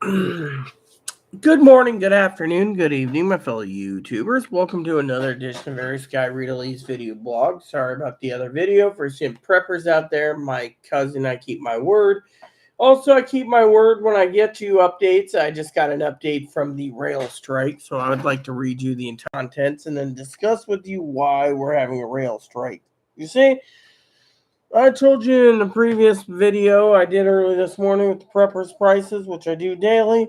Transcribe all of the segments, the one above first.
Good morning, good afternoon, good evening, my fellow YouTubers. Welcome to another edition of Very Sky Read video blog. Sorry about the other video. For some preppers out there, my cousin, I keep my word. Also, I keep my word when I get to updates. I just got an update from the rail strike, so I would like to read you the contents and then discuss with you why we're having a rail strike. You see, I told you in the previous video I did early this morning with the preppers prices, which I do daily,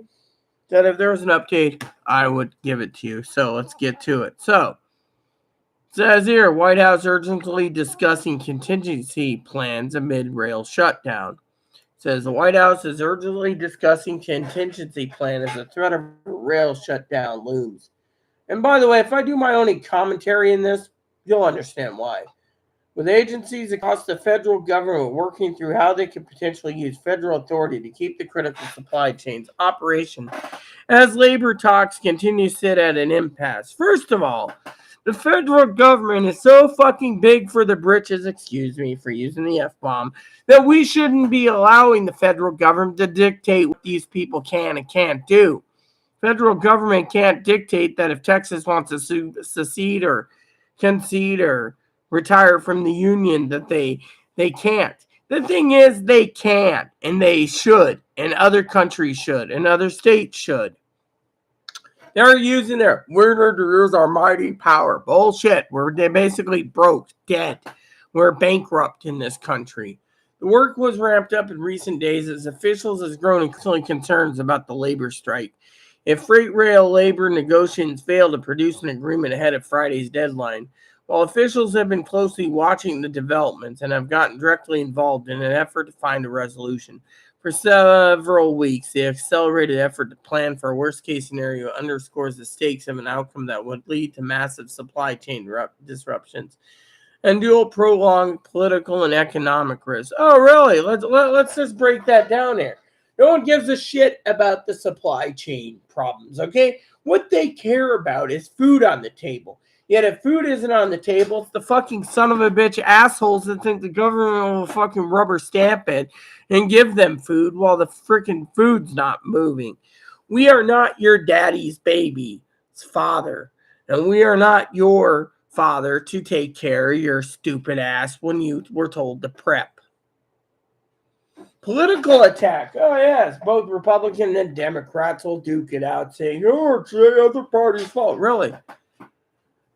that if there was an update, I would give it to you. So let's get to it. So, it says here, White House urgently discussing contingency plans amid rail shutdown. It says the White House is urgently discussing contingency plan as the threat of rail shutdown looms. And by the way, if I do my own commentary in this, you'll understand why. With agencies across the federal government working through how they could potentially use federal authority to keep the critical supply chains operation as labor talks continue to sit at an impasse. First of all, the federal government is so fucking big for the britches, excuse me for using the F-bomb, that we shouldn't be allowing the federal government to dictate what these people can and can't do. Federal government can't dictate that if Texas wants to secede or concede or retire from the union that they can't. The thing is, they can and they should, and other countries should, and other states should. They're using here's our mighty power. Bullshit. We're basically broke, dead. We're bankrupt in this country. The work was ramped up in recent days as officials has grown increasingly concerns about the labor strike. If freight rail labor negotiations fail to produce an agreement ahead of Friday's deadline, while officials have been closely watching the developments and have gotten directly involved in an effort to find a resolution, for several weeks, the accelerated effort to plan for a worst-case scenario underscores the stakes of an outcome that would lead to massive supply chain disruptions and dual prolonged political and economic risks. Oh, really? Let's just break that down here. No one gives a shit about the supply chain problems, okay? What they care about is food on the table. Yet if food isn't on the table, it's the fucking son of a bitch assholes that think the government will fucking rubber stamp it and give them food while the freaking food's not moving. We are not your daddy's baby's father, and we are not your father to take care of your stupid ass when you were told to prep. Political attack. Oh, yes. Both Republicans and Democrats will duke it out saying, oh, it's the other party's fault. Really?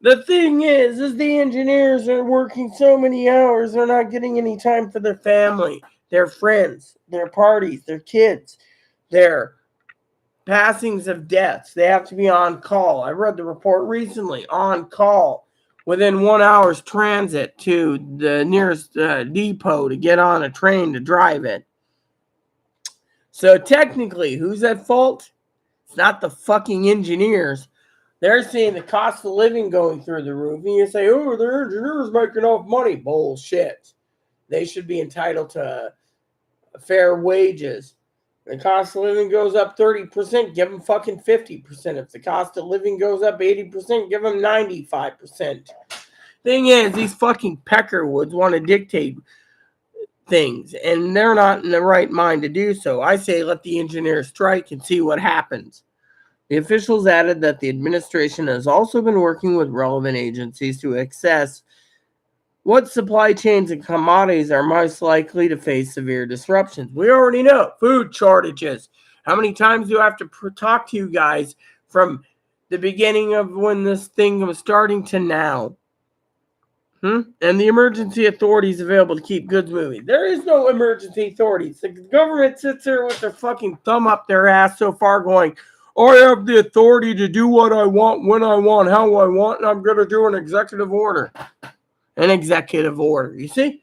The thing is the engineers are working so many hours, they're not getting any time for their family, their friends, their parties, their kids, their passings of deaths. They have to be on call. I read the report recently, on call within 1 hour's transit to the nearest depot to get on a train to drive it. So technically, who's at fault? It's not the fucking engineers. They're seeing the cost of living going through the roof, and you say, oh, the engineers making off money. Bullshit. They should be entitled to fair wages. The cost of living goes up 30%, give them fucking 50%. If the cost of living goes up 80%, give them 95%. Thing is, these fucking peckerwoods want to dictate things, and they're not in the right mind to do so. I say let the engineers strike and see what happens. The officials added that the administration has also been working with relevant agencies to assess what supply chains and commodities are most likely to face severe disruptions. We already know food shortages. How many times do I have to talk to you guys from the beginning of when this thing was starting to now? And the emergency authorities available to keep goods moving. There is no emergency authorities. The government sits there with their fucking thumb up their ass so far going, I have the authority to do what I want, when I want, how I want, and I'm going to do an executive order. An executive order. You see?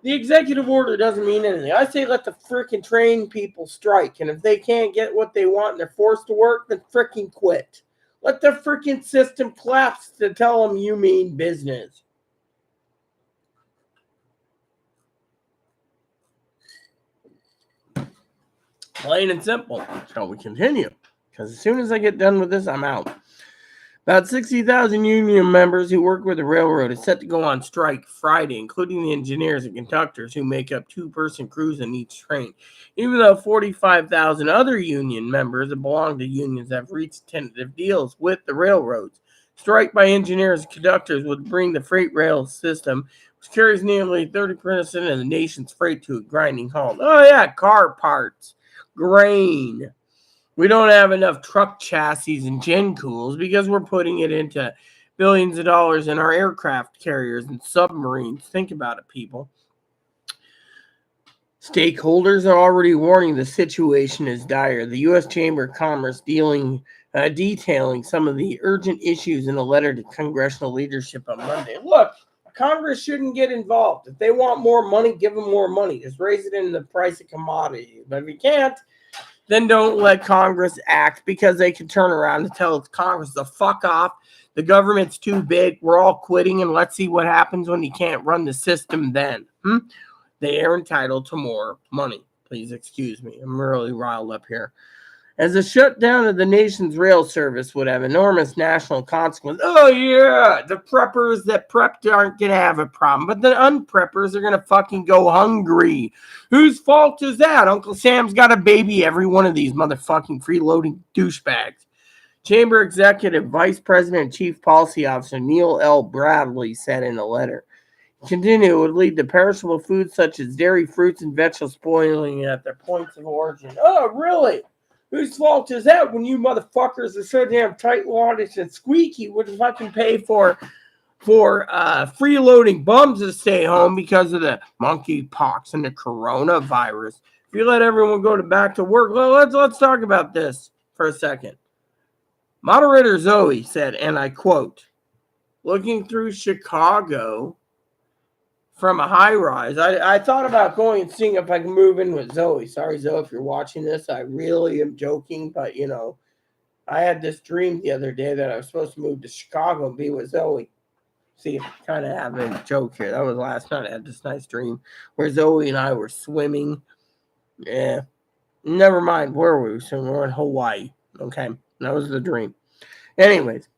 The executive order doesn't mean anything. I say let the freaking train people strike, and if they can't get what they want and they're forced to work, then freaking quit. Let the freaking system collapse to tell them you mean business. Plain and simple. Shall we continue? Because as soon as I get done with this, I'm out. About 60,000 union members who work with the railroad is set to go on strike Friday, including the engineers and conductors who make up two-person crews on each train. Even though 45,000 other union members that belong to unions have reached tentative deals with the railroads. Strike by engineers and conductors would bring the freight rail system, which carries nearly 30% of the nation's freight, to a grinding halt. Oh yeah, car parts, grain. We don't have enough truck chassis and gen cools because we're putting it into billions of dollars in our aircraft carriers and submarines. Think about it, people. Stakeholders are already warning the situation is dire. The U.S. Chamber of Commerce detailing some of the urgent issues in a letter to congressional leadership on Monday. Look, Congress shouldn't get involved. If they want more money, give them more money. Just raise it in the price of commodities. But if you can't, then don't let Congress act, because they can turn around and tell Congress to fuck off. The government's too big. We're all quitting, and let's see what happens when you can't run the system then. They are entitled to more money. Please excuse me. I'm really riled up here. As a shutdown of the nation's rail service would have enormous national consequences. Oh, yeah, the preppers that prepped aren't going to have a problem, but the unpreppers are going to fucking go hungry. Whose fault is that? Uncle Sam's got a baby every one of these motherfucking freeloading douchebags. Chamber Executive Vice President and Chief Policy Officer Neil L. Bradley said in a letter. Continue would lead to perishable foods such as dairy, fruits, and vegetables spoiling at their points of origin. Oh, really? Whose fault is that when you motherfuckers are so damn tight-wadded and squeaky would fucking pay for freeloading bums to stay home because of the monkeypox and the coronavirus? If you let everyone go back to work, well, let's talk about this for a second. Moderator Zoe said, and I quote, "Looking through Chicago from a high rise. I thought about going and seeing if I can move in with Zoe. Sorry, Zoe, if you're watching this. I really am joking, but I had this dream the other day that I was supposed to move to Chicago and be with Zoe. See, kind of having a joke here. That was last night. I had this nice dream where Zoe and I were swimming. Yeah, never mind where we were swimming. We were in Hawaii. Okay, that was the dream. Anyways,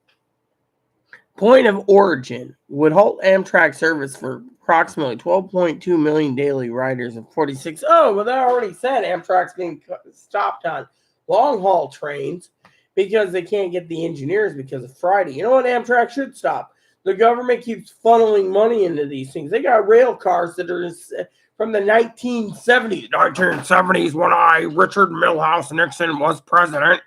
point of origin would halt Amtrak service for approximately 12.2 million daily riders and 46. Oh, well, they already said Amtrak's being stopped on long haul trains because they can't get the engineers because of Friday. You know what Amtrak should stop? The government keeps funneling money into these things. They got rail cars that are from the 1970s. 1970s when Richard Milhouse Nixon was president.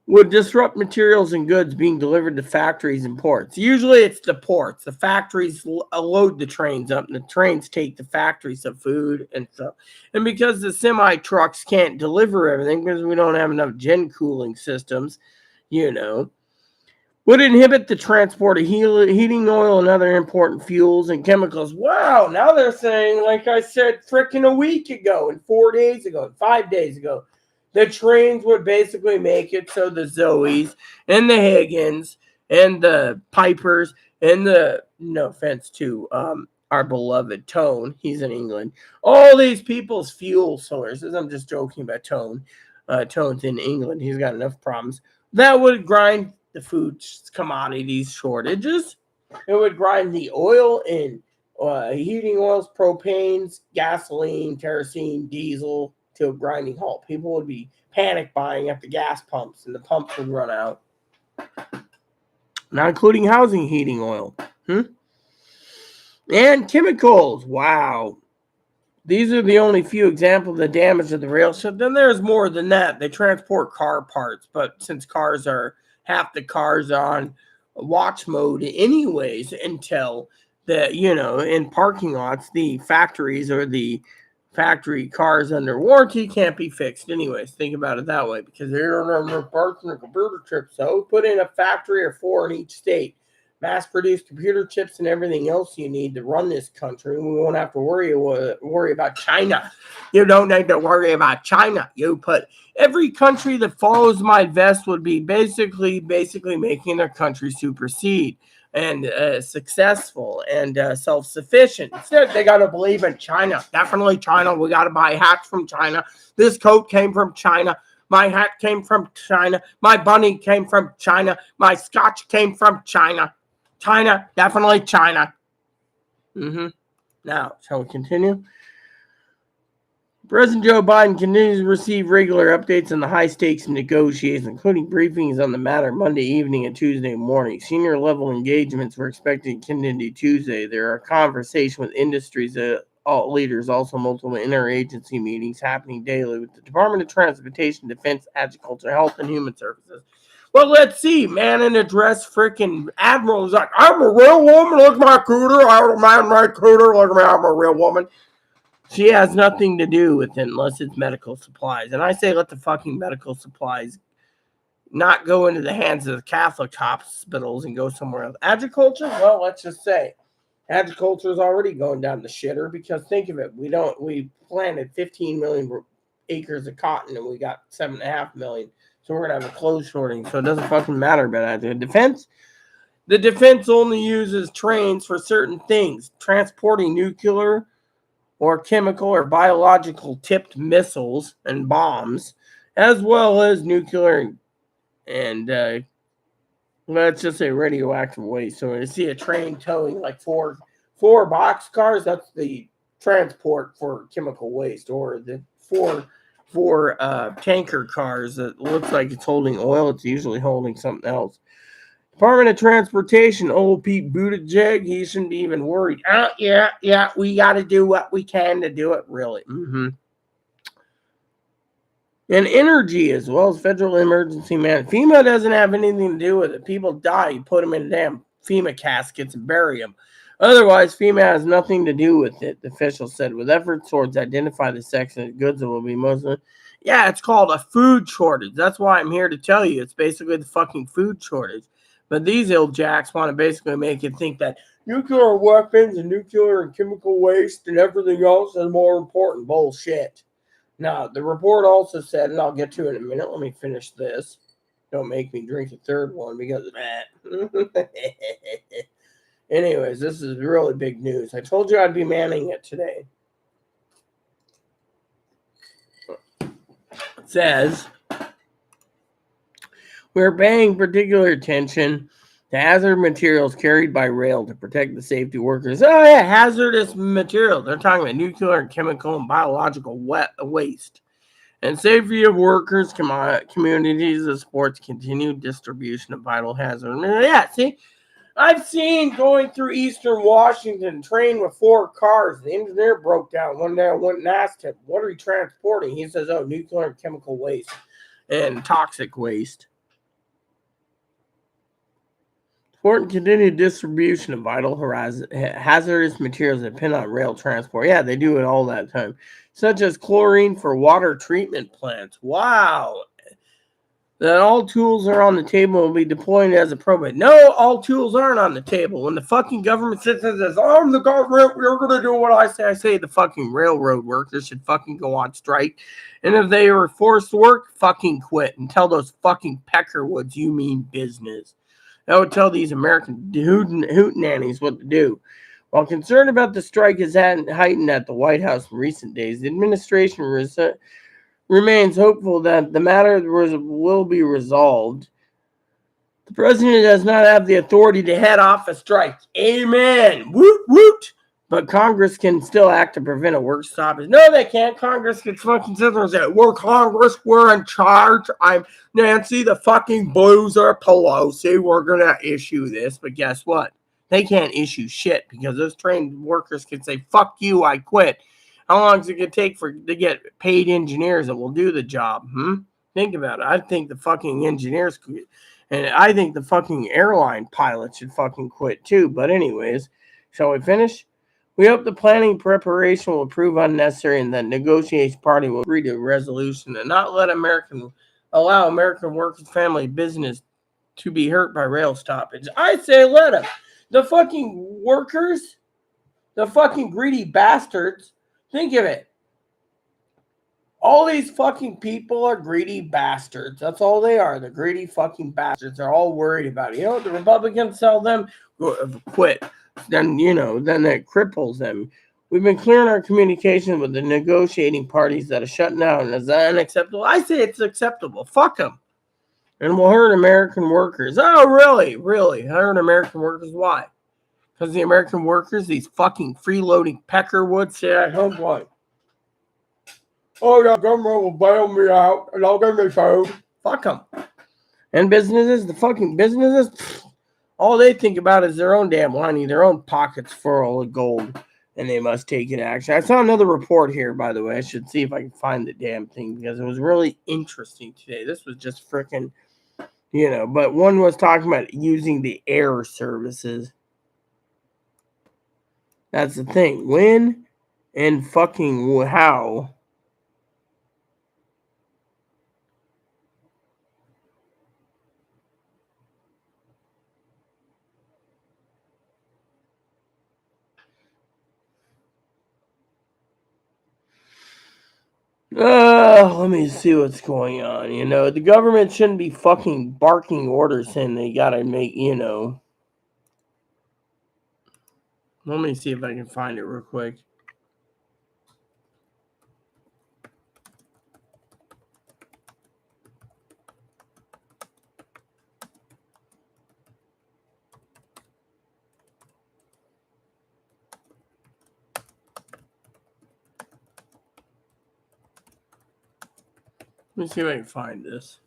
Would disrupt materials and goods being delivered to factories and ports. Usually it's the ports. The factories load the trains up, and the trains take the factories of food and stuff. And because the semi-trucks can't deliver everything because we don't have enough gen cooling systems, would inhibit the transport of heating oil and other important fuels and chemicals. Wow, now they're saying, like I said frickin' a week ago and 4 days ago and 5 days ago, the trains would basically make it so the Zoes and the Higgins and the Pipers and the, no offense to our beloved Tone, he's in England, all these people's fuel sources, I'm just joking about Tone. Tone's in England, he's got enough problems. That would grind the food commodities shortages. It would grind the oil and heating oils, propanes, gasoline, kerosene, diesel to a grinding halt. People would be panic buying at the gas pumps, and the pumps would run out. Not including housing heating oil. And chemicals. Wow. These are the only few examples of the damage of the rail system. Then there's more than that. They transport car parts, but since half the cars on watch mode anyways, until in parking lots, the factories or the factory cars under warranty can't be fixed anyways. Think about it that way, because they don't have enough parts in the computer chips. So put in a factory or 4 in each state. Mass-produced computer chips and everything else you need to run this country. We won't have to worry about China. You don't need to worry about China. You put every country that follows my vest would be basically making their country supersede and successful and self-sufficient. Instead, they got to believe in China. Definitely China. We got to buy hats from China. This coat came from China. My hat came from China. My bunny came from China. My scotch came from China. China, definitely China. Now, shall we continue? President Joe Biden continues to receive regular updates on the high-stakes negotiations, including briefings on the matter Monday evening and Tuesday morning. Senior-level engagements were expected to continue Tuesday. There are conversations with industries leaders, also multiple interagency meetings happening daily with the Department of Transportation, Defense, Agriculture, Health, and Human Services. Well, let's see. Man in a dress, freaking admiral is like, I'm a real woman. Look at my cooter. I don't mind my cooter. Look at me. I'm a real woman. She has nothing to do with it unless it's medical supplies. And I say let the fucking medical supplies not go into the hands of the Catholic hospitals and go somewhere else. Agriculture? Well, let's just say agriculture is already going down the shitter because think of it. We planted 15 million acres of cotton and we got 7.5 million. So we're going to have a clothes shortage. So it doesn't fucking matter about that. Defense? The defense only uses trains for certain things. Transporting nuclear or chemical or biological tipped missiles and bombs, as well as nuclear and let's just say radioactive waste. So when you see a train towing like four boxcars, that's the transport for chemical waste, or the four tanker cars that looks like it's holding oil. It's usually holding something else. Department of Transportation, old Pete Buttigieg, he shouldn't be even worried. Yeah, we got to do what we can to do it, really. And energy as well as federal emergency man. FEMA doesn't have anything to do with it. People die, you put them in damn FEMA caskets and bury them. Otherwise, FEMA has nothing to do with it, the official said. With efforts towards identify the section of goods that will be mostly... Yeah, it's called a food shortage. That's why I'm here to tell you. It's basically the fucking food shortage. But these ill jacks want to basically make it think that nuclear weapons and nuclear and chemical waste and everything else is more important. Bullshit. Now, the report also said, and I'll get to it in a minute. Let me finish this. Don't make me drink a third one because of that. Anyways, this is really big news. I told you I'd be manning it today. It says... We're paying particular attention to hazard materials carried by rail to protect the safety of workers. Oh, yeah, hazardous materials. They're talking about nuclear and chemical and biological waste. And safety of workers, communities that supports continued distribution of vital hazard. Yeah, see, I've seen going through Eastern Washington, train with 4 cars. The engineer broke down. One day I went and asked him, what are you transporting? He says, oh, nuclear and chemical waste and toxic waste. Important continued distribution of vital hazardous materials that depend on rail transport. Yeah, they do it all that time. Such as chlorine for water treatment plants. Wow. That all tools are on the table and will be deployed as appropriate. No, all tools aren't on the table. When the fucking government sits and says, I'm the government, we're going to do what I say the fucking railroad workers should fucking go on strike. And if they are forced to work, fucking quit and tell those fucking peckerwoods you mean business. That would tell these American hootenannies what to do. While concern about the strike has heightened at the White House in recent days, the administration remains hopeful that the matter will be resolved. The president does not have the authority to head off a strike. Amen. Woot, woot. But Congress can still act to prevent a work stoppage. No, they can't. Congress can fucking sit there and say, we're Congress, we're in charge. I'm Nancy, the fucking Blues or Pelosi. We're going to issue this. But guess what? They can't issue shit because those trained workers can say, fuck you, I quit. How long is it going to take to get paid engineers that will do the job? Think about it. I think the fucking engineers quit. And I think the fucking airline pilots should fucking quit too. But anyways, shall we finish? We hope the planning preparation will prove unnecessary and that negotiation party will agree to a resolution and not allow American workers' family business to be hurt by rail stoppage. I say let them. The fucking workers, the fucking greedy bastards, think of it. All these fucking people are greedy bastards. That's all they are. They're greedy fucking bastards. They're all worried about it. You know what the Republicans tell them? Quit. Then that cripples them. We've been clear in our communication with the negotiating parties that a shutdown is unacceptable. I say it's acceptable. Fuck them. And we'll hurt American workers. Oh, really? Really? Hurt American workers? Why? Because the American workers, these fucking freeloading peckerwoods, sit at home going, oh, the government will bail me out and I'll give me food. Fuck them. And businesses, the fucking businesses, all they think about is their own damn lining, their own pockets full of gold, and they must take it action. I saw another report here, by the way. I should see if I can find the damn thing because it was really interesting today. This was just freaking, but one was talking about using the air services. That's the thing. When and fucking how? Let me see what's going on. The government shouldn't be fucking barking orders saying they gotta make, Let me see if I can find it real quick. Let me see if I can find this.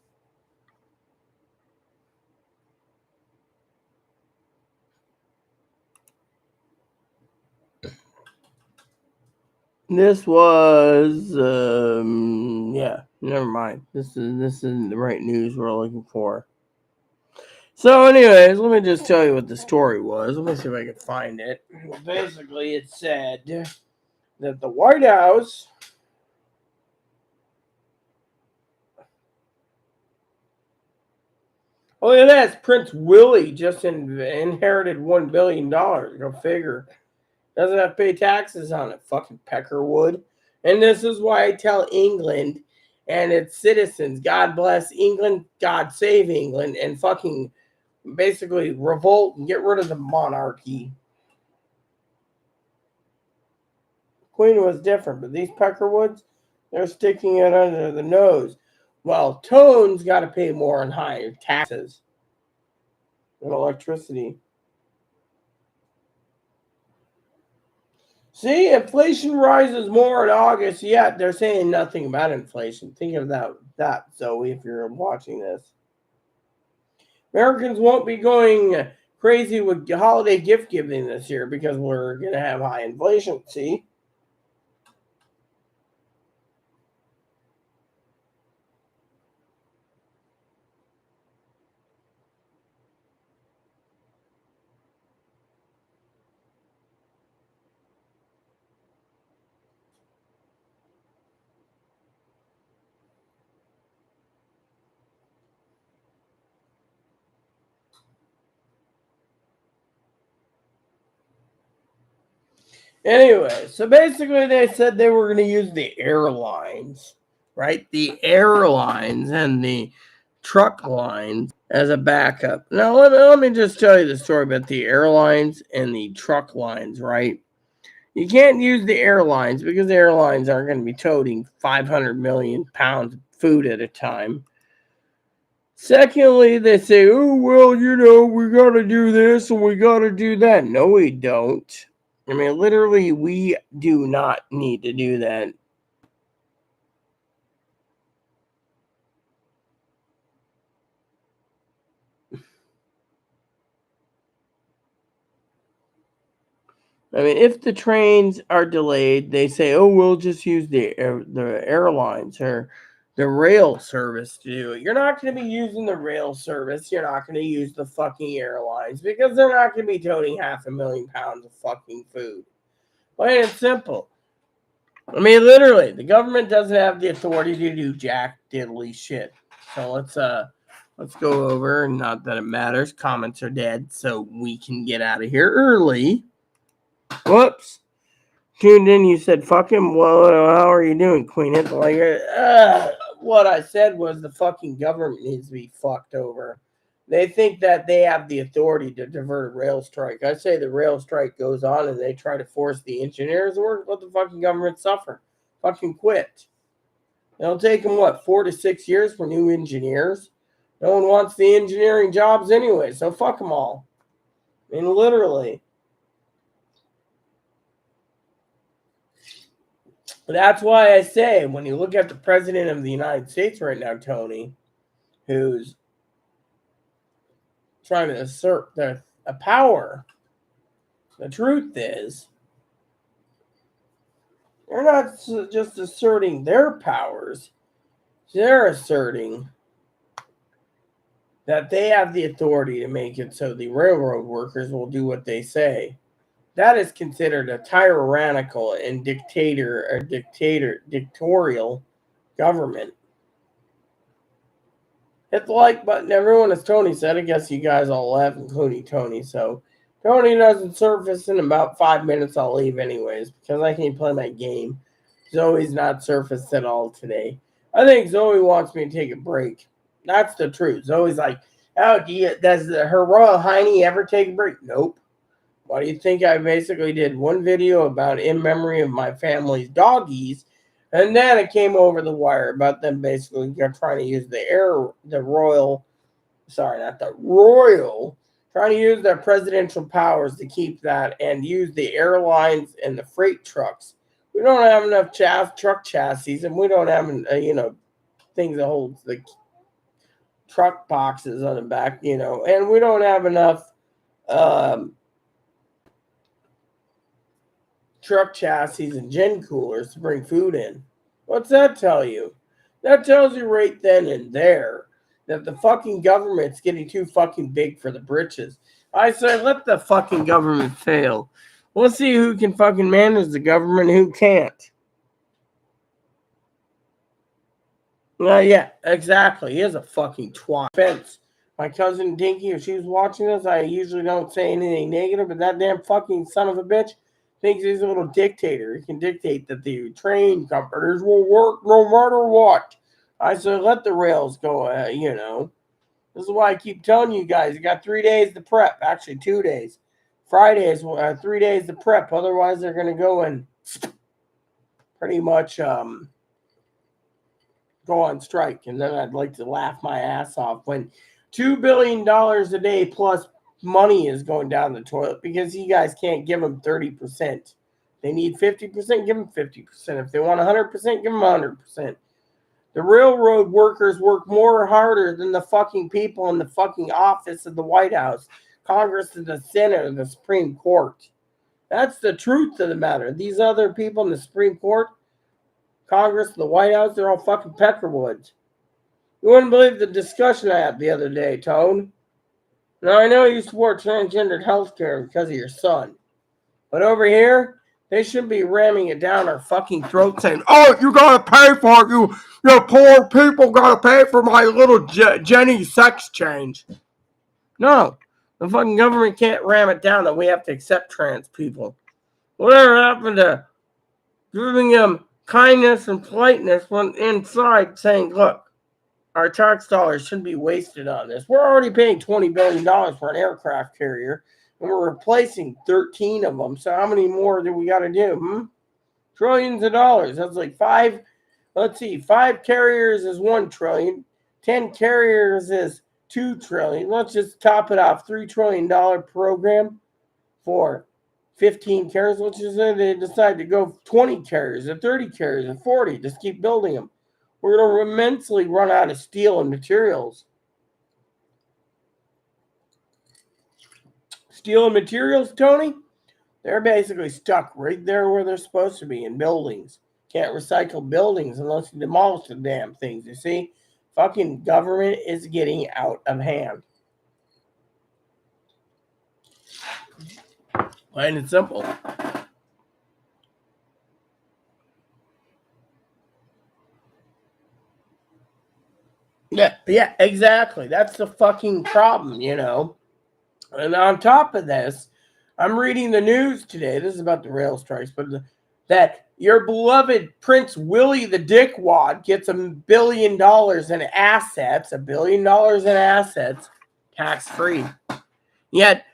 This was, yeah, never mind. This isn't the right news we're looking for. So, anyways, let me just tell you what the story was. Let me see if I can find it. Basically, it said that the White House. Oh, look at that. Prince Willie just inherited $1 billion. Go figure. Doesn't have to pay taxes on it. Fucking Peckerwood. And this is why I tell England and its citizens, God bless England, God save England, and fucking basically revolt and get rid of the monarchy. Queen was different, but these Peckerwoods, they're sticking it under the nose. Well, Tone's got to pay more and higher taxes and electricity. See, inflation rises more in August, yet they're saying nothing about inflation. Think of that, Zoe, if you're watching this. Americans won't be going crazy with holiday gift giving this year because we're going to have high inflation, see? Anyway, so basically they said they were going to use the airlines, right? The airlines and the truck lines as a backup. Now, let me just tell you the story about the airlines and the truck lines, right? You can't use the airlines because the airlines aren't going to be toting 500 million pounds of food at a time. Secondly, they say, oh, well, we got to do this and we got to do that. No, we don't. I mean, literally, we do not need to do that. I mean, if the trains are delayed, they say, "Oh, we'll just use the airlines or the rail service to do it." You're not going to be using the rail service. You're not going to use the fucking airlines because they're not going to be toting 500,000 pounds of fucking food. Plain and simple. I mean, literally, the government doesn't have the authority to do jack diddly shit. So let's go over. Not that it matters. Comments are dead, so we can get out of here early. Whoops. Tuned in, you said, fuck him. Well, how are you doing, Queen? What I said was the fucking government needs to be fucked over. They think that they have the authority to divert a rail strike. I say the rail strike goes on and they try to force the engineers to work, let the fucking government suffer. Fucking quit. It'll take them, 4 to 6 years for new engineers? No one wants the engineering jobs anyway, so fuck them all. I mean, literally. That's why I say, when you look at the president of the United States right now, Tony, who's trying to assert a power, the truth is, they're not just asserting their powers, they're asserting that they have the authority to make it so the railroad workers will do what they say. That is considered a tyrannical and dictatorial government. Hit the like button, everyone. As Tony said, I guess you guys all left, including Tony. So, Tony doesn't surface in about 5 minutes. I'll leave anyways because I can't play my game. Zoe's not surfaced at all today. I think Zoe wants me to take a break. That's the truth. Zoe's like, oh, does her Royal Hiney ever take a break? Nope. Why do you think I basically did one video about in memory of my family's doggies, and then it came over the wire about them basically trying to use trying to use their presidential powers to keep that and use the airlines and the freight trucks. We don't have enough truck chassis, and we don't have, things that hold the truck boxes on the back, and we don't have enough truck chassis and gen coolers to bring food in. What's that tell you? That tells you right then and there that the fucking government's getting too fucking big for the britches. I say let the fucking government fail. We'll see who can fucking manage the government and who can't. Yeah, exactly. He is a fucking twat. Fence. My cousin Dinky, if she was watching this, I usually don't say anything negative, but that damn fucking son of a bitch thinks he's a little dictator. He can dictate that the train companies will work no matter what. I said, let the rails go, This is why I keep telling you guys, you got 3 days to prep. Actually, 2 days. Friday is 3 days to prep. Otherwise, they're going to go and pretty much go on strike. And then I'd like to laugh my ass off when $2 billion a day plus money is going down the toilet because you guys can't give them 30%. They need 50%, give them 50%. If they want 100%, give them 100%. The railroad workers work harder than the fucking people in the fucking office of the White House, Congress, and the Senate, and the Supreme Court. That's the truth of the matter. These other people in the Supreme Court, Congress, the White House, they're all fucking peckerwoods. You wouldn't believe the discussion I had the other day, Tone. Now, I know you support transgendered health care because of your son. But over here, they shouldn't be ramming it down our fucking throat saying, oh, you gotta pay for it. You poor people gotta pay for my little Jenny sex change. No. The fucking government can't ram it down that we have to accept trans people. Whatever happened to giving them kindness and politeness when inside saying, look, our tax dollars shouldn't be wasted on this. We're already paying $20 billion for an aircraft carrier, and we're replacing 13 of them. So how many more do we got to do? Trillions of dollars. That's like 5 carriers is 1 trillion. 10 carriers is 2 trillion. Let's just top it off. $3 trillion program for 15 carriers. Let's just say they decide to go 20 carriers or 30 carriers or 40. Just keep building them. We're going to immensely run out of steel and materials. Steel and materials, Tony? They're basically stuck right there where they're supposed to be in buildings. Can't recycle buildings unless you demolish the damn things, you see? Fucking government is getting out of hand. Plain and simple. Yeah, exactly. That's the fucking problem, And on top of this, I'm reading the news today. This is about the rail strikes, but that your beloved Prince Willie the Dickwad gets $1 billion in assets, $1 billion in assets, tax-free. Yet,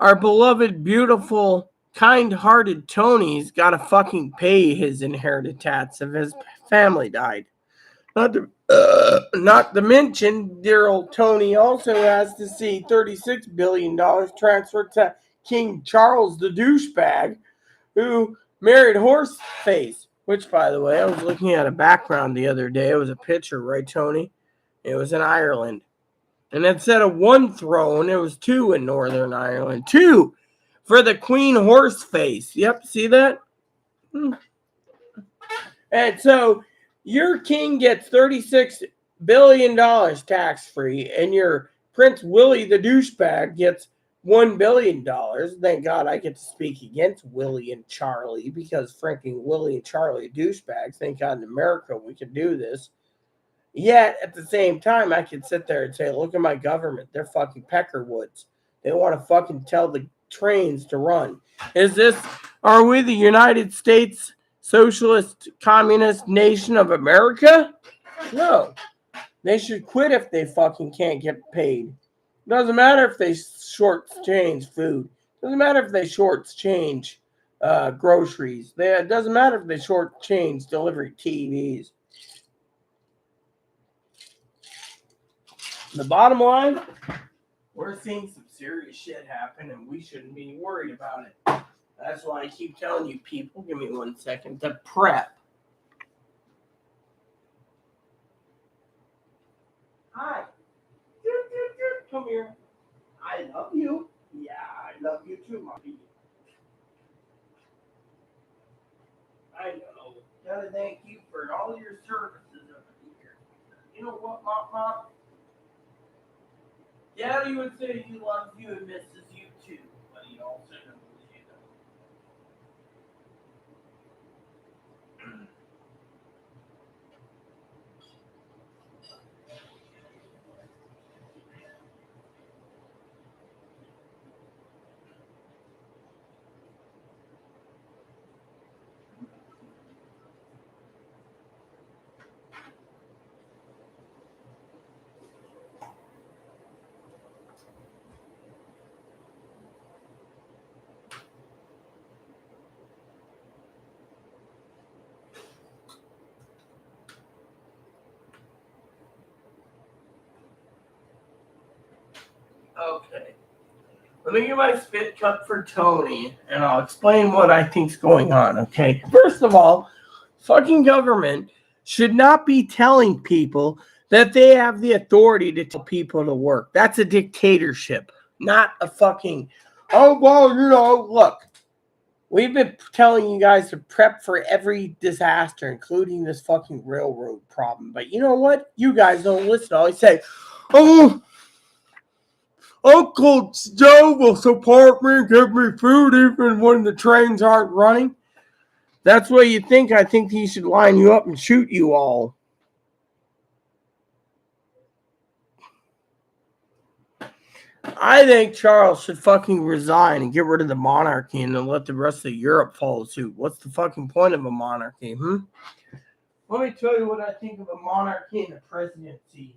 our beloved, beautiful, kind-hearted Tony's got to fucking pay his inherited tax if his family died. Not to mention, dear old Tony also has to see $36 billion transferred to King Charles the douchebag, who married Horseface. Which, by the way, I was looking at a background the other day. It was a picture, right, Tony? It was in Ireland. And instead of one throne, it was two in Northern Ireland. Two for the Queen Horseface. Yep, see that? And so your king gets $36 billion tax-free, and your Prince Willie the douchebag gets $1 billion. Thank God I get to speak against Willie and Charlie, because freaking Willie and Charlie are douchebags. Thank God in America we can do this. Yet, at the same time, I can sit there and say, look at my government. They're fucking peckerwoods. They want to fucking tell the trains to run. Are we the United States Socialist Communist Nation of America? No. They should quit if they fucking can't get paid. Doesn't matter if they shortchange food. Doesn't matter if they shortchange groceries. It doesn't matter if they shortchange delivery TVs. The bottom line, we're seeing some serious shit happen, and we shouldn't be worried about it. That's why I keep telling you people, give me 1 second, to prep. Hi. Come here. I love you. Yeah, I love you too, Mommy. I know. Gotta thank you for all your services over the years. You know what, Mom? Daddy would say he loves you and misses you too, but he also knows you Okay. Let me get my spit cup for Tony, and I'll explain what I think's going on, okay? First of all, fucking government should not be telling people that they have the authority to tell people to work. That's a dictatorship, not a fucking, oh, well, look, we've been telling you guys to prep for every disaster, including this fucking railroad problem. But you know what? You guys don't listen. I always say, oh, Uncle Joe will support me and give me food even when the trains aren't running. That's what you think. I think he should line you up and shoot you all. I think Charles should fucking resign and get rid of the monarchy and then let the rest of Europe follow suit. What's the fucking point of a monarchy, Let me tell you what I think of a monarchy and a presidency.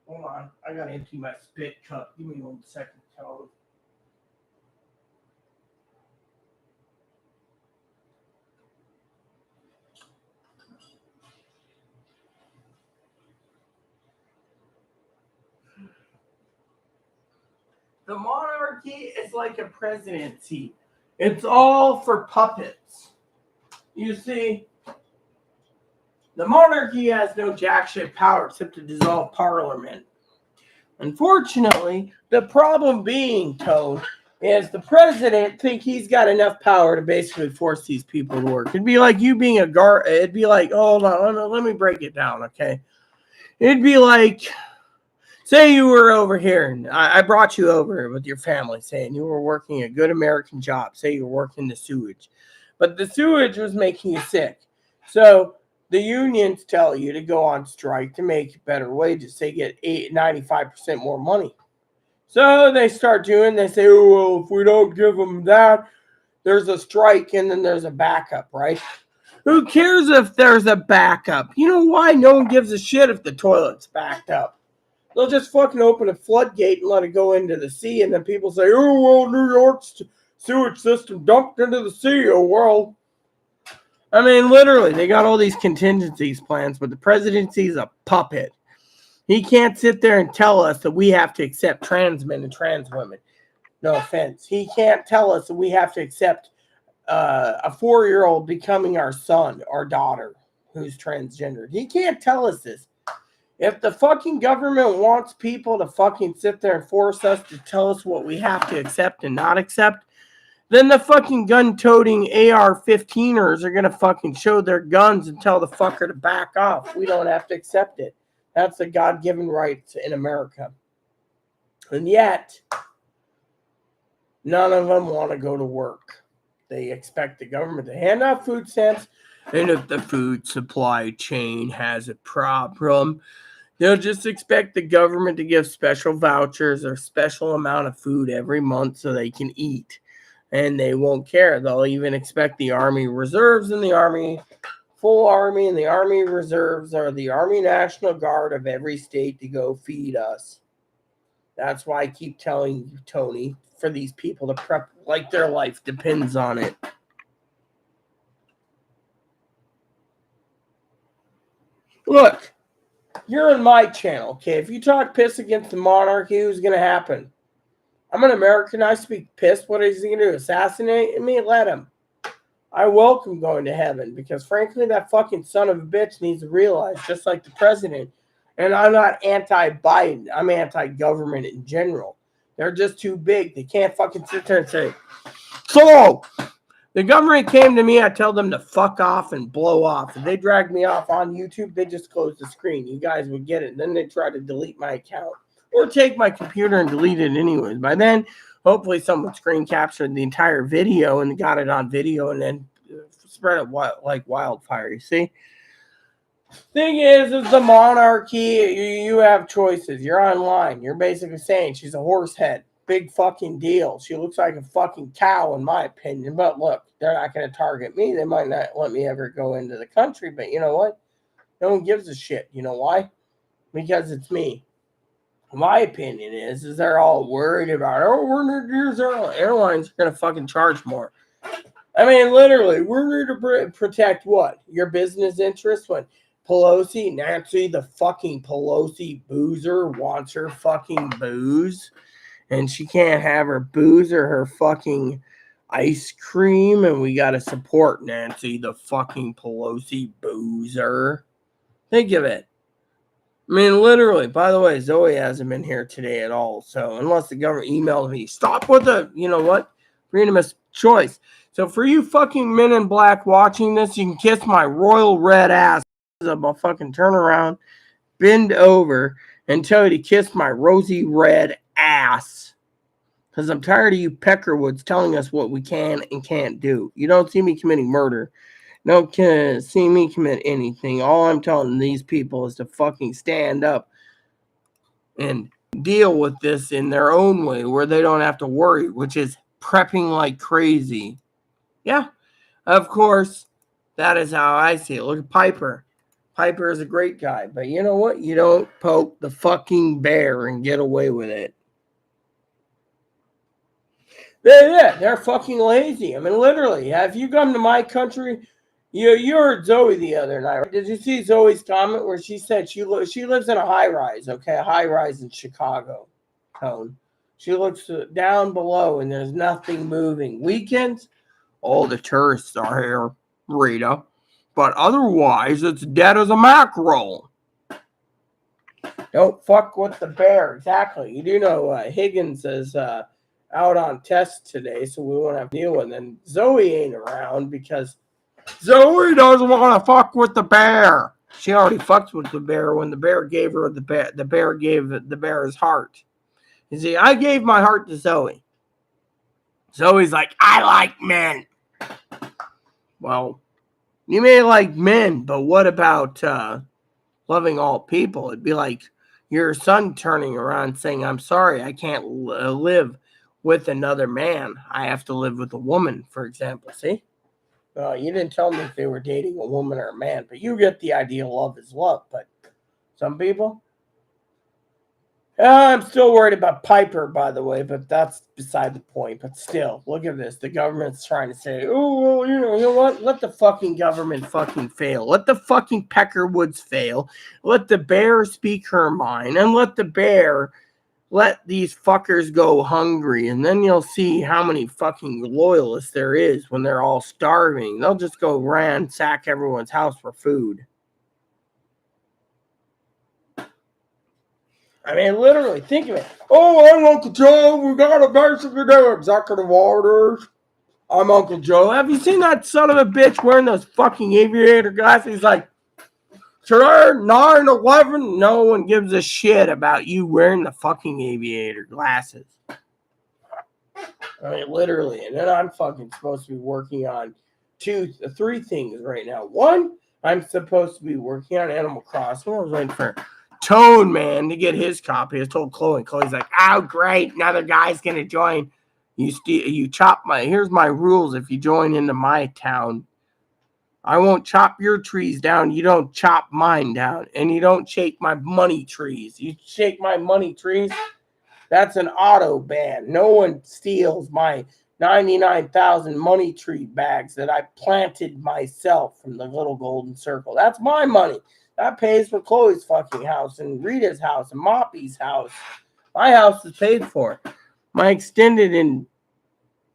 Hold on, I gotta empty my spit cup. Give me 1 second, Tone. The monarchy is like a presidency. It's all for puppets. You see, the monarchy has no jack shit power except to dissolve parliament. Unfortunately, the problem being, Toad, is the president think he's got enough power to basically force these people to work. It'd be like you being a guard. It'd be like, hold on, let me break it down, okay? It'd be like, say you were over here, and I brought you over with your family, saying you were working a good American job. Say you were working the sewage. But the sewage was making you sick. So the unions tell you to go on strike to make better wages. They get 95% more money. So they start doing, they say, oh, well, if we don't give them that, there's a strike and then there's a backup, right? Who cares if there's a backup? You know why? No one gives a shit if the toilet's backed up. They'll just fucking open a floodgate and let it go into the sea, and then people say, oh, well, New York's sewage system dumped into the sea. Oh, well. I mean, literally, they got all these contingencies plans, but the presidency's a puppet. He can't sit there and tell us that we have to accept trans men and trans women. No offense. He can't tell us that we have to accept a 4-year-old becoming our son or daughter who's transgendered. He can't tell us this. If the fucking government wants people to fucking sit there and force us to tell us what we have to accept and not accept, then the fucking gun-toting AR-15ers are going to fucking show their guns and tell the fucker to back off. We don't have to accept it. That's a God-given right in America. And yet, none of them want to go to work. They expect the government to hand out food stamps, and if the food supply chain has a problem, they'll just expect the government to give special vouchers or special amount of food every month so they can eat. And they won't care. They'll even expect the Army Reserves and the Army, full Army and the Army Reserves or the Army National Guard of every state to go feed us. That's why I keep telling you, Tony, for these people to prep like their life depends on it. Look, you're in my channel, okay? If you talk piss against the monarchy, who's going to happen? I'm an American. I speak piss. What is he going to do? Assassinate me? Let him. I welcome going to heaven because, frankly, that fucking son of a bitch needs to realize, just like the president, and I'm not anti-Biden. I'm anti-government in general. They're just too big. They can't fucking sit there and say, so, the government came to me, I tell them to fuck off and blow off. If they drag me off on YouTube, they just close the screen. You guys would get it. Then they try to delete my account or take my computer and delete it anyways. By then, hopefully someone screen captured the entire video and got it on video and then spread it like wildfire, you see? Thing is the monarchy, you have choices. You're online. You're basically saying she's a horse head. Big fucking deal. She looks like a fucking cow, in my opinion. But look, they're not going to target me. They might not let me ever go into the country. But you know what? No one gives a shit. You know why? Because it's me. My opinion is they're all worried about, oh, we're going to use airlines are going to fucking charge more. I mean, literally, we're going to protect what? Your business interests when Pelosi, Nancy, the fucking Pelosi boozer wants her fucking booze. And she can't have her booze or her fucking ice cream. And we got to support Nancy, the fucking Pelosi boozer. Think of it. I mean, literally, by the way, Zoe hasn't been here today at all. So unless the government emailed me, stop with the, you know what? Freedom of choice. So for you fucking men in black watching this, you can kiss my royal red ass. I'll fucking turn around, bend over, and tell you to kiss my rosy red ass. Because I'm tired of you peckerwoods telling us what we can and can't do. You don't see me committing murder. Don't see me commit anything. All I'm telling these people is to fucking stand up and deal with this in their own way where they don't have to worry, which is prepping like crazy. Yeah, of course, that is how I see it. Look at Piper. Piper is a great guy, but you know what? You don't poke the fucking bear and get away with it. They're fucking lazy. I mean, literally, if you come to my country, you heard Zoe the other night. Did you see Zoe's comment where she said she lives in a high-rise, okay? A high-rise in Chicago, Tone. She looks down below, and there's nothing moving. Weekends, all the tourists are here, Rita. But otherwise, it's dead as a mackerel. Don't fuck with the bear. Exactly. You do know Higgins is out on test today, so we won't have to deal with it. And Zoe ain't around because Zoe doesn't want to fuck with the bear. She already fucked with the bear when the bear gave her the bear gave the bear his heart. You see, I gave my heart to Zoe. Zoe's like, I like men. Well, you may like men, but what about loving all people? It'd be like your son turning around saying, I'm sorry, I can't live with another man. I have to live with a woman, for example. See? You didn't tell me if they were dating a woman or a man, but you get the idea. Love is love, but some people. I'm still worried about Piper, by the way, but that's beside the point. But still, look at this. The government's trying to say, oh, well, you know what? Let the fucking government fucking fail. Let the fucking Peckerwoods fail. Let the bear speak her mind. And let the bear let these fuckers go hungry. And then you'll see how many fucking loyalists there is when they're all starving. They'll just go ransack everyone's house for food. I mean, literally, think of it. Oh, I'm Uncle Joe. We got a basically do executive orders. I'm Uncle Joe. Have you seen that son of a bitch wearing those fucking aviator glasses? He's like, sure, 9/11. No one gives a shit about you wearing the fucking aviator glasses. I mean, literally. And then I'm fucking supposed to be working on three things right now. One, I'm supposed to be working on Animal Crossing. I was waiting for Tone Man to get his copy. I told Chloe, and Chloe's like, oh, great, another guy's gonna join. You chop here's my rules. If you join into my town, I won't chop your trees down. You don't chop mine down. And you don't shake my money trees. You shake my money trees, that's an auto ban. No one steals my 99,000 money tree bags that I planted myself from the little golden circle. That's my money. That pays for Chloe's fucking house and Rita's house and Moppy's house. My house is paid for. My extended in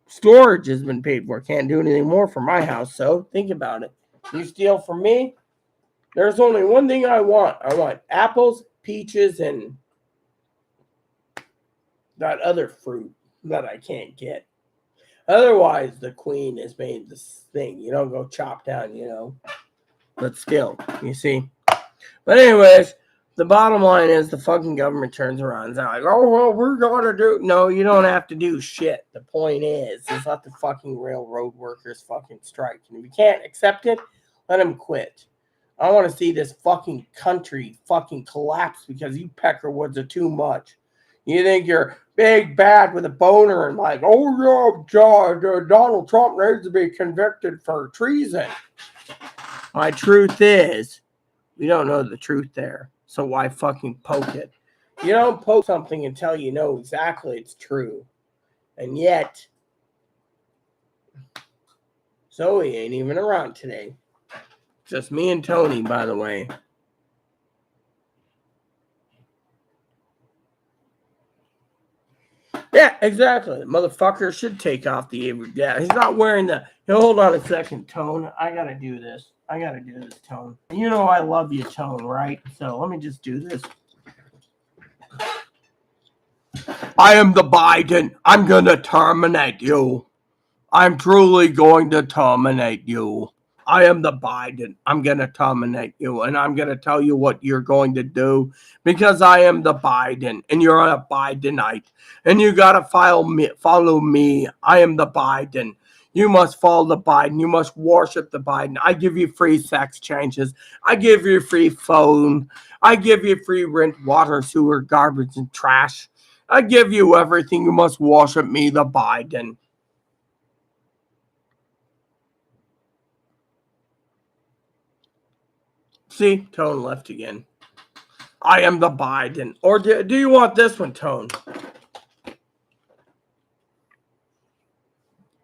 storage has been paid for. Can't do anything more for my house. So think about it. You steal from me, there's only one thing I want. I want apples, peaches, and that other fruit that I can't get. Otherwise, the queen has made this thing. You don't go chop down, But still, you see. But anyways, the bottom line is the fucking government turns around and is like, oh, well, we're going to do. No, you don't have to do shit. The point is let the fucking railroad workers fucking strike. And if you can't accept it, let them quit. I want to see this fucking country fucking collapse because you Peckerwoods are too much. You think you're big bad with a boner and like, oh, yeah, Donald Trump needs to be convicted for treason. My truth is, we don't know the truth there. So why fucking poke it? You don't poke something until you know exactly it's true. And yet, Zoe ain't even around today. Just me and Tony, by the way. Yeah, exactly. The motherfucker should take off the Avery. Yeah, he's not wearing the. Hold on a second, Tone. I gotta do this. Tone. You know I love you, Tone, right? So let me just do this. I am the Biden. I'm gonna terminate you. I'm truly going to terminate you. I am the Biden. I'm going to terminate you, and I'm going to tell you what you're going to do because I am the Biden, and you're a Bidenite, and you got to follow me. I am the Biden. You must follow the Biden. You must worship the Biden. I give you free sex changes. I give you free phone. I give you free rent, water, sewer, garbage, and trash. I give you everything. You must worship me, the Biden. See, Tone left again. I am the Biden. Or do you want this one, Tone?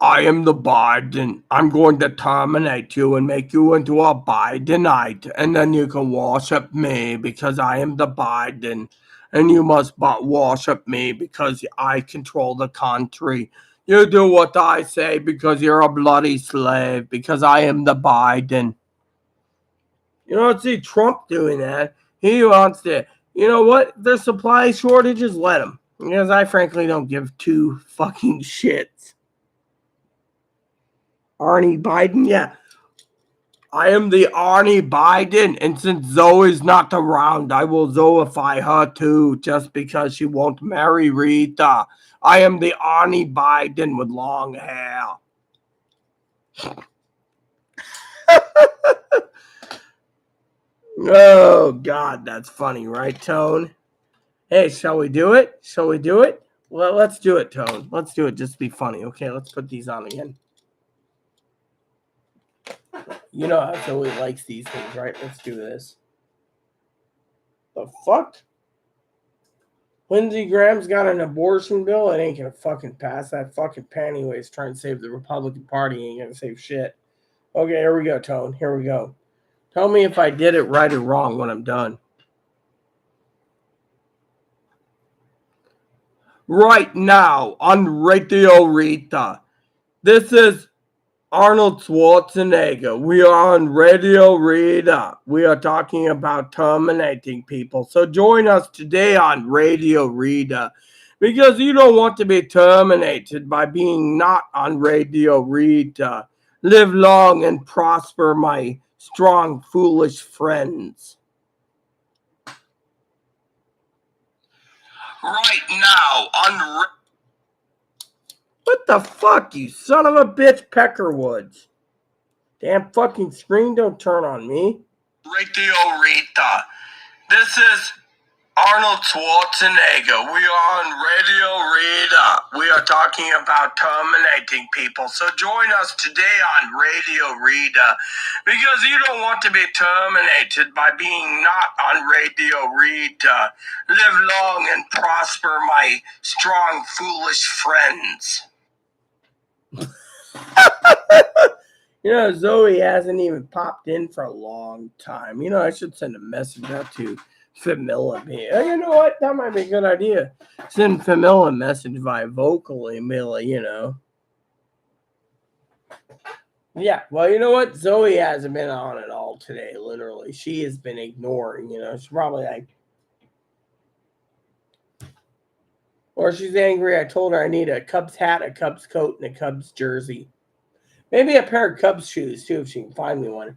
I am the Biden. I'm going to terminate you and make you into a Bidenite. And then you can worship me because I am the Biden. And you must worship me because I control the country. You do what I say because you're a bloody slave. Because I am the Biden. You don't see Trump doing that. He wants to, you know what? If there's supply shortages, let him. Because I frankly don't give two fucking shits. Arnie Biden? Yeah. I am the Arnie Biden. And since Zoe's not around, I will Zoify her too, just because she won't marry Rita. I am the Arnie Biden with long hair. Oh, God, that's funny, right, Tone? Hey, shall we do it? Well, let's do it, Tone. Let's do it just to be funny. Okay, let's put these on again. You know how Zoe likes these things, right? Let's do this. The fuck? Lindsey Graham's got an abortion bill. It ain't gonna fucking pass. That fucking pantywaist trying to save the Republican Party ain't gonna save shit. Okay, here we go, Tone. Here we go. Tell me if I did it right or wrong when I'm done. Right now on Radio Rita, this is Arnold Schwarzenegger. We are on Radio Rita. We are talking about terminating people. So join us today on Radio Rita because you don't want to be terminated by being not on Radio Rita. Live long and prosper, my strong, foolish friends. Right now on... What the fuck, you son of a bitch, Peckerwoods? Damn fucking screen, don't turn on me. Radio Rita. This is Arnold Schwarzenegger. We are on Radio Rita. We are talking about terminating people. So join us today on Radio Rita because you don't want to be terminated by being not on Radio Rita. Live long and prosper, my strong, foolish friends. You know, Zoe hasn't even popped in for a long time. You know, I should send a message out to Familla. You know what? That might be a good idea. Send Familla a message via vocal email, you know. Yeah, well, you know what? Zoe hasn't been on at all today, literally. She has been ignoring, you know. She's probably like... Or she's angry. I told her I need a Cubs hat, a Cubs coat, and a Cubs jersey. Maybe a pair of Cubs shoes, too, if she can find me one.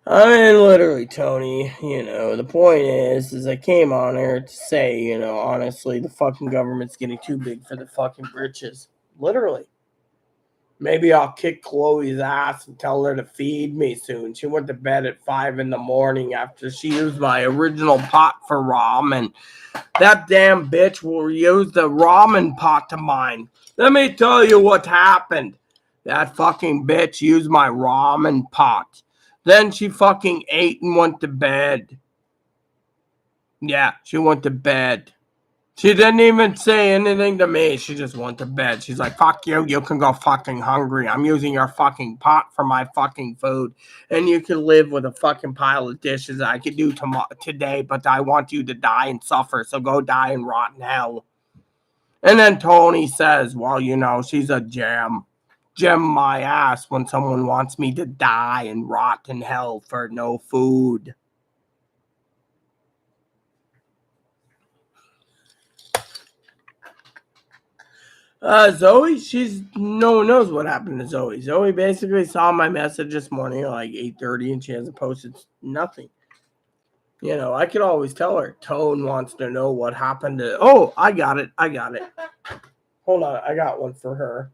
I mean, literally, Tony, you know, the point is I came on here to say, you know, honestly, the fucking government's getting too big for the fucking britches. Literally. Maybe I'll kick Chloe's ass and tell her to feed me soon. She went to bed at 5 in the morning after she used my original pot for ramen. That damn bitch will use the ramen pot of mine. Let me tell you what happened. That fucking bitch used my ramen pot. Then she fucking ate and went to bed. Yeah, she went to bed. She didn't even say anything to me. She just went to bed. She's like, fuck you. You can go fucking hungry. I'm using your fucking pot for my fucking food. And you can live with a fucking pile of dishes I could do today, but I want you to die and suffer. So go die and rot in hell. And then Tony says, well, you know, she's a gem. Gem my ass when someone wants me to die and rot in hell for no food. Zoe, no one knows what happened to Zoe. Zoe basically saw my message this morning at like 8:30 and she hasn't posted nothing. You know, I could always tell her. Tone wants to know what happened to... Oh, I got it. Hold on, I got one for her.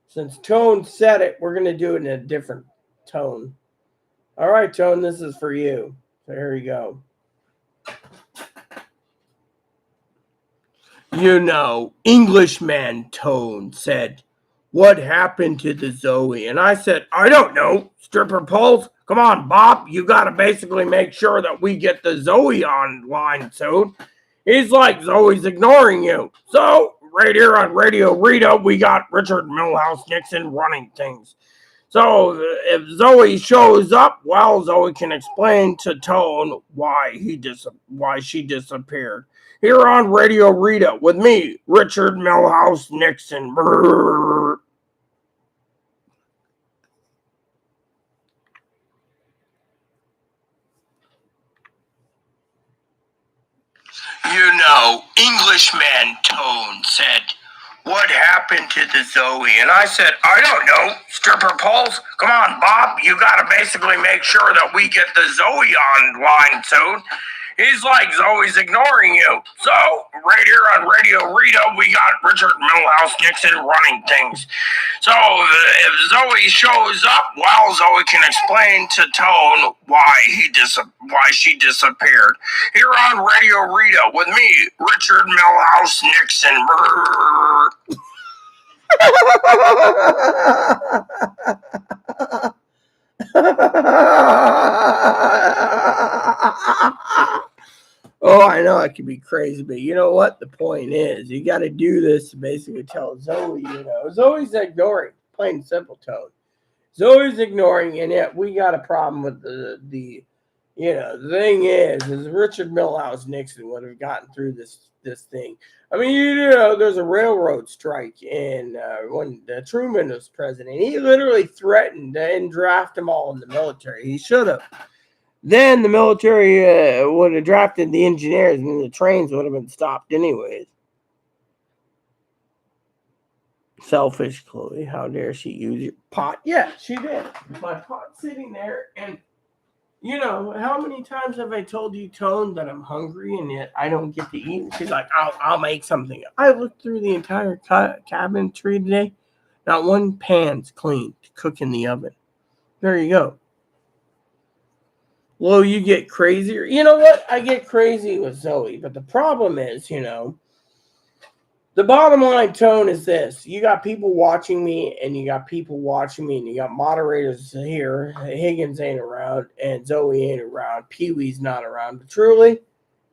Since Tone said it, we're going to do it in a different tone. All right, Tone, this is for you. So here you go. You know, Englishman Tone said, what happened to the Zoe? And I said, I don't know. Stripper poles? Come on, Bob. You got to basically make sure that we get the Zoe online soon. He's like, Zoe's ignoring you. So, right here on Radio Rita, we got Richard Milhouse Nixon running things. So, if Zoe shows up, well, Zoe can explain to Tone why she disappeared. Here on Radio Rita with me, Richard Milhouse Nixon. Brrr. You know, Englishman Tone said, what happened to the Zoe? And I said, I don't know. Stripper poles? Come on, Bob. You got to basically make sure that we get the Zoe online soon. He's like, Zoe's ignoring you. So, right here on Radio Rita, we got Richard Milhouse Nixon running things. So, if Zoe shows up, well, Zoe can explain to Tone why she disappeared. Here on Radio Rita with me, Richard Milhouse Nixon. Brrr. Oh, I know it can be crazy, but you know what? The point is, you got to do this to basically tell Zoe, Zoe's ignoring, plain and simple, Tone. Zoe's ignoring, and yet we got a problem with the the thing is Richard Milhouse Nixon would have gotten through this thing. I mean, there's a railroad strike, and when Truman was president, he literally threatened to draft them all in the military. He should have. Then the military would have drafted the engineers, and the trains would have been stopped anyways. Selfish Chloe, how dare she use your pot? Yeah, she did. My pot sitting there, and how many times have I told you, Tone, that I'm hungry and yet I don't get to eat? She's like, I'll make something. I looked through the entire cabinetry today. Not one pan's clean to cook in the oven. There you go. Well, you get crazier. You know what? I get crazy with Zoe, but the problem is, the bottom line, Tone, is this. You got people watching me, and you got moderators here. Higgins ain't around, and Zoe ain't around. Pee-wee's not around. But truly,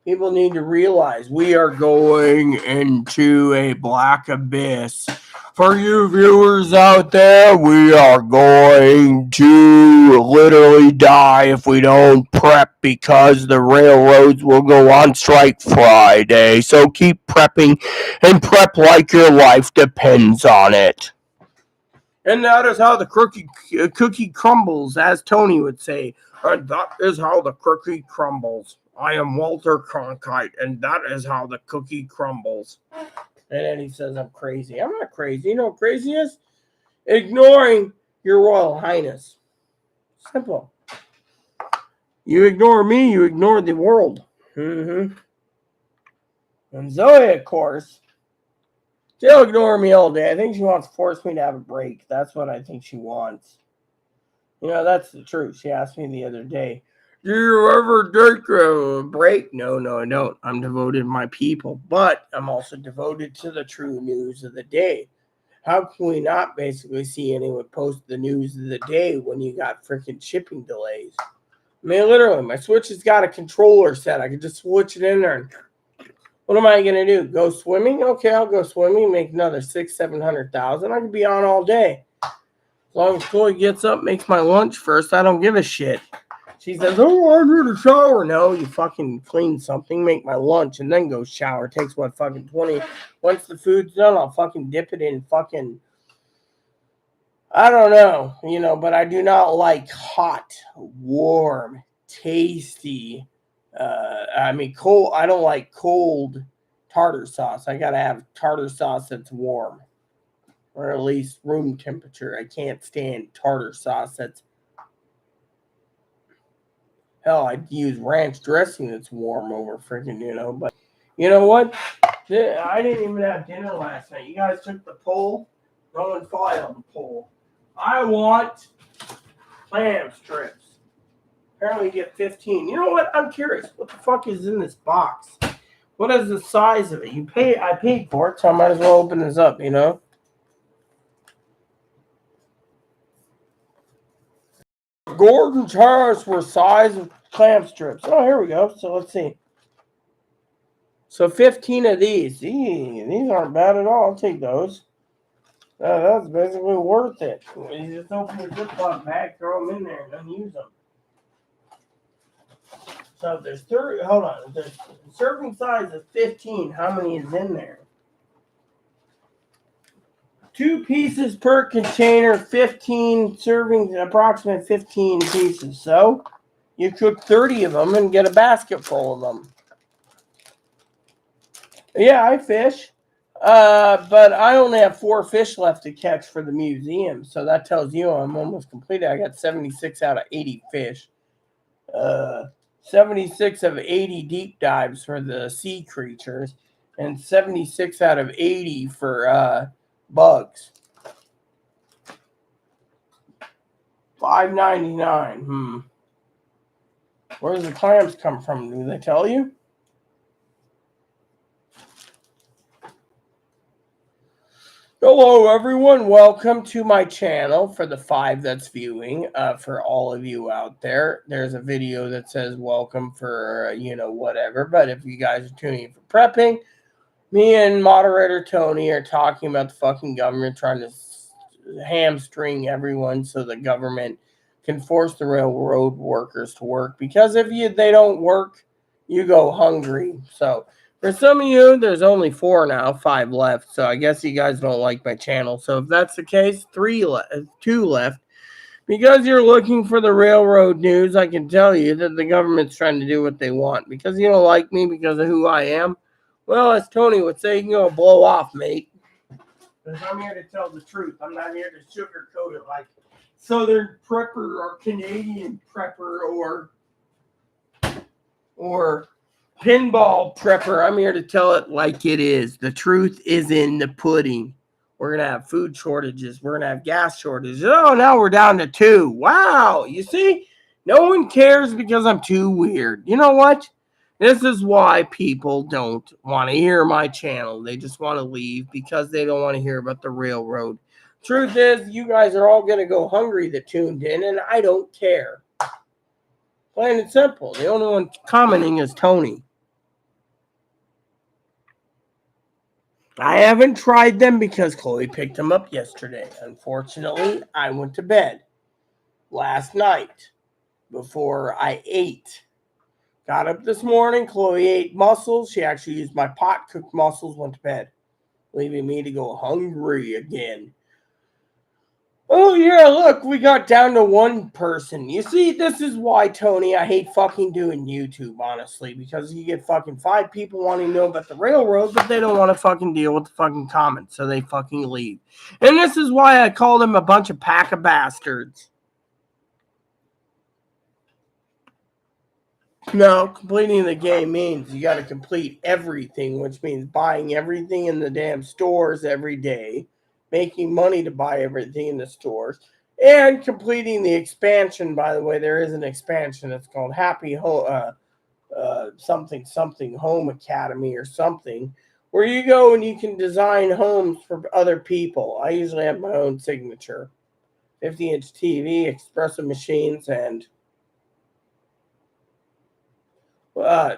people need to realize we are going into a black abyss. For you viewers out there, we are going to literally die if we don't prep, because the railroads will go on strike Friday. So keep prepping and prep like your life depends on it. And that is how the cookie crumbles, as Tony would say. And that is how the cookie crumbles. I am Walter Cronkite, and that is how the cookie crumbles. And then he says, I'm crazy. I'm not crazy. You know what crazy is? Ignoring your Royal Highness. Simple. You ignore me, you ignore the world. And Zoe, of course, she'll ignore me all day. I think she wants to force me to have a break. That's what I think she wants. That's the truth. She asked me the other day, do you ever take a break? No, I don't. I'm devoted to my people, but I'm also devoted to the true news of the day. How can we not basically see anyone post the news of the day when you got freaking shipping delays? I mean, literally, my Switch has got a controller set. I can just switch it in there. And what am I going to do? Go swimming? Okay, I'll go swimming, make another $600,000-$700,000. I could be on all day. As long as Chloe gets up, makes my lunch first, I don't give a shit. She says, I need a shower. No, you fucking clean something, make my lunch, and then go shower. It takes, fucking 20. Once the food's done, I'll fucking dip it in fucking, I don't know, but I do not like hot, warm, tasty, cold. I don't like cold tartar sauce. I got to have tartar sauce that's warm, or at least room temperature. I can't stand tartar sauce that's, hell, I'd use ranch dressing that's warm over freaking, but you know what? I didn't even have dinner last night. You guys took the poll. No one filed the poll. I want clam strips. Apparently you get 15. You know what? I'm curious. What the fuck is in this box? What is the size of it? I paid for it, so I might as well open this up, Gordon charts were size of clam strips. Oh, here we go. So let's see. So 15 of these. These aren't bad at all. I'll take those. That's basically worth it. You just open your Ziploc bag, throw them in there, and unuse them. So if there's 30, hold on. If there's serving size of 15, how many is in there? 2 pieces per container, 15 servings, approximately 15 pieces. So you cook 30 of them and get a basket full of them. Yeah, I fish. But I only have 4 fish left to catch for the museum. So that tells you I'm almost completed. I got 76 out of 80 fish. 76 of 80 deep dives for the sea creatures. And 76 out of 80 for bugs. $5.99. Where does the clams come from? Do they tell you? Oh, Hello, everyone. Welcome to my channel. For the 5 that's viewing, for all of you out there, there's a video that says welcome for, whatever. But if you guys are tuning in for prepping, me and moderator Tony are talking about the fucking government trying to hamstring everyone so the government can force the railroad workers to work. Because if they don't work, you go hungry. So for some of you, there's only 4 now, 5 left. So I guess you guys don't like my channel. So if that's the case, 2 left. Because you're looking for the railroad news, I can tell you that the government's trying to do what they want. Because you don't like me because of who I am. Well, as Tony would say, you can go blow off, mate. Because I'm here to tell the truth. I'm not here to sugarcoat it like Southern prepper or Canadian prepper or pinball prepper. I'm here to tell it like it is. The truth is in the pudding. We're going to have food shortages. We're going to have gas shortages. Oh, now we're down to 2. Wow. You see, no one cares because I'm too weird. You know what? This is why people don't want to hear my channel. They just want to leave because they don't want to hear about the railroad. Truth is, you guys are all going to go hungry that tuned in, and I don't care. Plain and simple. The only one commenting is Tony. I haven't tried them because Chloe picked them up yesterday. Unfortunately, I went to bed last night before I ate. Got up this morning. Chloe ate mussels. She actually used my pot-cooked mussels, went to bed, leaving me to go hungry again. Oh, yeah, look, we got down to 1 person. You see, this is why, Tony, I hate fucking doing YouTube, honestly, because you get fucking 5 people wanting to know about the railroad, but they don't want to fucking deal with the fucking comments, so they fucking leave. And this is why I call them a bunch of pack of bastards. No, completing the game means you got to complete everything, which means buying everything in the damn stores every day, making money to buy everything in the stores, and completing the expansion. By the way, there is an expansion. It's called Happy Home, something Home Academy or something, where you go and you can design homes for other people. I usually have my own signature, 50-inch TV, espresso machines, and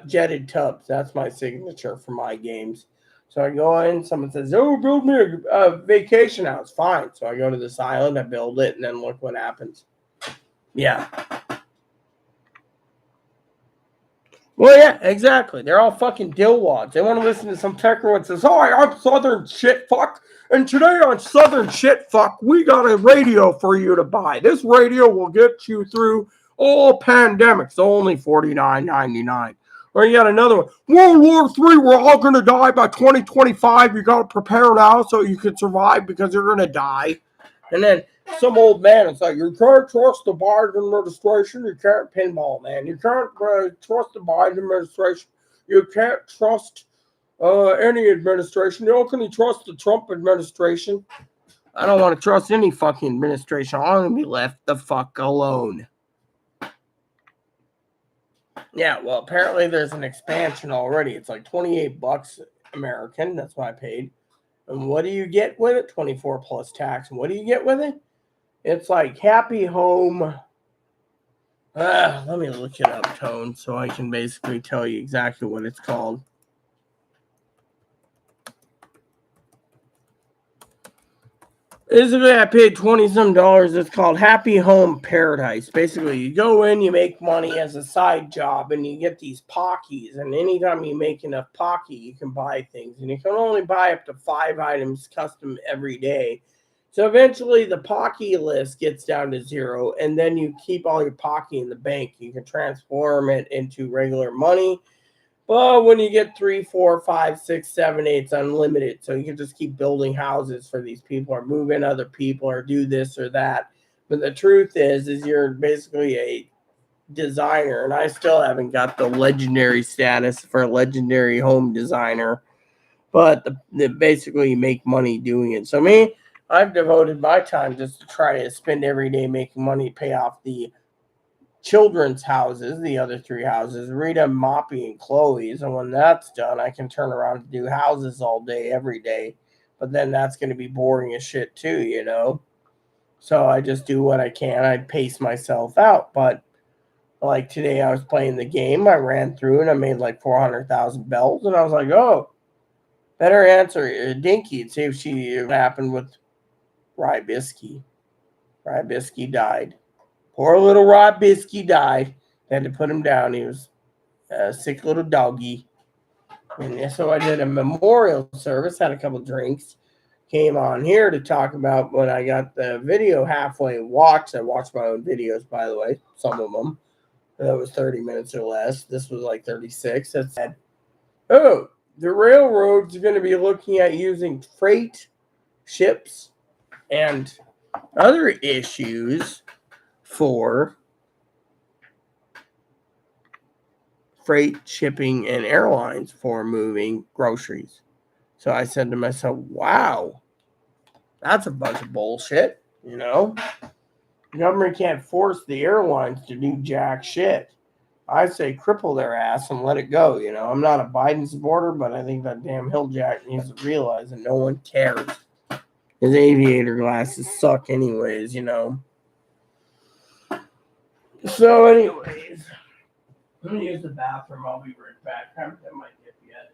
jetted tubs. That's my signature for my games. So I go in, someone says, oh, build me a vacation house. Fine. So I go to this island, I build it, and then look what happens. Yeah. Well, yeah, exactly. They're all fucking dillwads. They want to listen to some pecker that says, hi, I'm Southern shit fuck, and today on Southern shit fuck, we got a radio for you to buy. This radio will get you through all pandemics, only $49.99. Or you got another one, World War III, we're all going to die by 2025. You got to prepare now so you can survive because you're going to die. And then some old man is like, you can't trust the Biden administration. You can't pinball, man. You can't trust the Biden administration. You can't trust any administration. You can you trust the Trump administration? I don't want to trust any fucking administration. I want to be left the fuck alone. Yeah, well, apparently there's an expansion already. It's like $28 American. That's what I paid. And what do you get with it? 24 plus tax. And what do you get with it? It's like Happy Home. Let me look it up, Tone, so I can basically tell you exactly what it's called. Basically, I paid $20-some. It's called Happy Home Paradise. Basically, you go in, you make money as a side job, and you get these Pockies. And anytime you make enough Pocky, you can buy things. And you can only buy up to 5 items custom every day. So eventually, the Pocky list gets down to 0, and then you keep all your Pocky in the bank. You can transform it into regular money. Well, when you get 3, 4, 5, 6, 7, 8, it's unlimited. So you can just keep building houses for these people or move in other people or do this or that. But the truth is you're basically a designer. And I still haven't got the legendary status for a legendary home designer. But basically you make money doing it. So me, I've devoted my time just to try to spend every day making money to pay off the children's houses, the other 3 houses, Rita, Moppy, and Chloe's. And when that's done, I can turn around and do houses all day, every day. but then that's going to be boring as shit too, you know? So I just do what I can. I pace myself out. But like today I was playing the game. I ran through and I made like 400,000 bells. And I was like, oh, better answer Dinky and see if what happened with Rybisky. Rybisky died. Poor little Rybisky died. They had to put him down. He was a sick little doggy. And so I did a memorial service, had a couple drinks, came on here to talk about when I got the video halfway watched. I watched my own videos, by the way, some of them. That was 30 minutes or less. This was like 36. It said, oh, the railroads are going to be looking at using freight ships and other issues for freight shipping and airlines for moving groceries. So I said to myself, wow, that's a bunch of bullshit, you know? The government can't force the airlines to do jack shit. I say cripple their ass and let it go, you know? I'm not a Biden supporter, but I think that damn Hilljack needs to realize that no one cares. His aviator glasses suck anyways, you know? So anyways, I'm going to use the bathroom. I'll be right back. I haven't done my dip yet.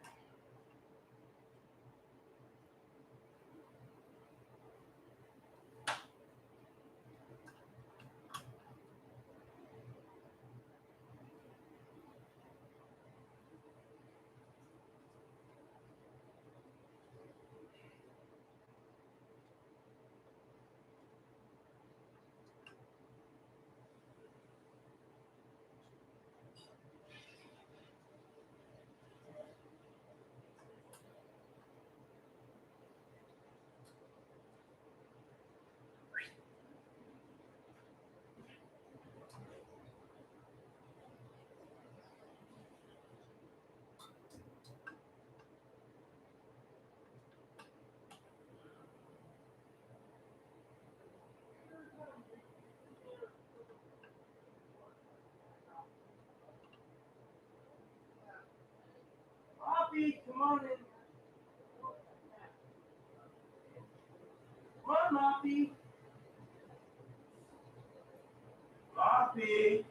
Poppy, come on in. Come on, Poppy. Poppy.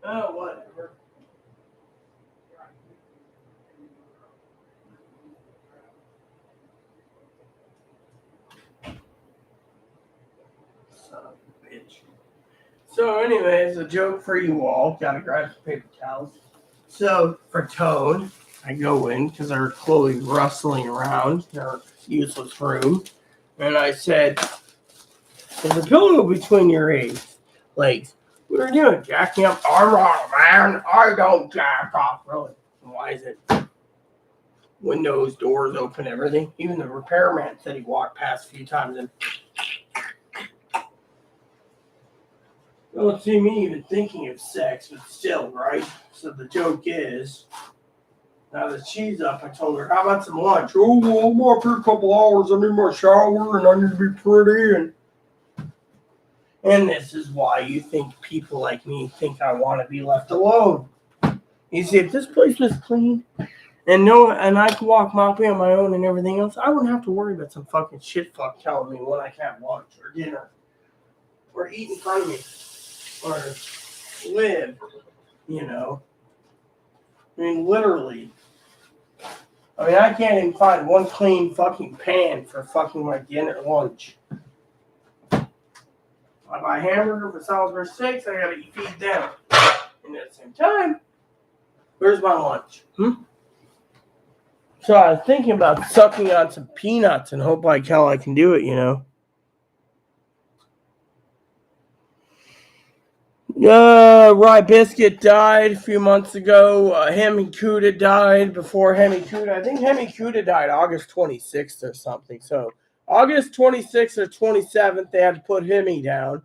Oh, whatever. Son of a bitch. So, anyways, a joke for you all. Gotta grab some paper towels. So, for Toad, I go in because our Chloe's rustling around in our useless room. And I said, there's a pillow between your legs. What are you doing? Jacking up? I'm wrong, man. I don't jack off, really. Why is it? Windows, doors open, everything. Even the repairman said he walked past a few times and don't see me even thinking of sex, but still, right? So the joke is, now that she's up, I told her, how about some lunch? Oh, well, I'm up here a couple hours. I need my shower and I need to be pretty. And this is why you think people like me think I want to be left alone. You see, if this place was clean and I could walk moppy on my own and everything else, I wouldn't have to worry about some fucking shit fuck telling me when I can have lunch or dinner or eat in front of me or live, you know. I mean, literally. I mean, I can't even find one clean fucking pan for fucking my dinner lunch. I buy hamburger for Salisbury steaks, I gotta feed them. And at the same time, where's my lunch? So I was thinking about sucking on some peanuts and hope like hell I can do it, you know. Rye Biscuit died a few months ago. Hemi Cuda died before Hemi Cuda. I think Hemi Cuda died August 26th or something. So August 26th or 27th, they had to put Hemi down.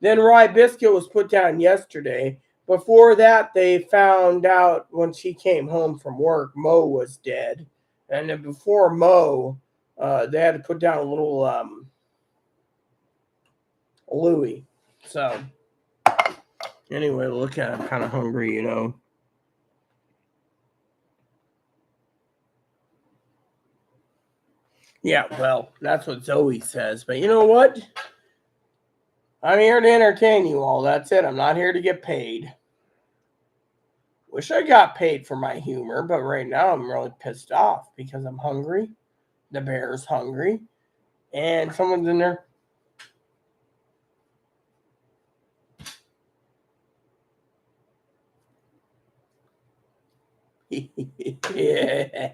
Then Rye Biscuit was put down yesterday. Before that, they found out when she came home from work, Mo was dead. And then before Mo, they had to put down a little Louie. So anyway, look at it. I'm kind of hungry, you know. Yeah, well, that's what Zoe says. But you know what? I'm here to entertain you all. That's it. I'm not here to get paid. Wish I got paid for my humor, but right now I'm really pissed off because I'm hungry. The bear's hungry. And someone's in there. Yeah.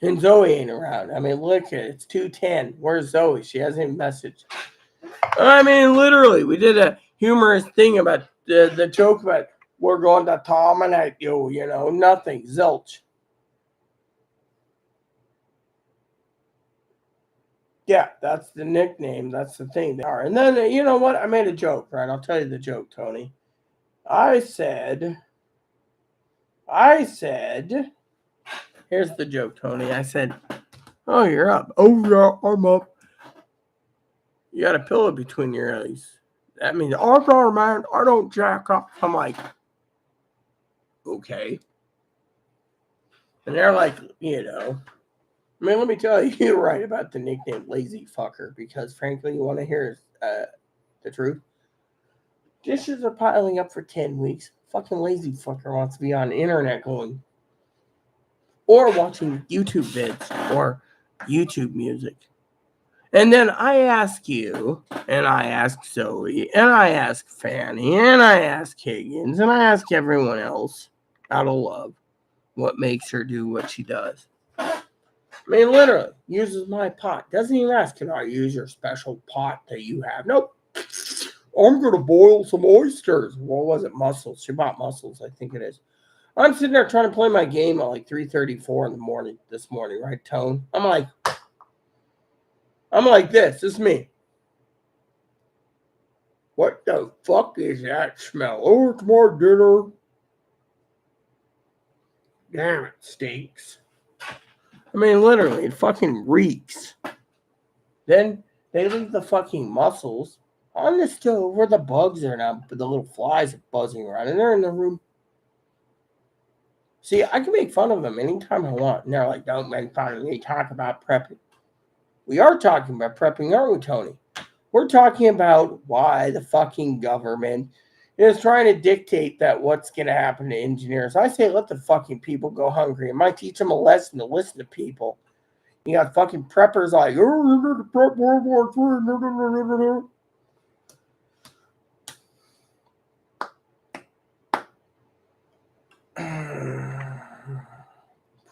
And Zoe ain't around. I mean, look at it. It's 2:10. Where's Zoe? She hasn't even messaged. I mean, literally, we did a humorous thing about the joke about we're going to dominate you, nothing. Zilch. Yeah, that's the nickname. That's the thing they are. And then, you know what? I made a joke, right? I'll tell you the joke, Tony. I said, here's the joke, Tony. I said, oh, you're up. Oh, yeah, I'm up. You got a pillow between your eyes. That means, oh, no, man, I don't jack up. I'm like, okay. And they're like, I mean, let me tell you, you're right about the nickname Lazy Fucker, because frankly, you want to hear the truth. Dishes are piling up for 10 weeks. Fucking Lazy Fucker wants to be on the internet going, or watching YouTube vids, or YouTube music. And then I ask you, and I ask Zoe, and I ask Fanny, and I ask Higgins, and I ask everyone else out of love what makes her do what she does. I mean, literally, uses my pot. Doesn't even ask, can I use your special pot that you have? Nope. I'm going to boil some oysters. What was it? Mussels. She bought mussels, I think it is. I'm sitting there trying to play my game at like 3:34 in the morning this morning, right, Tone? I'm like this. This is me. What the fuck is that smell? Oh, it's my dinner. Damn, it stinks. I mean, literally, it fucking reeks. Then they leave the fucking mussels on the stove where the bugs are now, but the little flies are buzzing around, and they're in the room. See, I can make fun of them anytime I want, and they're like, don't make fun of me, talk about prepping. We are talking about prepping, aren't we, Tony? We're talking about why the fucking government is trying to dictate that what's going to happen to engineers. I say let the fucking people go hungry. It might teach them a lesson to listen to people. You got fucking preppers like, oh, you need to prep World War III.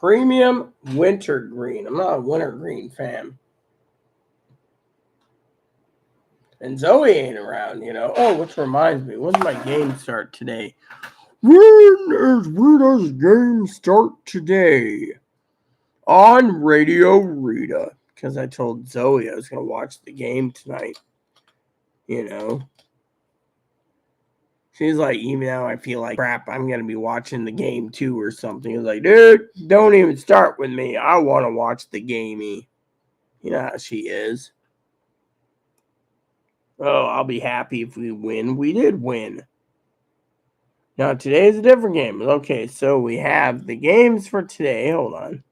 Premium wintergreen. I'm not a wintergreen fan. And Zoe ain't around, Oh, which reminds me, when's my game start today? When does game start today? On Radio Rita. Because I told Zoe I was going to watch the game tonight. She's like, even now I feel like crap, I'm going to be watching the game too or something. It's like, dude, don't even start with me. I want to watch the gamey. You know how she is. Oh, I'll be happy if we win. We did win. Now, today is a different game. Okay, so we have the games for today. Hold on.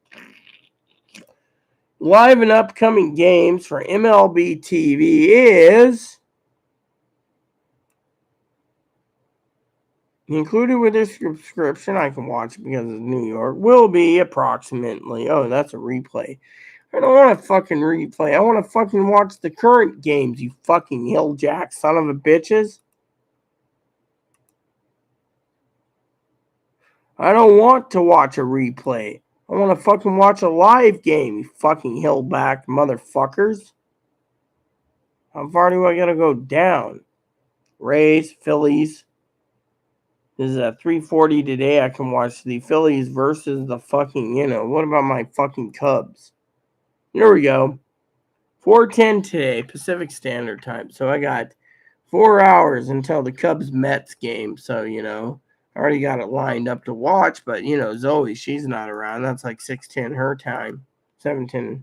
Live and upcoming games for MLB TV is included with this subscription. I can watch because it's New York. Will be approximately. Oh, that's a replay. I don't want to fucking replay. I want to fucking watch the current games, you fucking hilljack son of a bitches. I don't want to watch a replay. I want to fucking watch a live game, you fucking hillback motherfuckers. How far do I gotta go down? Rays, Phillies. This is at 3:40 today. I can watch the Phillies versus the fucking, what about my fucking Cubs? There we go. 4:10 today, Pacific Standard Time. So I got 4 hours until the Cubs-Mets game. So, I already got it lined up to watch. But, Zoe, she's not around. That's like 6:10 her time. 7:10.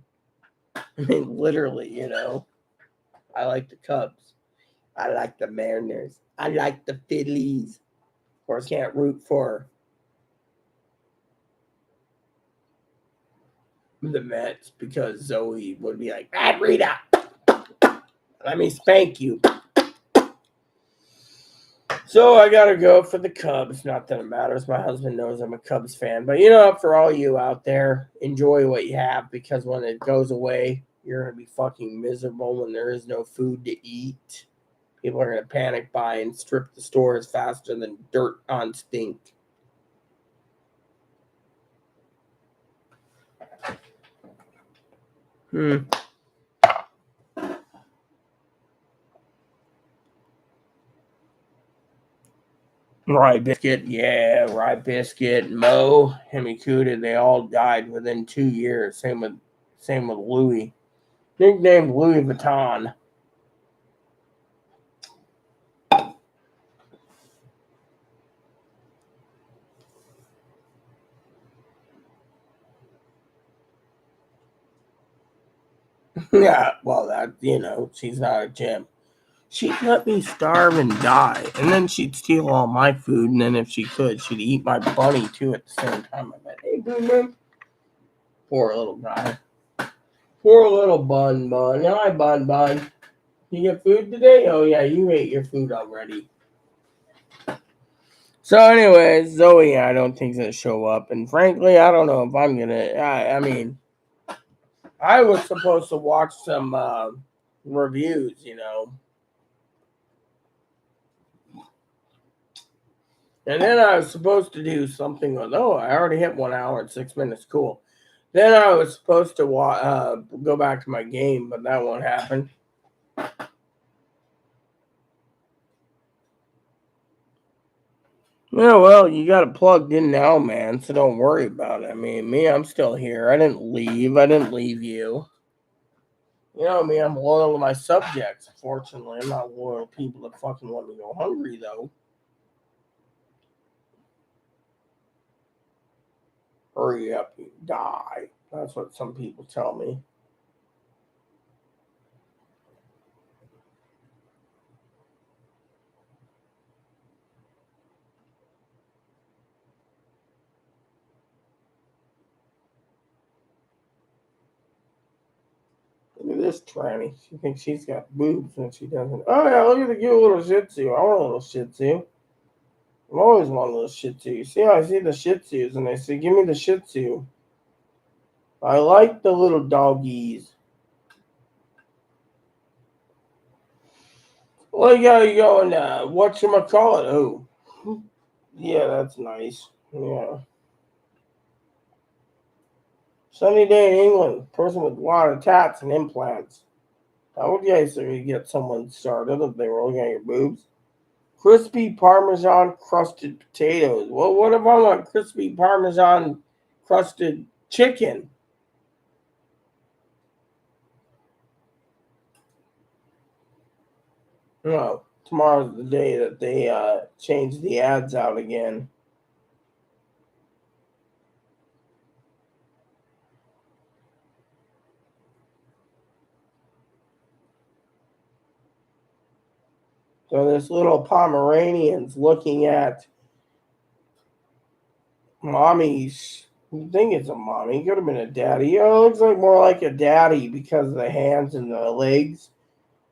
I mean, literally, I like the Cubs. I like the Mariners. I like the Phillies. Of course, can't root for the Mets because Zoe would be like, "Bad Rita, let me spank you." So I gotta go for the Cubs. Not that it matters. My husband knows I'm a Cubs fan. But for all you out there, enjoy what you have because when it goes away, you're gonna be fucking miserable when there is no food to eat. People are gonna panic buy and strip the stores faster than dirt on stink. Rye Biscuit, yeah, Rye Biscuit, Mo, Hemikuda, they all died within 2 years. Same with Louis. Nicknamed Louis Vuitton. Yeah, well, she's not a gem. She'd let me starve and die, and then she'd steal all my food, and then if she could, she'd eat my bunny too at the same time. I bet, hey, Boom Boom. Poor little guy. Poor little Bun Bun. Hi, Bun Bun. You get food today? Oh, yeah, you ate your food already. So, anyways, Zoe, I don't think is going to show up, and frankly, I don't know if I'm going to. I mean, I was supposed to watch some reviews, and then I was supposed to do something with, I already hit 1 hour and 6 minutes. Cool. Then I was supposed to go back to my game, but that won't happen. Yeah, well, you got it plugged in now, man, so don't worry about it. I mean, me, I'm still here. I didn't leave. I didn't leave you. You know me, I'm loyal to my subjects. Fortunately, I'm not loyal to people that fucking want me to go hungry, though. Hurry up, you die. That's what some people tell me. Look at this tranny. She thinks she's got boobs when she doesn't. Oh, yeah, look at the cute little Shih Tzu. I want a little Shih Tzu. I've always wanted a little Shih Tzu. You see how I see the Shih Tzus and they say, give me the Shih Tzu. I like the little doggies. Well, you go and whatchamacallit? Oh, yeah, that's nice. Yeah. Sunny day in England. Person with a lot of tats and implants. How would you say you get someone started if they were looking at your boobs? Crispy Parmesan crusted potatoes. Well, what if I want crispy Parmesan crusted chicken? No, tomorrow's the day that they change the ads out again. So this little Pomeranian's looking at mommy's. I think it's a mommy. Could have been a daddy. Oh, it looks like more like a daddy because of the hands and the legs.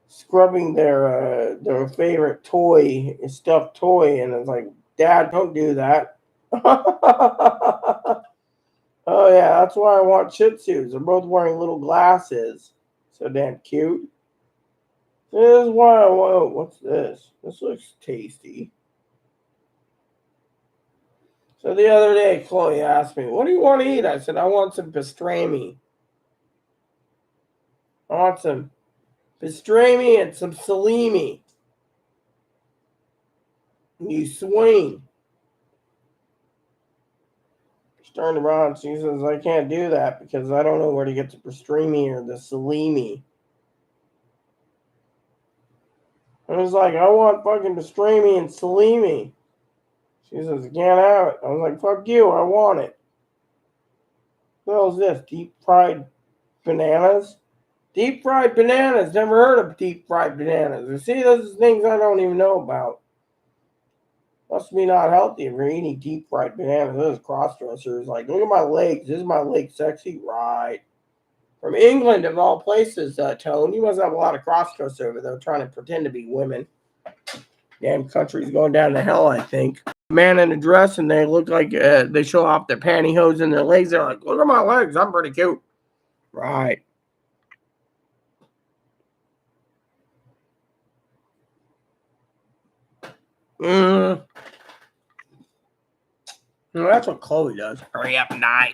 Scrubbing their favorite toy, stuffed toy, and it's like, Dad, don't do that. Oh yeah, that's why I want Shih Tzus. They're both wearing little glasses. So damn cute. This is why I want. What's this? This looks tasty. So the other day, Chloe asked me, "What do you want to eat?" I said, "I want some pastrami. I want some pastrami and some salimi." You swing. She turned around. She says, "I can't do that because I don't know where to get the pastrami or the salimi." I was like, "I want fucking pastrami and salimi." She says, "I can't have it." I was like, "Fuck you, I want it." What the hell is this? Deep fried bananas? Deep fried bananas. Never heard of deep fried bananas. You see, those are things I don't even know about. Must be not healthy if you're eating deep fried bananas. Those cross-dressers, like, look at my legs. Is my leg sexy? Right. From England, of all places, Tone. You must have a lot of cross-dressers over there trying to pretend to be women. Damn country's going down to hell, I think. Man in a dress, and they look like they show off their pantyhose and their legs. They're like, look at my legs. I'm pretty cute. Right. Well, that's what Chloe does. Hurry up and die.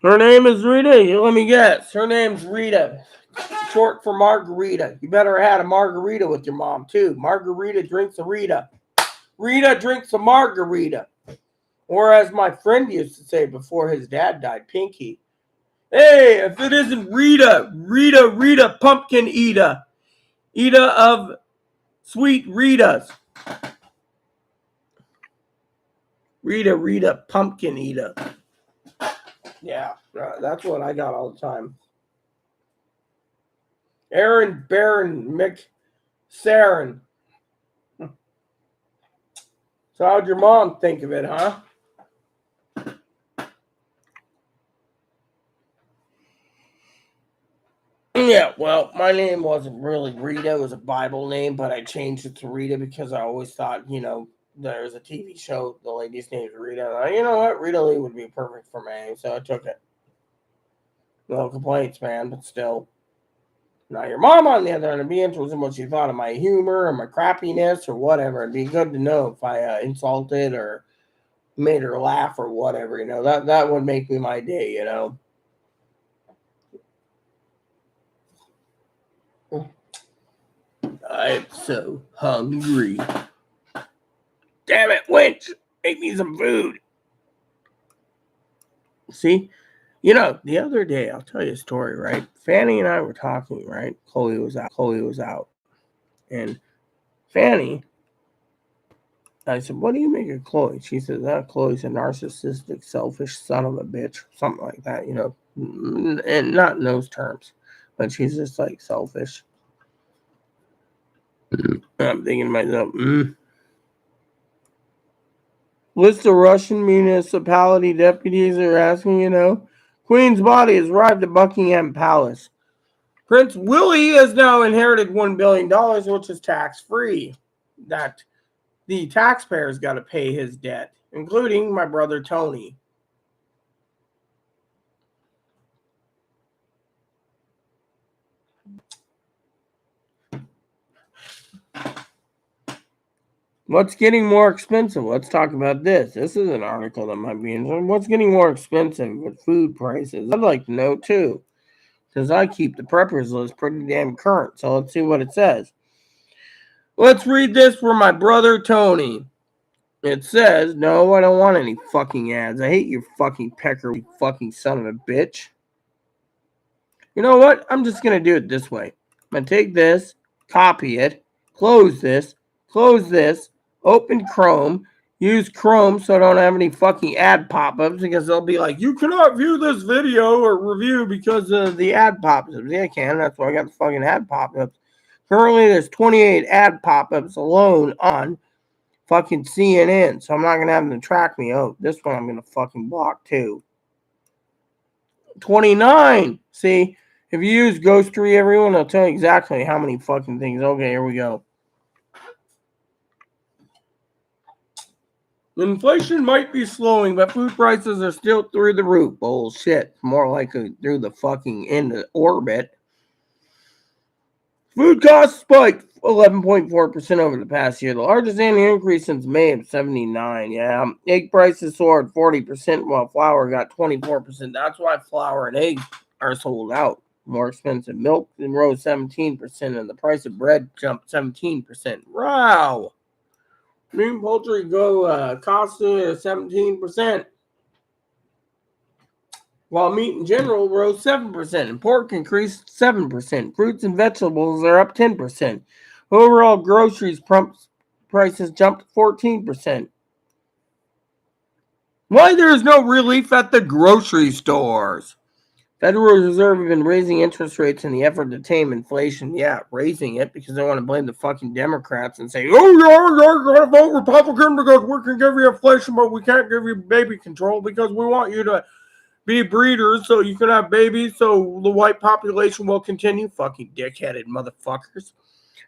Her name is Rita. Let me guess. Her name's Rita. Short for Margarita. You better have had a margarita with your mom, too. Margarita drinks a Rita. Rita drinks a margarita. Or as my friend used to say before his dad died, Pinky. Hey, if it isn't Rita, Rita, pumpkin eater. Eater of sweet Ritas. Rita, pumpkin eater. Yeah, that's what I got all the time. Aaron Baron McSaron. So how'd your mom think of it, huh? Yeah, well, my name wasn't really Rita. It was a Bible name, but I changed it to Rita because I always thought, there's a TV show, the lady's name is Rita. And you know what? Rita Lee would be perfect for me, so I took it. No complaints, man, but still. Now, your mom, on the other hand, it'd be interesting what she thought of my humor or my crappiness or whatever. It'd be good to know if I insulted or made her laugh or whatever. That would make me my day. I'm so hungry. Damn it, Winch! Make me some food. See? The other day, I'll tell you a story, right? Fanny and I were talking, right? Chloe was out. And Fanny, I said, what do you make of Chloe? She says, Chloe's a narcissistic, selfish son of a bitch. Something like that, and not in those terms. But she's just like selfish. I'm thinking to myself, List of Russian municipality deputies are asking, Queen's body has arrived at Buckingham Palace. Prince Willie has now inherited $1 billion, which is tax-free. That the taxpayers got to pay his debt, including my brother Tony. What's getting more expensive? Let's talk about this. This is an article that might be interesting. What's getting more expensive with food prices? I'd like to know, too, because I keep the preppers list pretty damn current. So let's see what it says. Let's read this for my brother Tony. It says, no, I don't want any fucking ads. I hate your fucking pecker, you fucking son of a bitch. You know what? I'm just going to do it this way. I'm going to take this, copy it, close this, open Chrome, use Chrome so I don't have any fucking ad pop-ups because they'll be like, you cannot view this video or review because of the ad pop-ups. Yeah, I can. That's why I got the fucking ad pop-ups. Currently, there's 28 ad pop-ups alone on fucking CNN, so I'm not going to have them track me. Oh, this one I'm going to fucking block too. 29. See, if you use Ghostery, everyone will tell you exactly how many fucking things. Okay, here we go. Inflation might be slowing, but food prices are still through the roof. Bullshit. More likely through the fucking into orbit. Food costs spiked 11.4% over the past year, the largest annual increase since May of 79. Yeah, egg prices soared 40%, while flour got 24%. That's why flour and eggs are sold out. More expensive milk rose 17%, and the price of bread jumped 17%. Wow! Meat and poultry cost 17%. While meat in general rose 7%, and pork increased 7%. Fruits and vegetables are up 10%. Overall, groceries prices jumped 14%. Why there is no relief at the grocery stores? Federal Reserve have been raising interest rates in the effort to tame inflation. Yeah, raising it because they want to blame the fucking Democrats and say, oh, you're going to vote Republican because we can give you inflation, but we can't give you baby control because we want you to be breeders so you can have babies so the white population will continue. Fucking dickheaded motherfuckers.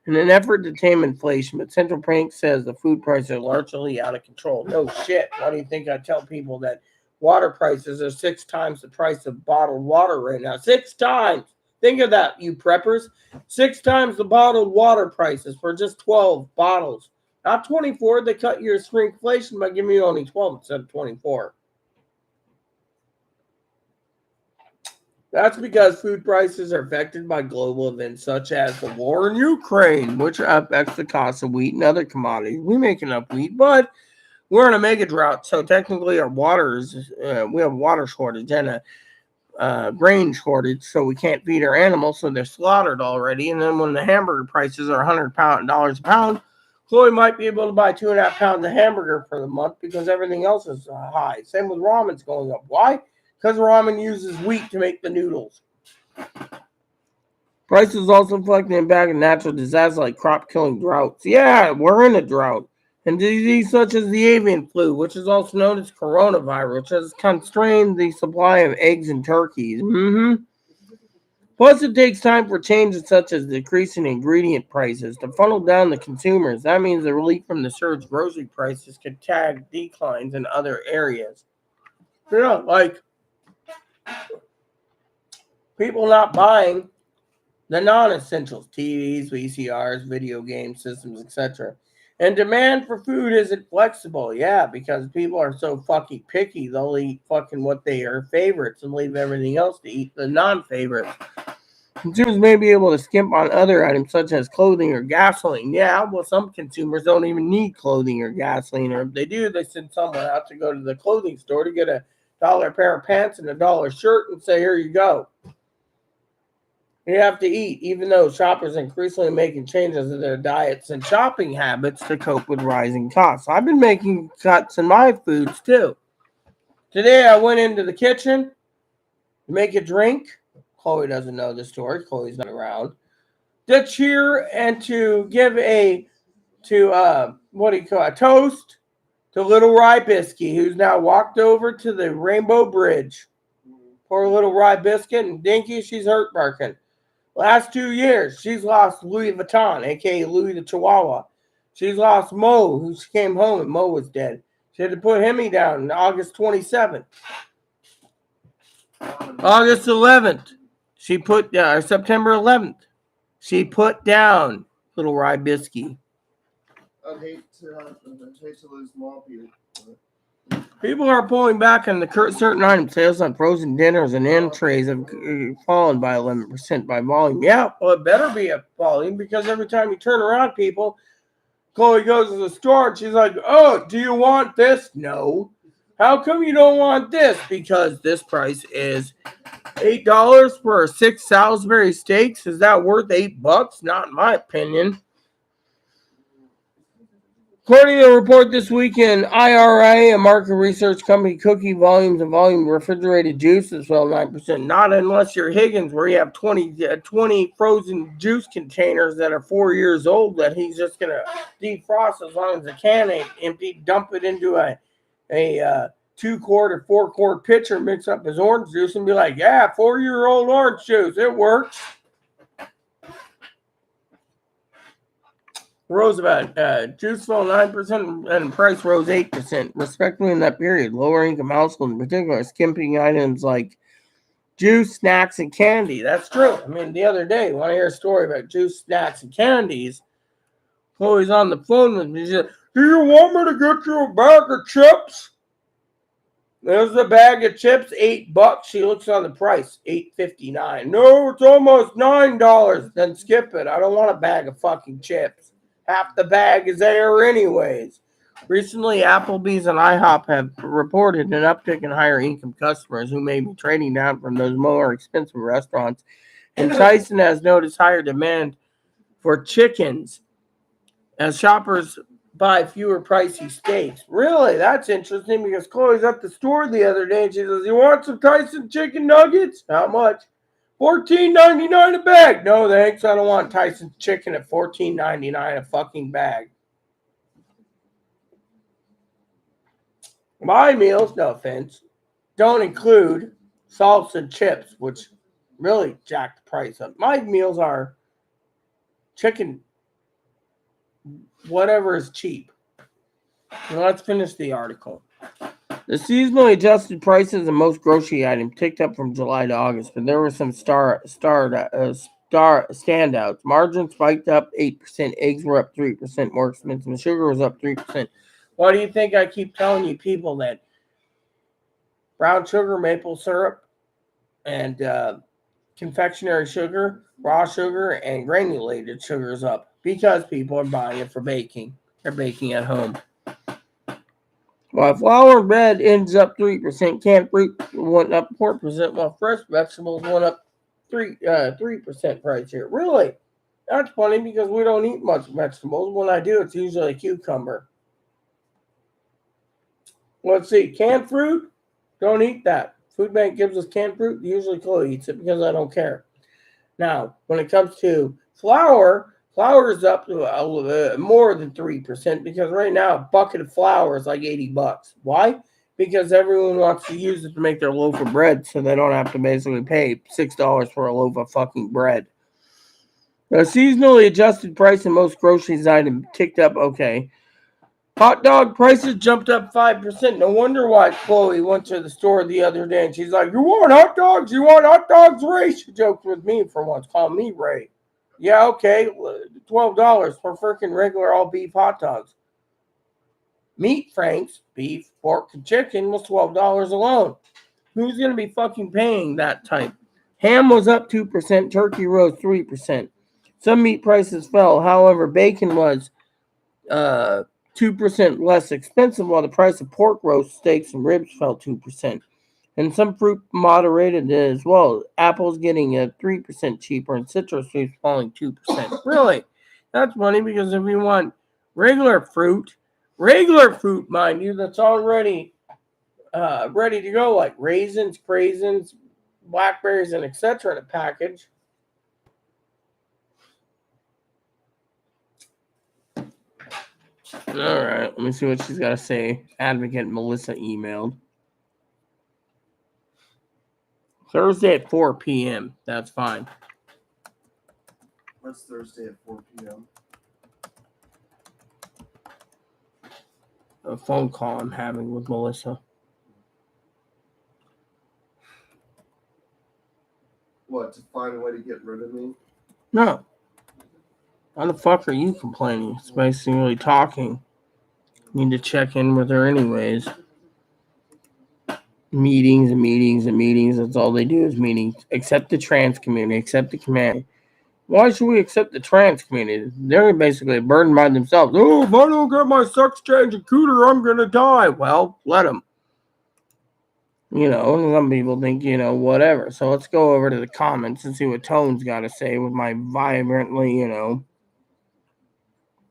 In an effort to tame inflation, but central bank says the food prices are largely out of control. No shit. Why do you think I tell people that water prices are 6 times the price of bottled water right now? 6 times. Think of that, you preppers. 6 times the bottled water prices for just 12 bottles. Not 24. They cut your shrinkflation by giving you only 12 instead of 24. That's because food prices are affected by global events such as the war in Ukraine, which affects the cost of wheat and other commodities. We make enough wheat, but we're in a mega drought, so technically our we have a water shortage and a grain shortage, so we can't feed our animals, so they're slaughtered already. And then when the hamburger prices are $100 a pound, Chloe might be able to buy 2.5 pounds of hamburger for the month because everything else is high. Same with ramen's going up. Why? Because ramen uses wheat to make the noodles. Prices also reflect the impact of natural disasters like crop-killing droughts. Yeah, we're in a drought. And diseases such as the avian flu, which is also known as coronavirus, has constrained the supply of eggs and turkeys. Plus, it takes time for changes such as decreasing ingredient prices to funnel down the consumers. That means the relief from the surge grocery prices could tag declines in other areas. Like people not buying the non-essentials, TVs, VCRs, video game systems, etc. And demand for food isn't flexible. Yeah, because people are so fucking picky, they'll eat fucking what they are favorites and leave everything else to eat the non-favorites. Consumers may be able to skimp on other items such as clothing or gasoline. Yeah, well, some consumers don't even need clothing or gasoline, or if they do, they send someone out to go to the clothing store to get $1 pair of pants and $1 shirt and say, here you go. You have to eat, even though shoppers are increasingly making changes in their diets and shopping habits to cope with rising costs. I've been making cuts in my foods too. Today I went into the kitchen to make a drink. Chloe doesn't know the story. Chloe's not around. To cheer and to give a toast to Little Rye Biscuit, who's now walked over to the Rainbow Bridge. Poor Little Rye Biscuit and Dinky, she's hurt barking. Last 2 years, she's lost Louis Vuitton, a.k.a. Louis the Chihuahua. She's lost Mo, who came home and Mo was dead. She had to put Hemi down on August 27th. August 11th, September 11th, she put down Little Rye Biscuit. I'd hate to lose more people. People are pulling back on the certain item sales on frozen dinners and entrees have fallen by 11% by volume. Yeah, well, it better be a volume because every time you turn around, people, Chloe goes to the store and she's like, oh, do you want this? No. How come you don't want this? Because this price is $8 for 6 Salisbury steaks. Is that worth $8? Not in my opinion. According to a report this week in IRA, a market research company, cookie volumes and volume refrigerated juices fell 9%. Not unless you're Higgins, where you have 20 frozen juice containers that are 4 years old that he's just going to defrost as long as the can ain't empty, dump it into a 2-quart or 4-quart pitcher, mix up his orange juice and be like, yeah, 4-year-old orange juice, it works. Roosevelt, juice fell 9% and price rose 8%, respectively, in that period. Lower income households, in particular, skimping items like juice, snacks, and candy. That's true. I mean, the other day, when I hear a story about juice, snacks, and candies, Chloe's on the phone with me. She said, do you want me to get you a bag of chips? There's a bag of chips, $8. She looks on the price, $8.59. No, it's almost $9. Then skip it. I don't want a bag of fucking chips. Half the bag is there anyways. Recently, Applebee's and IHOP have reported an uptick in higher income customers who may be trading down from those more expensive restaurants. And Tyson has noticed higher demand for chickens as shoppers buy fewer pricey steaks. Really? That's interesting because Chloe's at the store the other day and she says, "You want some Tyson chicken nuggets? How much?" $14.99 a bag. No thanks. I don't want Tyson chicken at $14.99 a fucking bag. My meals, no offense, don't include salsa and chips, which really jack the price up. My meals are chicken, whatever is cheap. Now let's finish the article. The seasonally adjusted prices of most grocery items ticked up from July to August, but there were some standouts. Margarine spiked up 8%, eggs were up 3% more expensive, and sugar was up 3%. Why do you think I keep telling you people that brown sugar, maple syrup, and confectionery sugar, raw sugar, and granulated sugar is up? Because people are buying it for baking. They're baking at home. While flour and bread ends up 3%, canned fruit went up 4%, while fresh vegetables went up 3% price here. Really? That's funny because we don't eat much vegetables. When I do, it's usually a cucumber. Let's see. Canned fruit? Don't eat that. Food Bank gives us canned fruit. Usually Chloe eats it because I don't care. Now, when it comes to flour is up to more than 3% because right now a bucket of flour is like $80. Why? Because everyone wants to use it to make their loaf of bread so they don't have to basically pay $6 for a loaf of fucking bread. The seasonally adjusted price in most groceries items ticked up okay. Hot dog prices jumped up 5%. No wonder why Chloe went to the store the other day and she's like, "You want hot dogs? You want hot dogs, Ray?" She joked with me for once. Call me Ray. Yeah, okay. $12 for freaking regular all beef hot dogs. Meat Franks, beef, pork, and chicken was $12 alone. Who's going to be fucking paying that type? Ham was up 2%. Turkey rose 3%. Some meat prices fell. However, bacon was 2% less expensive, while the price of pork roast, steaks, and ribs fell 2%. And some fruit moderated as well. Apples getting 3% cheaper, and citrus fruits falling 2%. Really? That's funny because if you want regular fruit, mind you, that's already ready to go, like raisins, craisins, blackberries, and etc. in a package. All right, let me see what she's got to say. Advocate Melissa emailed. Thursday at 4 p.m. That's fine. What's Thursday at 4 p.m.? A phone call I'm having with Melissa. What, to find a way to get rid of me? No. How the fuck are you complaining? It's basically talking. Need to check in with her anyways. Meetings and meetings and meetings. That's all they do is meetings. Accept the trans community. Accept the community. Why should we accept the trans community? They're basically burdened by themselves. Oh, if I don't get my sex change and cooter, I'm going to die. Well, let them. You know, and some people think, you know, whatever. So let's go over to the comments and see what Tone's got to say with my vibrantly, you know.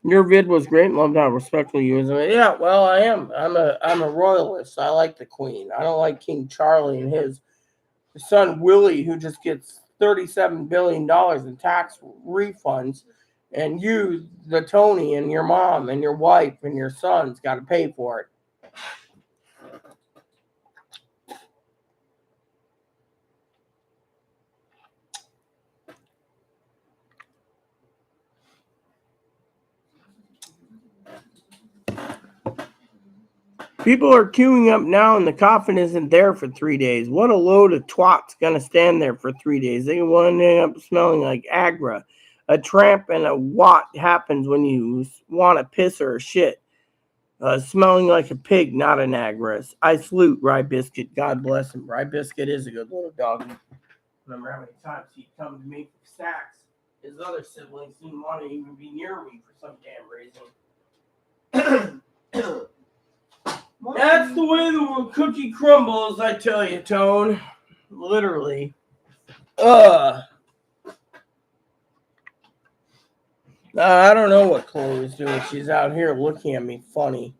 Your vid was great. Loved how respectful you was. Yeah, well, I am. I'm a royalist. I like the Queen. I don't like King Charlie and his son Willie, who just gets $37 billion in tax refunds, and you, the Tony, and your mom and your wife and your sons got to pay for it. People are queuing up now, and the coffin isn't there for 3 days. What a load of twats gonna stand there for 3 days. They will end up smelling like Agra. A tramp and a wat happens when you want to piss or shit. Smelling like a pig, not an Agras. I salute Rye Biscuit. God bless him. Rye Biscuit is a good little doggy. Remember how many times he'd come to me for snacks. His other siblings didn't want to even be near me for some damn reason. That's the way the cookie crumbles, I tell you, Tone. Literally. I don't know what Chloe's doing. She's out here looking at me funny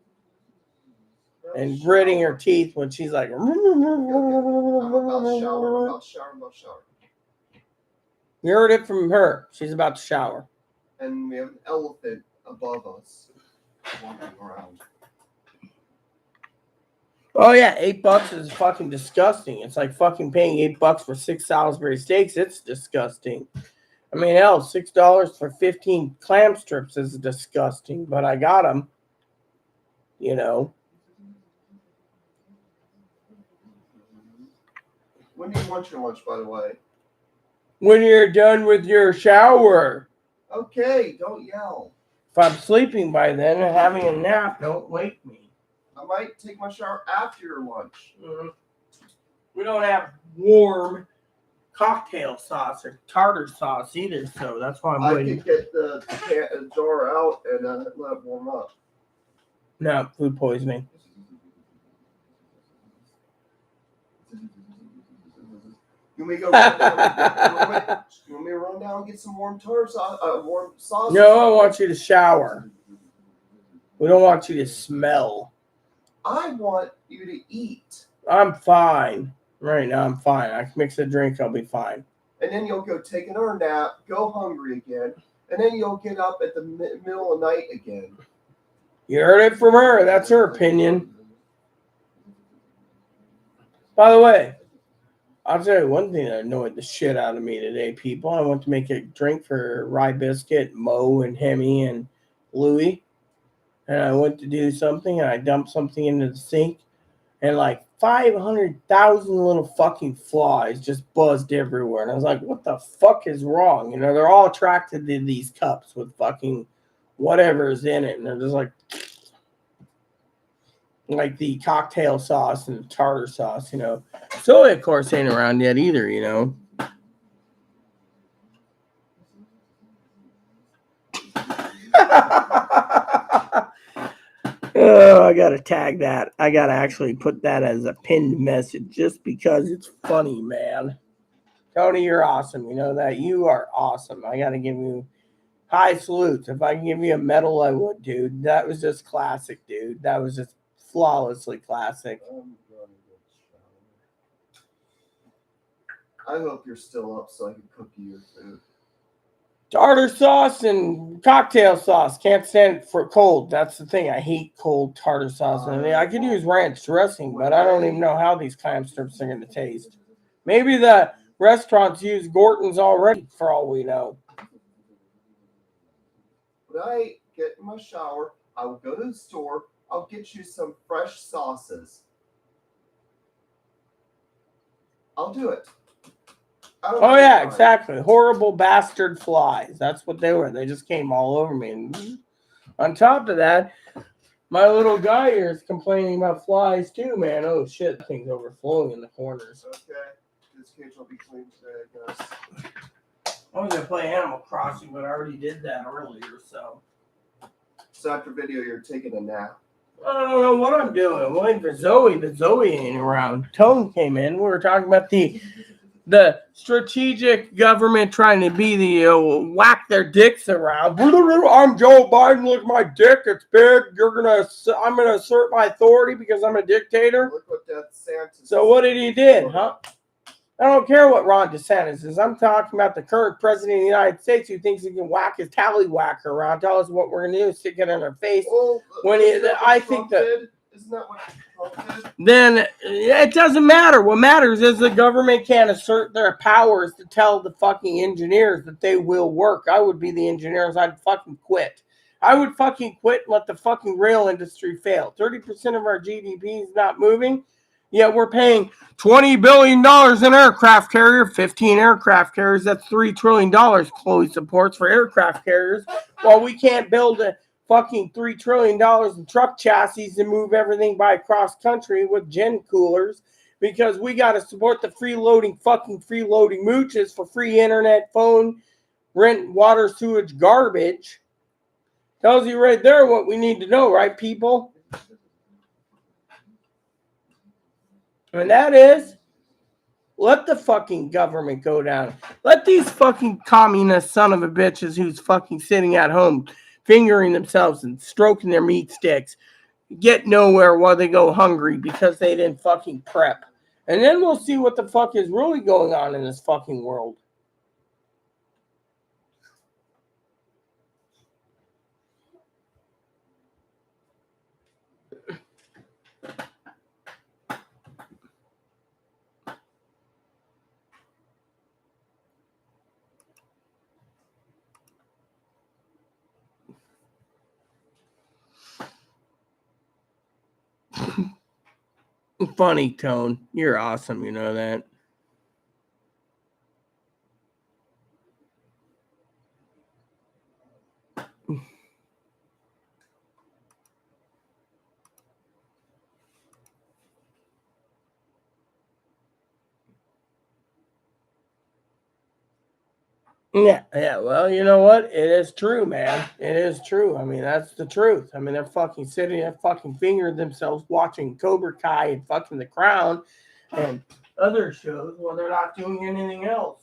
and gritting her teeth when she's like. I'm about to shower. You heard it from her. She's about to shower. And we have an elephant above us walking around. Oh yeah, $8 is fucking disgusting. It's like fucking paying $8 for 6 Salisbury steaks. It's disgusting. I mean, hell, $6 for 15 clam strips is disgusting, but I got them. You know. When do you want your lunch, by the way? When you're done with your shower. Okay, don't yell. If I'm sleeping by then and having a nap, don't wake me. I might take my shower after your lunch. Mm-hmm. We don't have warm cocktail sauce or tartar sauce either, so that's why I'm waiting. I could get the jar out and let it warm up. No, food poisoning. You want me to go run down? You want me to run down and get some warm tartar sauce? Warm sauce? No, I want you to shower. We don't want you to smell. I want you to eat. I'm fine. Right now, I'm fine. I can mix a drink. I'll be fine. And then you'll go take another nap, go hungry again, and then you'll get up at the middle of the night again. You heard it from her. That's her opinion. By the way, I'll tell you one thing that annoyed the shit out of me today, people. I went to make a drink for Rye Biscuit, Mo, and Hemi, and Louie. And I went to do something, and I dumped something into the sink, and like 500,000 little fucking flies just buzzed everywhere. And I was like, what the fuck is wrong? You know, they're all attracted to these cups with fucking whatever's in it. And they're just like the cocktail sauce and the tartar sauce, you know. Soy, of course, ain't around yet either, you know. Oh, I gotta tag that. I gotta actually put that as a pinned message just because it's funny, man. Tony, you're awesome. You know that. You are awesome. I gotta give you high salutes. If I can give you a medal, I would, dude. That was just classic, dude. That was just flawlessly classic. I hope you're still up so I can cook you your food. Tartar sauce and cocktail sauce. Can't stand it for cold. That's the thing. I hate cold tartar sauce. I mean, I could use ranch dressing, but I don't even know how these clam strips are going to taste. Maybe the restaurants use Gorton's already, for all we know. When I get in my shower, I will go to the store. I'll get you some fresh sauces. I'll do it. Oh, yeah, exactly. Horrible bastard flies. That's what they were. They just came all over me. And on top of that, my little guy here is complaining about flies too, man. Oh, shit. Things overflowing in the corners. Okay. This cage will be clean today, I guess. I was going to play Animal Crossing, but I already did that earlier, so. So after video, you're taking a nap. I don't know what I'm doing. I'm waiting for Zoe, but Zoe ain't around. Tone came in. We were talking about the strategic government trying to be the whack their dicks around. I'm Joe Biden. Look at my dick. It's big. I'm gonna assert my authority because I'm a dictator. Look what DeSantis. So what did he did, huh? I don't care what Ron DeSantis is. I'm talking about the current president of the United States who thinks he can whack his tallywhacker around. Tell us what we're gonna do. Stick it in our face. Well, I think that. Isn't that what Trump did? Then it doesn't matter. What matters is the government can't assert their powers to tell the fucking engineers that they will work. I would be the engineers. I'd fucking quit. I would fucking quit and let the fucking rail industry fail. 30% of our GDP is not moving, yet we're paying $20 billion in aircraft carrier, 15 aircraft carriers. That's $3 trillion Chloe supports for aircraft carriers, while we can't build a fucking $3 trillion in truck chassis to move everything by cross country with gen coolers because we got to support the freeloading mooches for free internet, phone, rent, water, sewage, garbage. Tells you right there what we need to know, right, people? And that is Let the fucking government go down. Let these fucking communist son of a bitches who's fucking sitting at home fingering themselves and stroking their meat sticks get nowhere while they go hungry because they didn't fucking prep. And then we'll see what the fuck is really going on in this fucking world. Funny, Tone. You're awesome, you know that. Yeah, well, you know what? It is true, man. It is true. I mean, that's the truth. I mean, they're fucking sitting there fucking fingering themselves watching Cobra Kai and fucking The Crown and other shows while they're not doing anything else.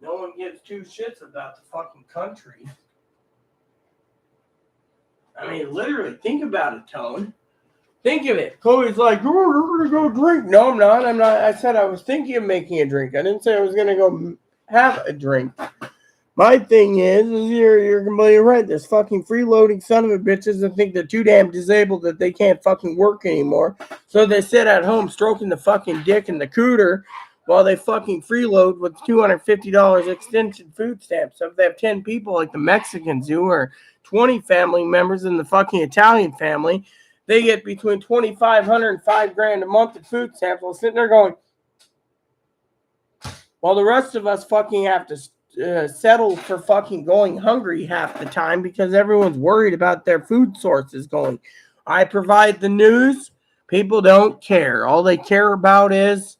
No one gives two shits about the fucking country. I mean, literally, think about it, Tone. Think of it. Chloe's like, oh, we're going to go drink. No, I'm not. I'm not. I said I was thinking of making a drink. I didn't say I was going to go have a drink. My thing is you're completely right. There's fucking freeloading son of a bitches that think they're too damn disabled that they can't fucking work anymore. So they sit at home stroking the fucking dick and the cooter while they fucking freeload with $250 extension food stamps. So if they have 10 people like the Mexicans do, or 20 family members in the fucking Italian family, they get between $2,500 and $5,000 a month in food stamps while sitting there going, while the rest of us fucking have to settle for fucking going hungry half the time because everyone's worried about their food sources going. I provide the news. People don't care. All they care about is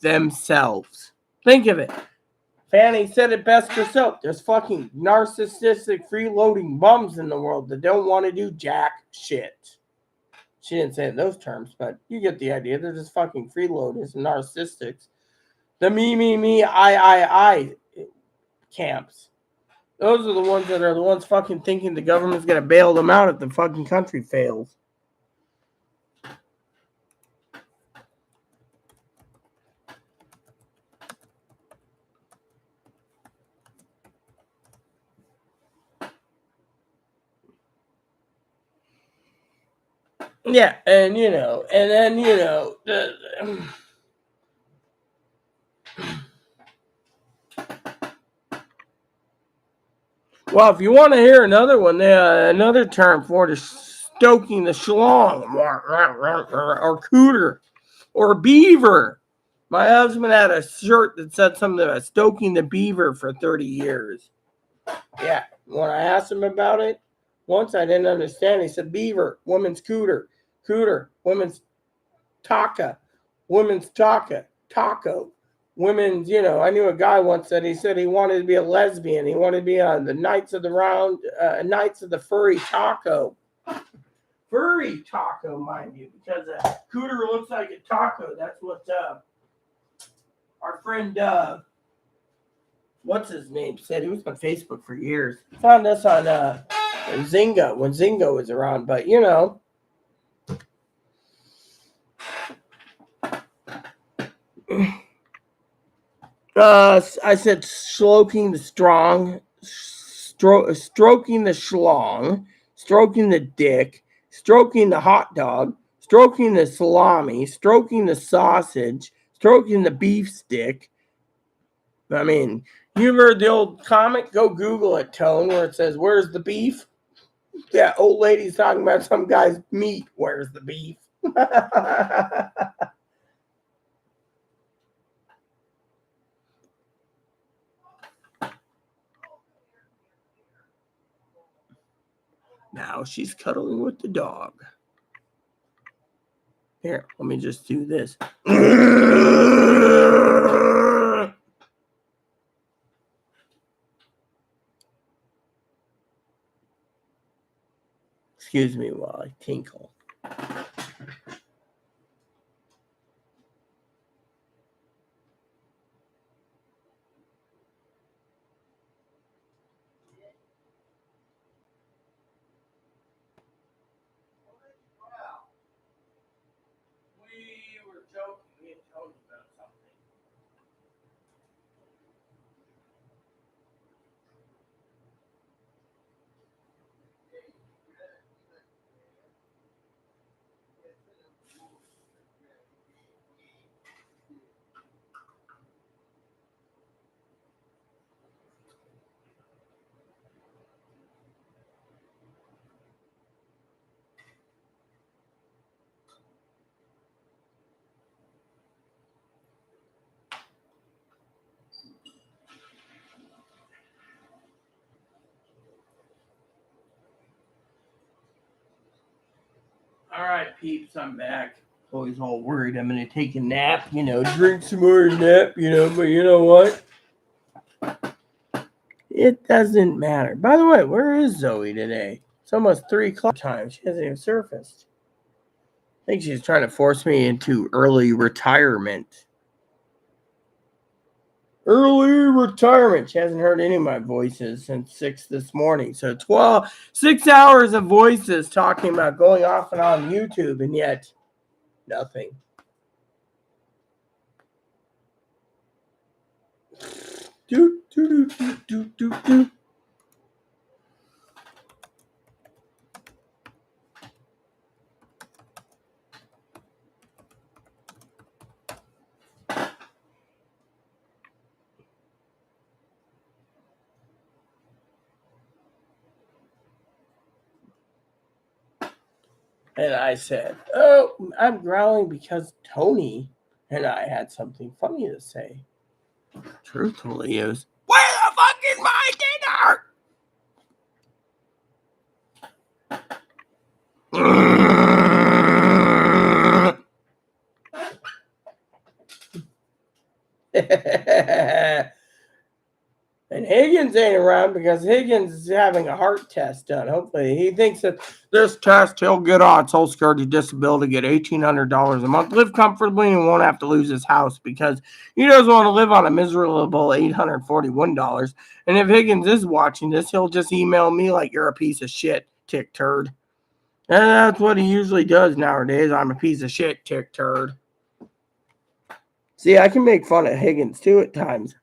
themselves. Think of it. Fanny said it best herself. There's fucking narcissistic freeloading bums in the world that don't want to do jack shit. She didn't say it in those terms, but you get the idea. They're just fucking freeloaders and narcissists. The me, I camps. Those are the ones that are the ones fucking thinking the government's going to bail them out if the fucking country fails. Yeah, and well, if you want to hear another one, another term for it is stoking the schlong, or cooter, or beaver. My husband had a shirt that said something about stoking the beaver for 30 years. Yeah, when I asked him about it, once I didn't understand. He said beaver, women's cooter, women's taka, women's taco, women's, I knew a guy once that he said he wanted to be a lesbian. He wanted to be on the Knights of the Furry Taco. Furry taco, mind you, because a cooter looks like a taco. That's what our friend, what's his name, said. He was on Facebook for years. Found us on Zynga when Zynga was around, but I said stroking the strong, stroking the schlong, stroking the dick, stroking the hot dog, stroking the salami, stroking the sausage, stroking the beef stick. I mean, you've heard the old comic? Go Google it, Tone, where it says, "Where's the beef?" Yeah, old lady's talking about some guy's meat. Where's the beef? Now she's cuddling with the dog. Here, let me just do this. Excuse me while I tinkle. All right, peeps, I'm back. Always all worried I'm going to take a nap, drink some more nap, but you know what? It doesn't matter. By the way, where is Zoe today? It's almost 3 o'clock time. She hasn't even surfaced. I think she's trying to force me into early retirement. Early retirement. She hasn't heard any of my voices since 6 this morning. So 6 hours of voices talking about going off and on YouTube, and yet nothing. Do, do, do, do, do, do. And I said, "Oh, I'm growling because Tony and I had something funny to say." Truthfully, it was, "Where the fuck is my dinner?" And Higgins ain't around because Higgins is having a heart test done. Hopefully, he thinks that this test he'll get on Social Security disability, get $1,800 a month, live comfortably, and won't have to lose his house because he doesn't want to live on a miserable $841. And if Higgins is watching this, he'll just email me like, "You're a piece of shit, tick turd." And that's what he usually does nowadays. "I'm a piece of shit, tick turd." See, I can make fun of Higgins too at times.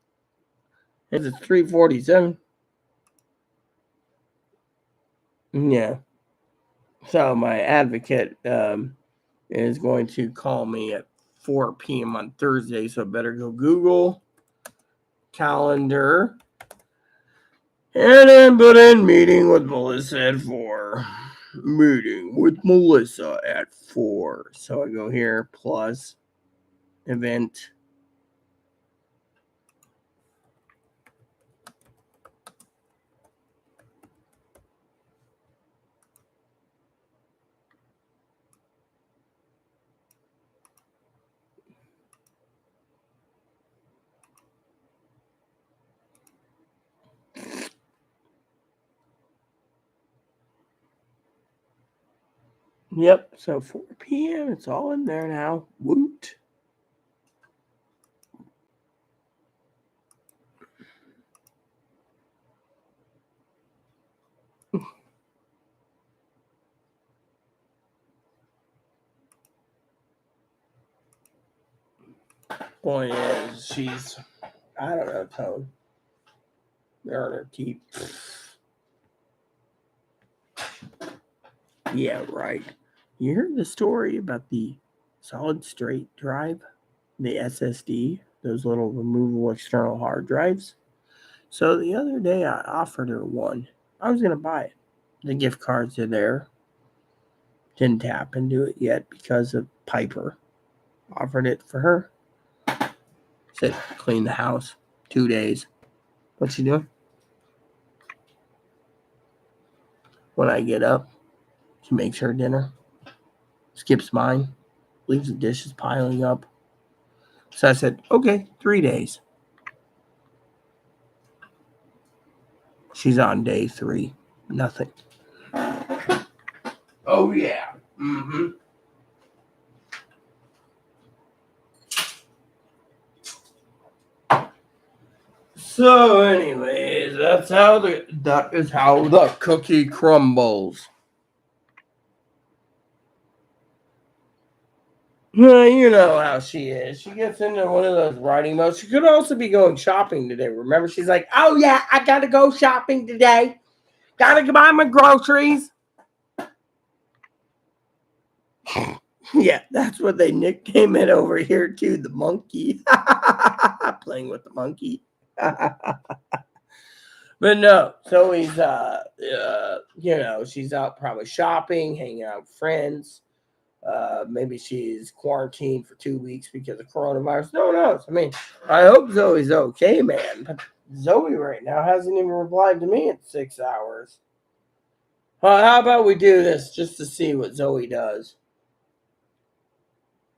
It's 3:47. Yeah. So my advocate is going to call me at 4 p.m. on Thursday. So I better go Google calendar and then put in meeting with Melissa at 4. Meeting with Melissa at 4. So I go here, plus event. Yep, so 4 p.m. It's all in there now. Woot. Point is, she's, I don't know, Tone. They're on her keep. Yeah, right. You heard the story about the solid state drive, the SSD, those little removable external hard drives? So the other day I offered her one. I was going to buy it. The gift cards are there. Didn't tap into it yet because of Piper. Offered it for her. Said, clean the house. 2 days. What's she doing? When I get up, she makes her dinner. Skips mine. Leaves the dishes piling up. So I said, okay, 3 days. She's on day 3. Nothing. Oh, yeah. Mm-hmm. So, anyways, that is how the cookie crumbles. Well, you know how she is. She gets into one of those writing modes. She could also be going shopping today. Remember, she's like, "Oh yeah, I gotta go shopping today. Gotta buy my groceries." Yeah, that's what they nicknamed it over here too. The monkey. Playing with the monkey. But no, Zoe's she's out probably shopping, hanging out with friends. Maybe she's quarantined for 2 weeks because of coronavirus. No one knows. I mean, I hope Zoe's okay, man. But Zoe right now hasn't even replied to me in 6 hours. How about we do this just to see what Zoe does?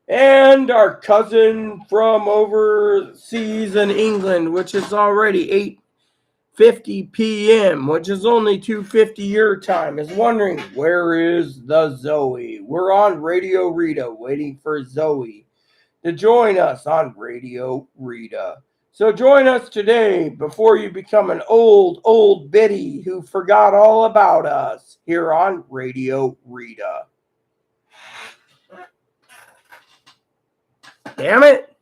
And our cousin from overseas in England, which is already 8:50 p.m., which is only 2:50 your time, is wondering, where is the Zoe? We're on Radio Rita, waiting for Zoe to join us on Radio Rita. So join us today before you become an old biddy who forgot all about us here on Radio Rita. Damn it.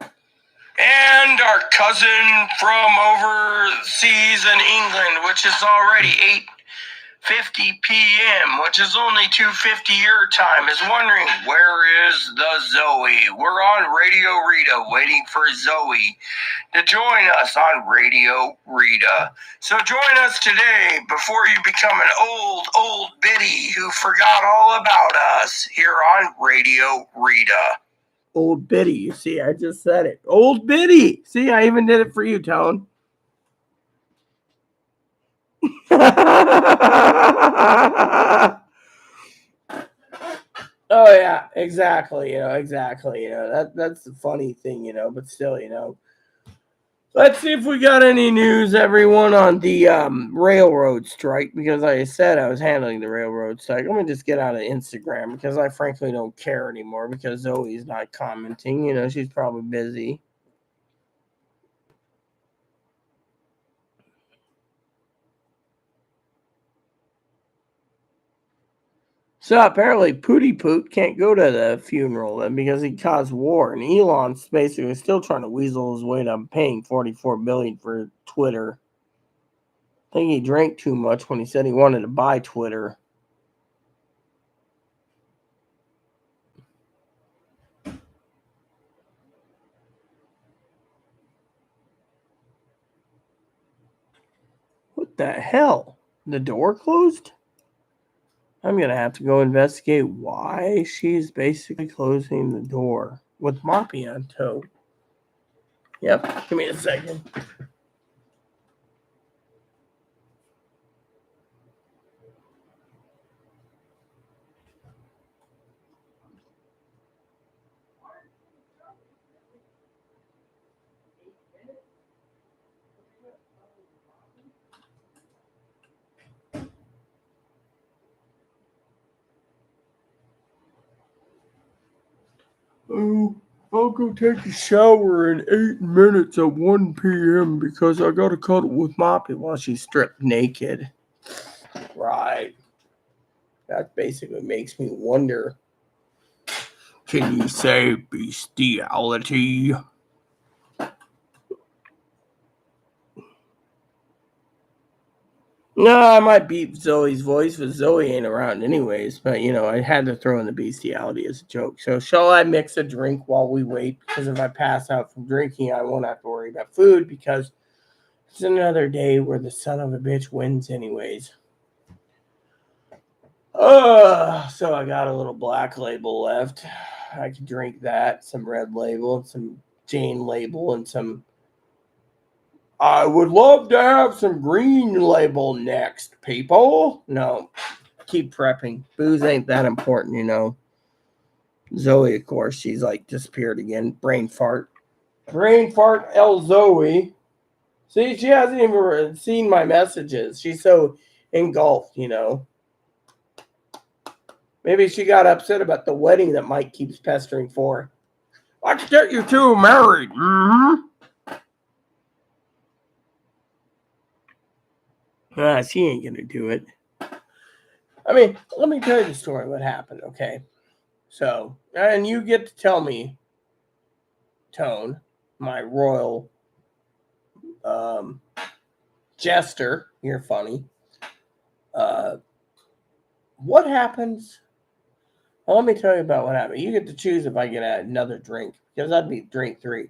And our cousin from overseas in England, which is already 8:50 p.m., which is only 2:50 your time, is wondering, where is the Zoe? We're on Radio Rita, waiting for Zoe to join us on Radio Rita. So join us today before you become an old biddy who forgot all about us here on Radio Rita. Old biddy, you see, I just said it. Old biddy. See, I even did it for you, Tone. Oh yeah, exactly. Exactly. That's the funny thing, but still. Let's see if we got any news, everyone, on the railroad strike, because like I said, I was handling the railroad strike. Let me just get out of Instagram because I frankly don't care anymore because Zoe's not commenting. She's probably busy. So apparently Pooty Poot can't go to the funeral then because he caused war, and Elon's basically still trying to weasel his way to paying $44 billion for Twitter. I think he drank too much when he said he wanted to buy Twitter. What the hell? The door closed? I'm going to have to go investigate why she's basically closing the door with Moppy on tow. Yep, give me a second. Oh, I'll go take a shower in 8 minutes at 1 p.m. because I gotta cuddle with Moppy while she's stripped naked. Right. That basically makes me wonder. Can you say bestiality? No, I might beat Zoe's voice, but Zoe ain't around anyways. But, I had to throw in the bestiality as a joke. So, shall I mix a drink while we wait? Because if I pass out from drinking, I won't have to worry about food because it's another day where the son of a bitch wins anyways. So I got a little Black Label left. I can drink that, some Red Label, and some Jane Label, and some... I would love to have some Green Label next, people. No, keep prepping. Booze ain't that important. Zoe, of course, she's like disappeared again. Brain fart. Brain fart El Zoe. See, she hasn't even seen my messages. She's so engulfed. Maybe she got upset about the wedding that Mike keeps pestering for. Let's get you two married. She ain't gonna do it. I mean, let me tell you the story. What happened? Okay. So, and you get to tell me, Tone, my royal jester. You're funny. What happens? Well, let me tell you about what happened. You get to choose if I get another drink because that'd be drink 3.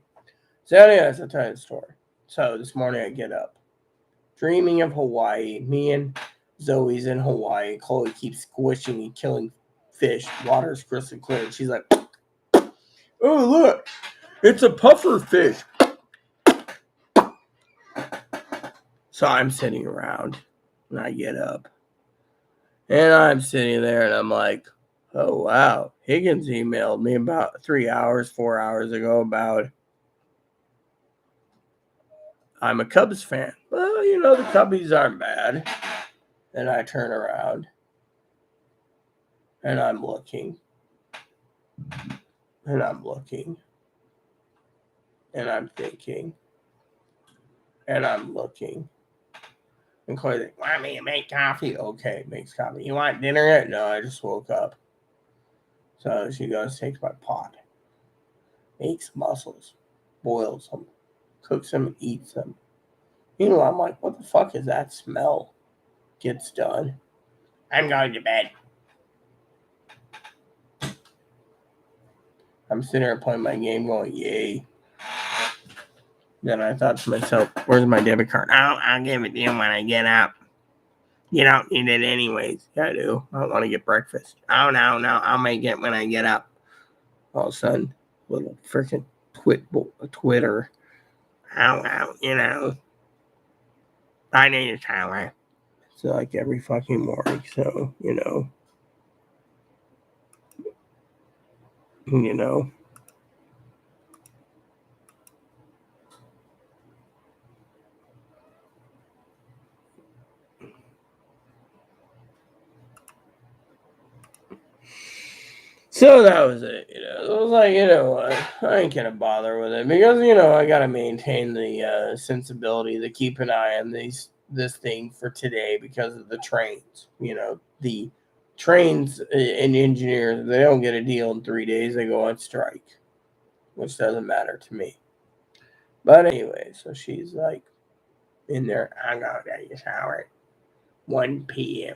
So, anyways, I'll tell you the story. So this morning I get up, dreaming of Hawaii. Me and Zoe's in Hawaii. Chloe keeps squishing and killing fish. Water's crystal clear. She's like, "Oh look, it's a puffer fish." So I'm sitting around and I get up and I'm sitting there and I'm like, Oh, wow. Higgins emailed me about 4 hours ago about I'm a Cubs fan. Well, the Cubbies aren't bad. And I turn around and I'm looking and I'm looking and I'm thinking and I'm looking. And Chloe's like, want me to make coffee? Okay, makes coffee. You want dinner yet? No, I just woke up. So she goes, takes my pot, makes mussels, boils them, cooks them, and eats them. I'm like, what the fuck is that smell? Gets done. I'm going to bed. I'm sitting there playing my game going, yay. Then I thought to myself, where's my debit card? I'll give it to you when I get up. You don't need it anyways. Yeah, I do. I don't want to get breakfast. Oh, no. I'll make it when I get up. All of a sudden, little freaking Twitter. I need a shower. So, like, every fucking morning. So, So that was it. It was like, I ain't gonna bother with it because I gotta maintain the sensibility to keep an eye on this thing for today because of the trains. The trains and engineers, they don't get a deal in 3 days. They go on strike, which doesn't matter to me. But anyway, so she's like in there. I'm gonna take a shower at 1 p.m.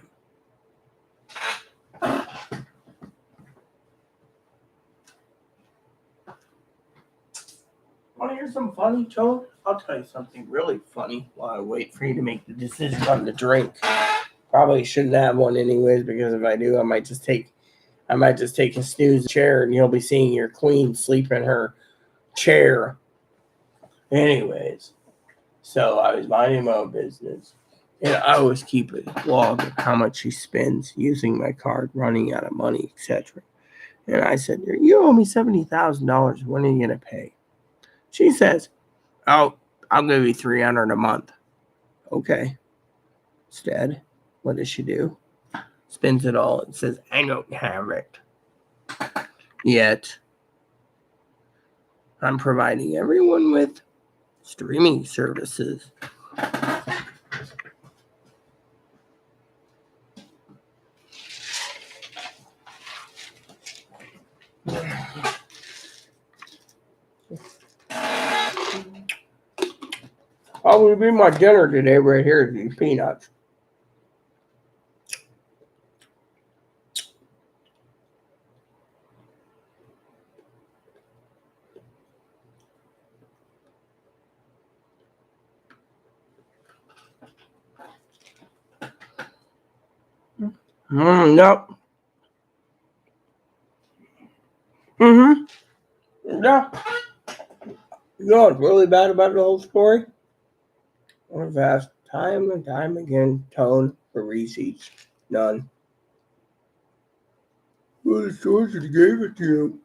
Want to hear something funny, Joe? I'll tell you something really funny while I wait for you to make the decision on the drink. Probably shouldn't have one anyways, because if I do, I might just take a snooze chair and you'll be seeing your queen sleep in her chair. Anyways, so I was minding my own business. And I always keep a log of how much she spends using my card, running out of money, etc. And I said, you owe me $70,000. When are you going to pay? She says, oh, I'll give you $300 a month. Okay. Instead, what does she do? Spends it all and says, I don't have it. Yet, I'm providing everyone with streaming services. Probably be my dinner today right here, these peanuts. Nope. Yeah. What's really bad about the whole story? I've asked time and time again, Tone, for receipts. None. Well, the store just gave it to you.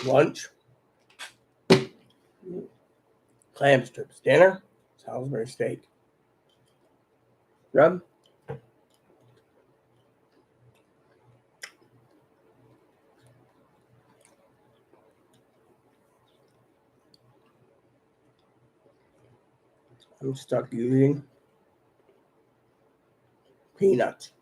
Lunch. Clam strips. Dinner. Salisbury steak. Rub. I'm stuck using peanuts.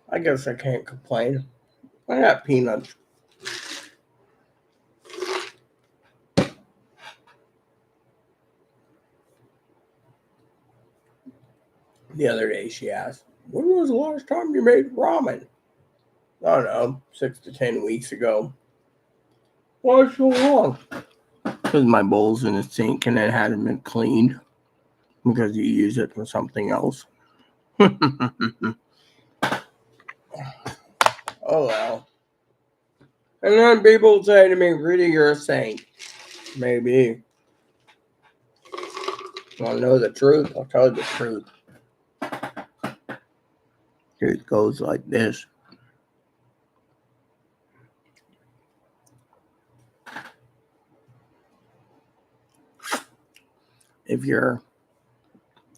I guess I can't complain. I got peanuts. The other day she asked, when was the last time you made ramen? I don't know, 6 to 10 weeks ago. Why so long? Because my bowl's in the sink and it hadn't been cleaned. Because you use it for something else. Oh well. And then people say to me, Rudy, you're a saint. Maybe. Want to know the truth? I'll tell you the truth. It goes like this. If you're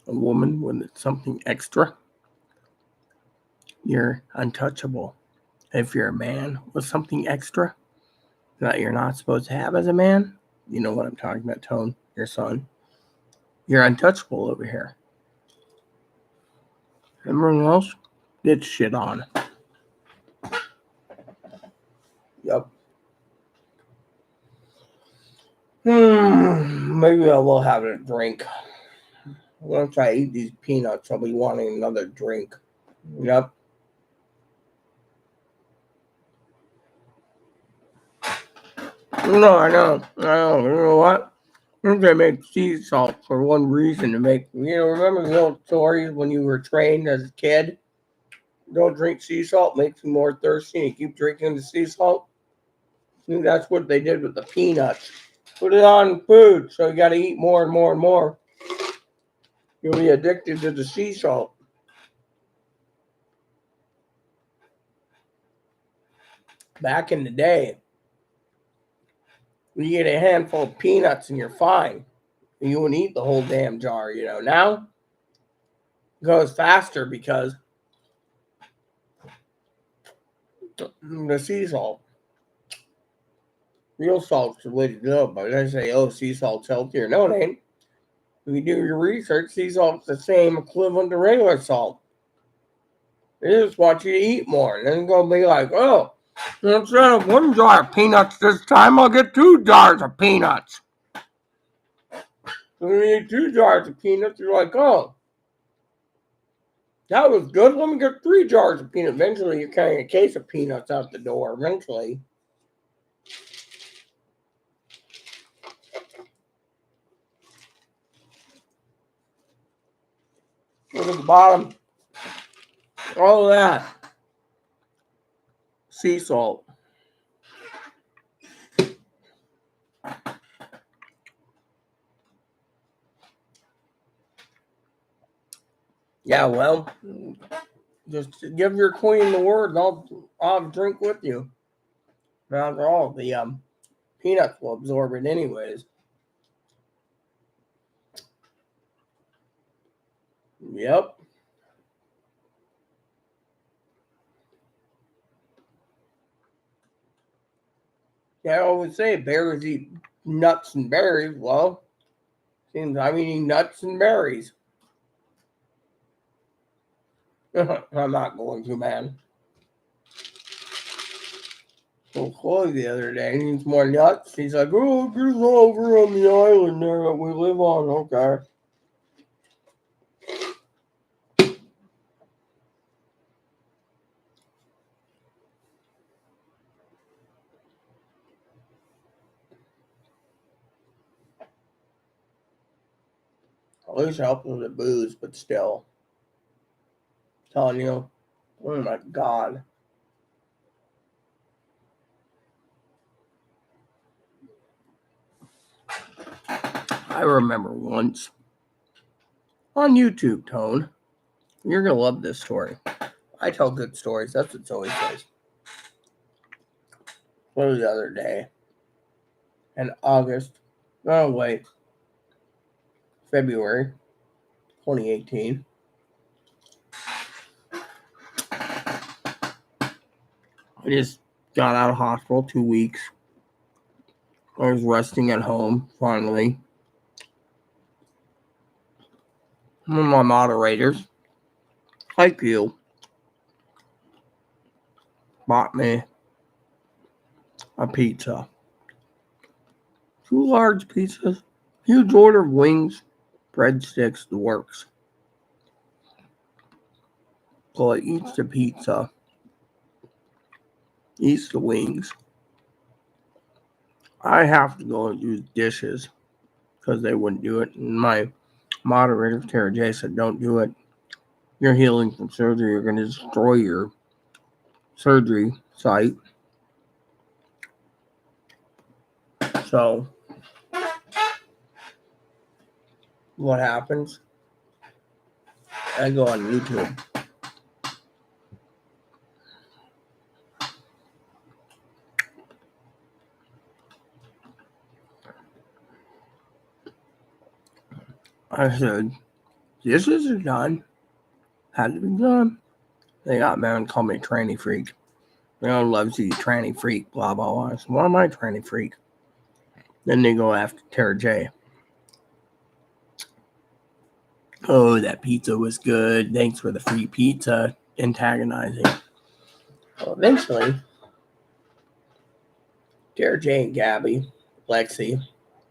a woman with something extra, you're untouchable. If you're a man with something extra that you're not supposed to have as a man, you know what I'm talking about, Tone, your son, you're untouchable over here. Everyone else gets shit on. Yep. Maybe I will have a drink. Once I eat these peanuts, I'll be wanting another drink. Yep. No, I know. You know what? I think they make sea salt for one reason to make. Remember the old stories when you were trained as a kid? Don't drink sea salt, makes you more thirsty, and you keep drinking the sea salt. I think that's what they did with the peanuts. Put it on food, so you got to eat more and more and more. You'll be addicted to the sea salt. Back in the day, you get a handful of peanuts and you're fine. You wouldn't eat the whole damn jar, Now, it goes faster because the sea salt. Real salt's the way to do it, but I say, sea salt's healthier. No, it ain't. If you do your research, sea salt's the same equivalent to regular salt. They just want you to eat more. And then it's going to be like, instead of 1 jar of peanuts this time, I'll get 2 jars of peanuts. So when you eat 2 jars of peanuts, you're like, that was good. Let me get 3 jars of peanuts. Eventually, you're carrying a case of peanuts out the door. Eventually. Look at the bottom. All of that. Sea salt. Yeah, well, just give your queen the word and I'll drink with you. After all, the peanuts will absorb it anyways. Yep. Yeah, I always say bears eat nuts and berries. Well, seems I'm eating nuts and berries. I'm not going to, man. So Chloe the other day needs more nuts. He's like, just over on the island there that we live on. Okay. At least helps with the booze, but still. I'm telling you. Oh my God. I remember once on YouTube, Tone. You're going to love this story. I tell good stories. That's what Zoe says. What was the other day? In August. Oh, wait. February 2018. I just got out of hospital 2 weeks. I was resting at home, finally. One of my moderators, like you, bought me a pizza. 2 large pizzas, huge order of wings, breadsticks, the works. So I eats the pizza, eats the wings. I have to go and use dishes because they wouldn't do it. And my moderator, Tara J, said, don't do it. You're healing from surgery. You're going to destroy your surgery site. So what happens? I go on YouTube. I said, this is done. Had to be done. They got man call me tranny freak. Everyone loves you, tranny freak, blah, blah, blah. I said, why am I tranny freak? Then they go after Tara J. Oh, that pizza was good. Thanks for the free pizza. Antagonizing. Well, eventually, Tara J and Gabby, Lexi,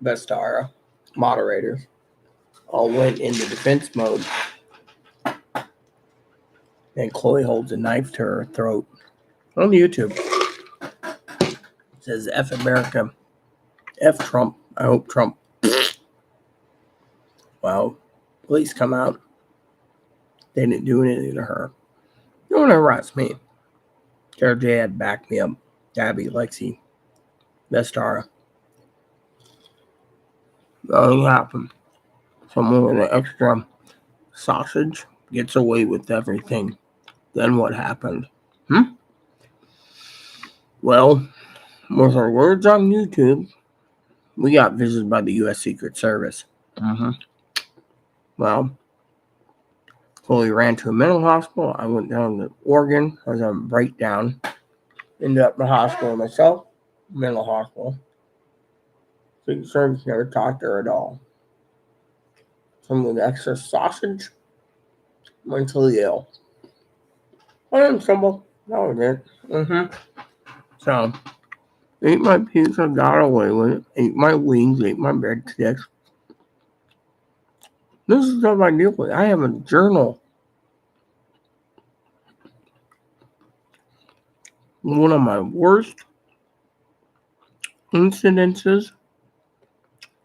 Vestara, moderators, all went into defense mode. And Chloe holds a knife to her throat on YouTube. It says F America, F Trump. I hope Trump. Well, police come out. They didn't do anything to her. Don't arrest me. Tara J had backed me up. Gabby, Lexi, Vestara. Nothing happened. Someone with an extra sausage gets away with everything. Then what happened? Well, with our words on YouTube, we got visited by the U.S. Secret Service. Well, Chloe ran to a mental hospital. I went down to Oregon. I was having a breakdown. Ended up in the hospital myself. Mental hospital. Secret Service never talked to her at all. Someone with extra sausage. Mentally ill. I didn't stumble. That was it. So, ate my pizza, got away with it. Ate my wings, ate my breadsticks. This is stuff I deal with. I have a journal. One of my worst incidences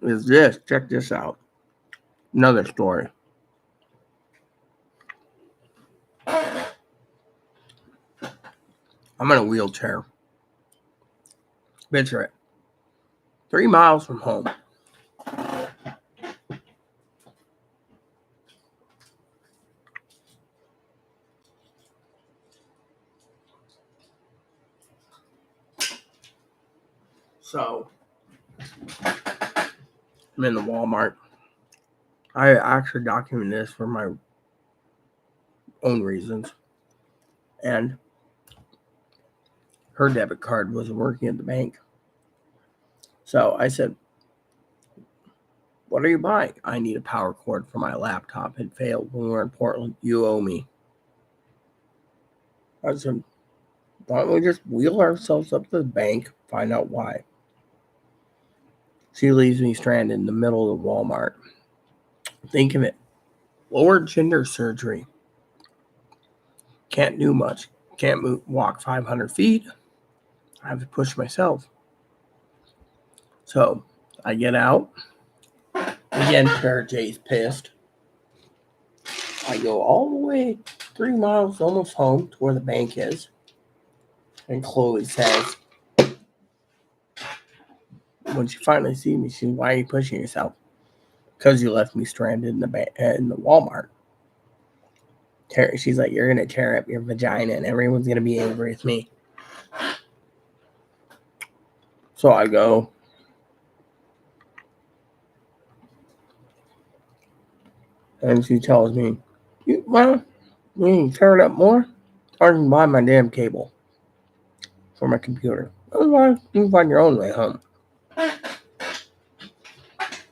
is this. Check this out. Another story. I'm in a wheelchair. Picture it. 3 miles from home. So, I'm in the Walmart. I actually document this for my own reasons. And her debit card wasn't working at the bank. So I said, what are you buying? I need a power cord for my laptop. It failed when we were in Portland. You owe me. I said, why don't we just wheel ourselves up to the bank, find out why? She leaves me stranded in the middle of the Walmart. Think of it. Lower gender surgery. Can't do much. Can't walk 500 feet. I have to push myself. So I get out. Again, Tara J's pissed. I go all the way 3 miles almost home to where the bank is. And Chloe says, when she finally sees me, she says, why are you pushing yourself? Because you left me stranded in the Walmart. She's like, you're going to tear up your vagina and everyone's going to be angry with me. So I go. And she tells me, you can tear it up more? Or you can buy my damn cable for my computer. Otherwise, you can find your own way home.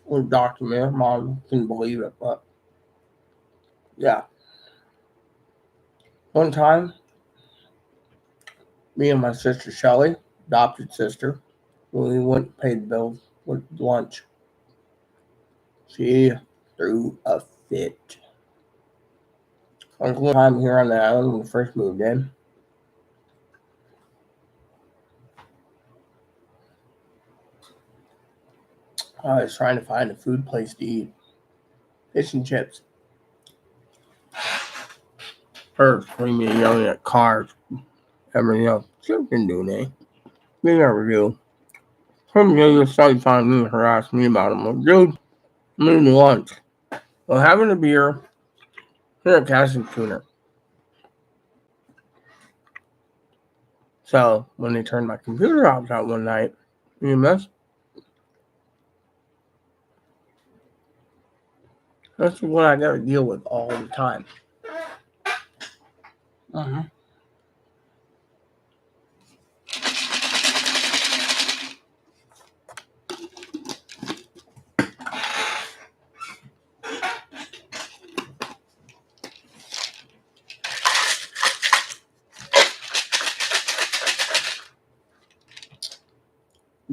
We document. Mom couldn't believe it, but yeah. One time, me and my sister Shelly, adopted sister, when we went and paid the bill with lunch, she threw a fit. One time here on the island when we first moved in, I was trying to find a food place to eat. Fish and chips. Her screaming and yelling at cars. Everything else. She didn't do anything. They never do. Some lady started trying to harass me about them. Like, dude, I'm eating lunch. Well, having a beer and a casting tuner. So when they turned my computer off that one night, EMS, that's what I got to deal with all the time. Uh-huh.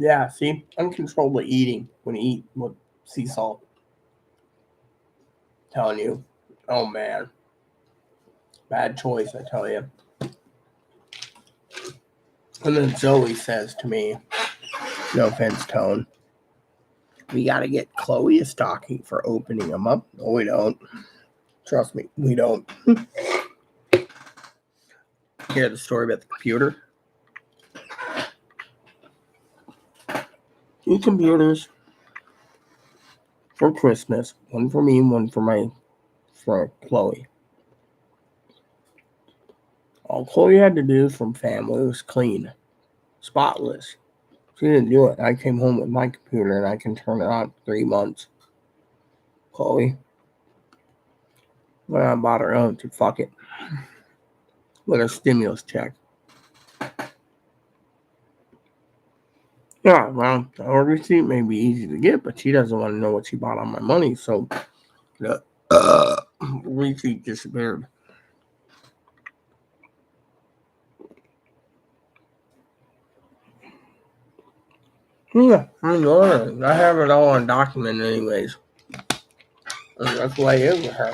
Yeah, see, uncontrollable eating when you eat with sea salt. Telling you, oh man, bad choice, I tell you. And then Zoe says to me, no offense, Tone, we got to get Chloe a stocking for opening them up. No, we don't. Trust me, we don't. Hear the story about the computer? 2 computers for Christmas. One for me and one for Chloe. All Chloe had to do from family was clean. Spotless. She didn't do it. I came home with my computer and I can turn it on 3 months. Chloe. Well, I bought her own, so fuck it. With a stimulus check. Yeah, well, our receipt may be easy to get, but she doesn't want to know what she bought on my money, so the receipt disappeared. Yeah, I know. I have it all on document anyways. And that's the way it is with her.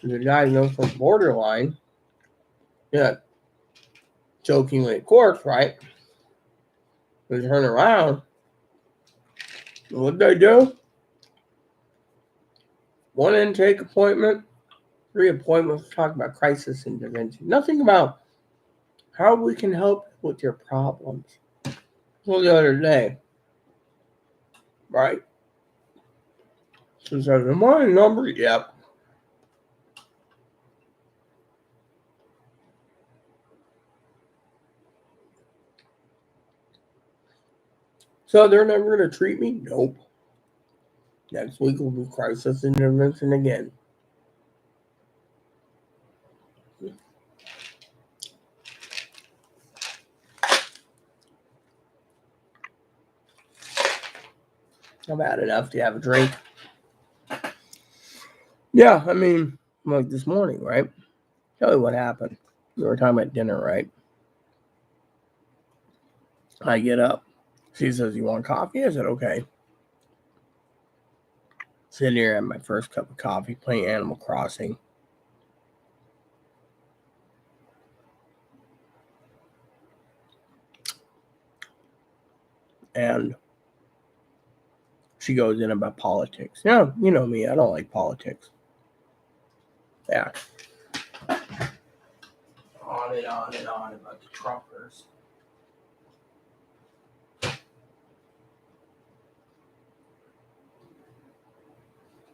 The diagnosed with borderline. Yeah, jokingly, of course, right? They turn around. What'd they do? 1 intake appointment, 3 appointments to talk about crisis intervention. Nothing about how we can help with your problems. Well, the other day, right? She says, am I a number? Yep. So they're never going to treat me? Nope. Next week will be crisis intervention again. I've had enough to have a drink. Yeah, I mean, like this morning, right? Tell you what happened. We were talking about dinner, right? I get up. She says, you want coffee? I said, okay. Sit here at my first cup of coffee, playing Animal Crossing. And she goes in about politics. Yeah, you know me, I don't like politics. Yeah. On and on and on about the Trumpers.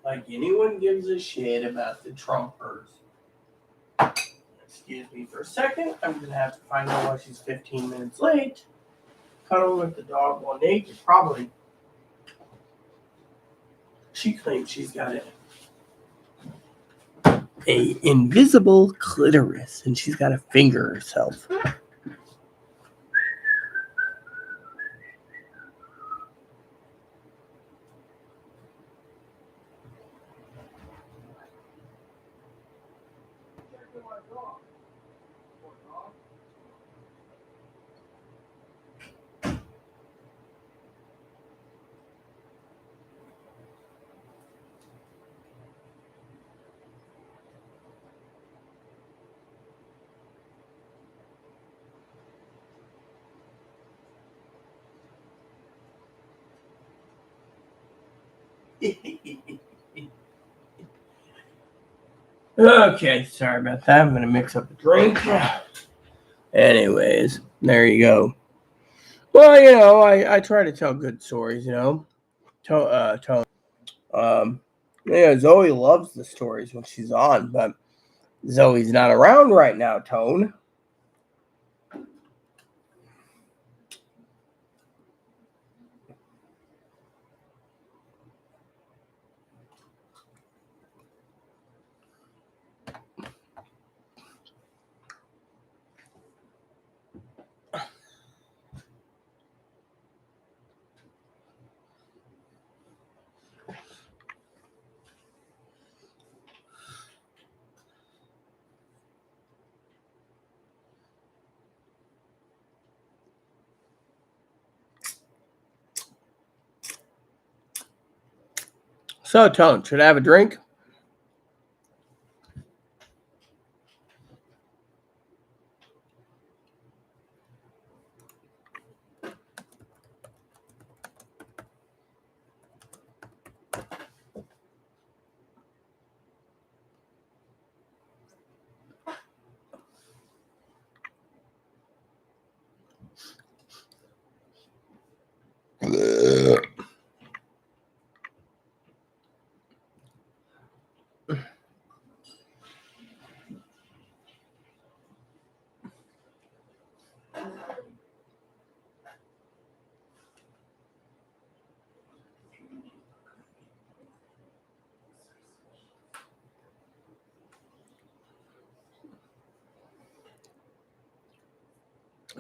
Like anyone gives a shit about the Trumpers. Excuse me for a second. I'm going to have to find out why she's 15 minutes late. Cuddle with the dog while naked. Probably. She claims she's got a invisible clitoris and she's got to finger herself. Okay, sorry about that. I'm going to mix up a drink. Anyways, there you go. Well, you know, I try to tell good stories, you know. Tone. Yeah, Zoe loves the stories when she's on, but Zoe's not around right now, Tone. So, Tone, should I have a drink?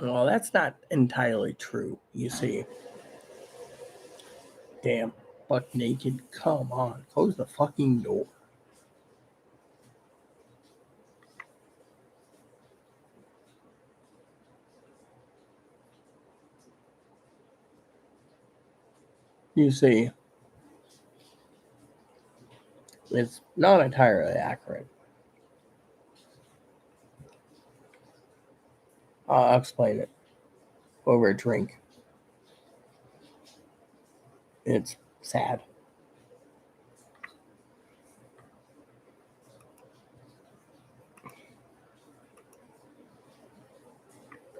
Well, that's not entirely true, you see. Damn, buck naked. Come on, close the fucking door. You see, it's not entirely accurate. I'll explain it over a drink. It's sad.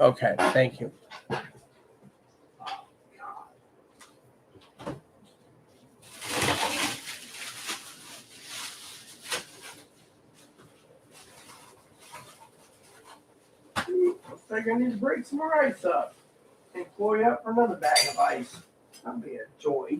Okay, thank you. Looks like I need to break some more ice up and pour you up for another bag of ice. That'll be a joy.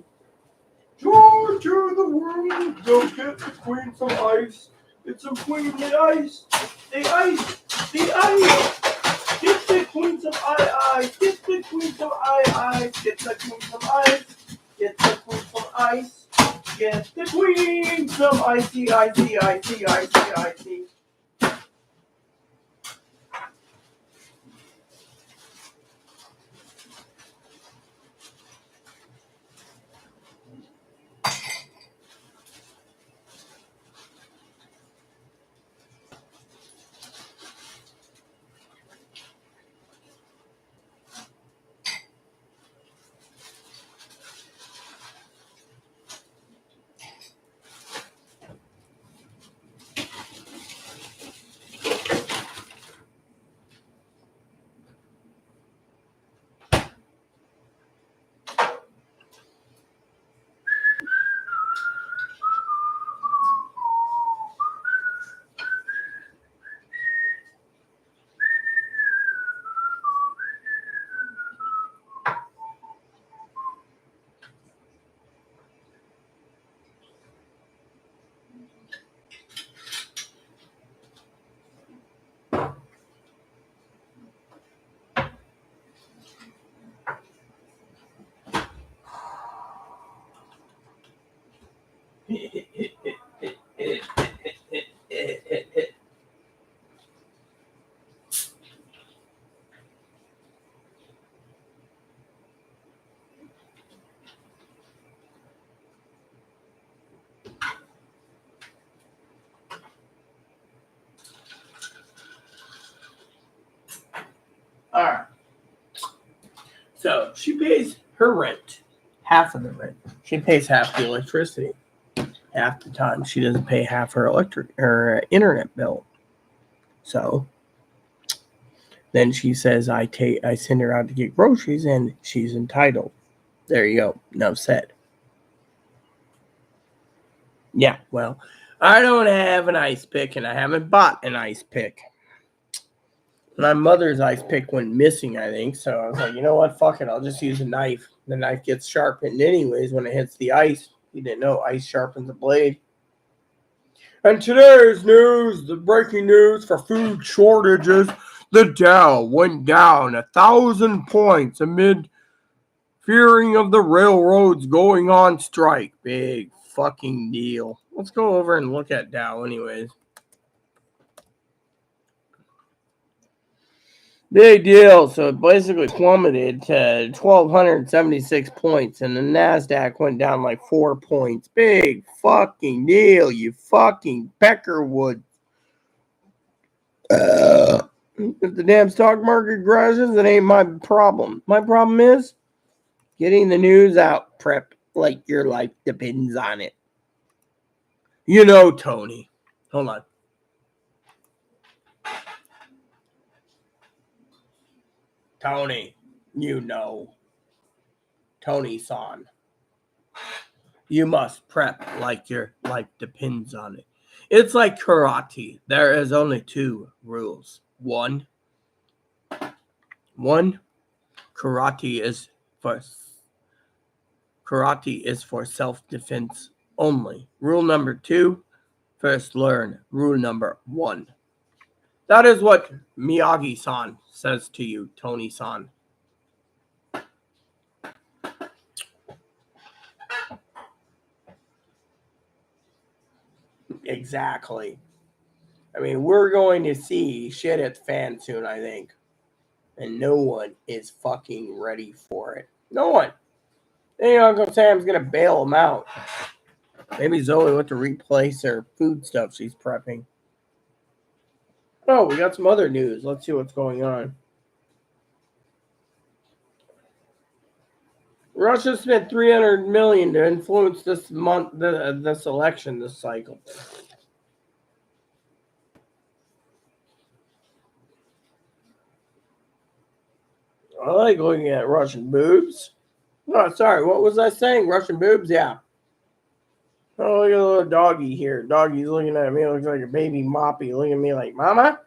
Joy to the world, go get the queen some ice. Get some queen the ice. The ice, the ice. Get the queen some ice. Get the queen some ice. Get the queen some ice. Get the queen some ice. Get the queen some icy, icy, icy, icy, icy. All right. So she pays her rent, half of the rent. She pays half the electricity. Half the time, she doesn't pay half her internet bill. So then she says, I send her out to get groceries, and she's entitled. There you go. Enough said. Yeah, well, I don't have an ice pick, and I haven't bought an ice pick. My mother's ice pick went missing, I think, so I was like, you know what, fuck it, I'll just use a knife. The knife gets sharpened anyways when it hits the ice. You didn't know ice sharpens a blade. And today's news, the breaking news for food shortages, the Dow went down 1,000 points amid fearing of the railroads going on strike. Big fucking deal. Let's go over and look at Dow anyways. Big deal. So it basically plummeted to 1,276 points, and the NASDAQ went down like 4 points. Big fucking deal, you fucking Peckerwood. If the damn stock market crashes, it ain't my problem. My problem is getting the news out, prep, like your life depends on it. You know, Tony. Hold on. Tony, you know. Tony-san. You must prep like your life depends on it. It's like karate. There is only 2 rules. One, karate is for self-defense only. Rule number 2, first learn. Rule number 1. That is what Miyagi-san says to you, Tony-san. Exactly. I mean, we're going to see shit at the fan soon, I think. And no one is fucking ready for it. No one. Then Uncle Sam's going to bail them out. Maybe Zoe went to replace her food stuff she's prepping. Oh, we got some other news. Let's see what's going on. Russia spent $300 million to influence this election this cycle. I like looking at Russian boobs. Oh, sorry, what was I saying? Russian boobs? Yeah. Oh, look at the little doggy here. Doggy's looking at me. Looks like a baby moppy. Looking at me like, Mama?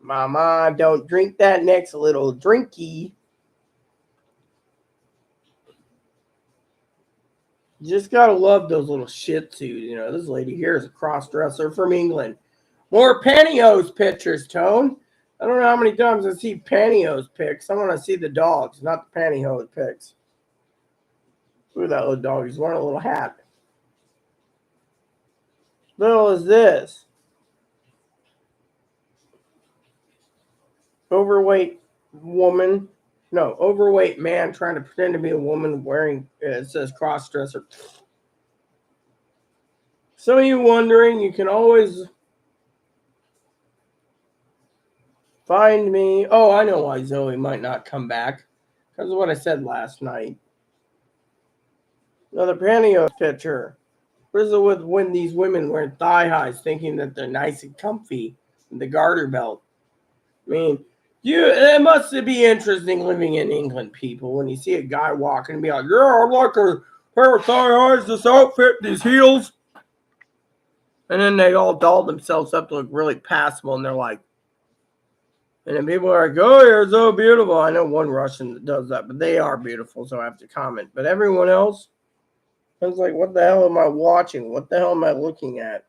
Mama, don't drink that next little drinky. You just gotta love those little shih tzus. You know, this lady here is a cross-dresser from England. More pantyhose pictures, Tone. I don't know how many times I see pantyhose pics. I want to see the dogs, not the pantyhose pics. Look at that little dog. He's wearing a little hat. What the hell is this? Overweight woman. No, overweight man trying to pretend to be a woman wearing, it says cross-dresser. Some of you wondering, you can always find me. Oh, I know why Zoe might not come back. Because of what I said last night. Another pantyhose picture. What is it with when these women wear thigh highs thinking that they're nice and comfy with the garter belt? I mean, it must be interesting living in England, people, when you see a guy walking and be like, yeah, I like a pair of thigh highs, this outfit, these heels. And then they all doll themselves up to look really passable, and they're like, and then people are like, oh, you're so beautiful. I know one Russian that does that, but they are beautiful, so I have to comment. But everyone else, I was like, what the hell am I watching? What the hell am I looking at?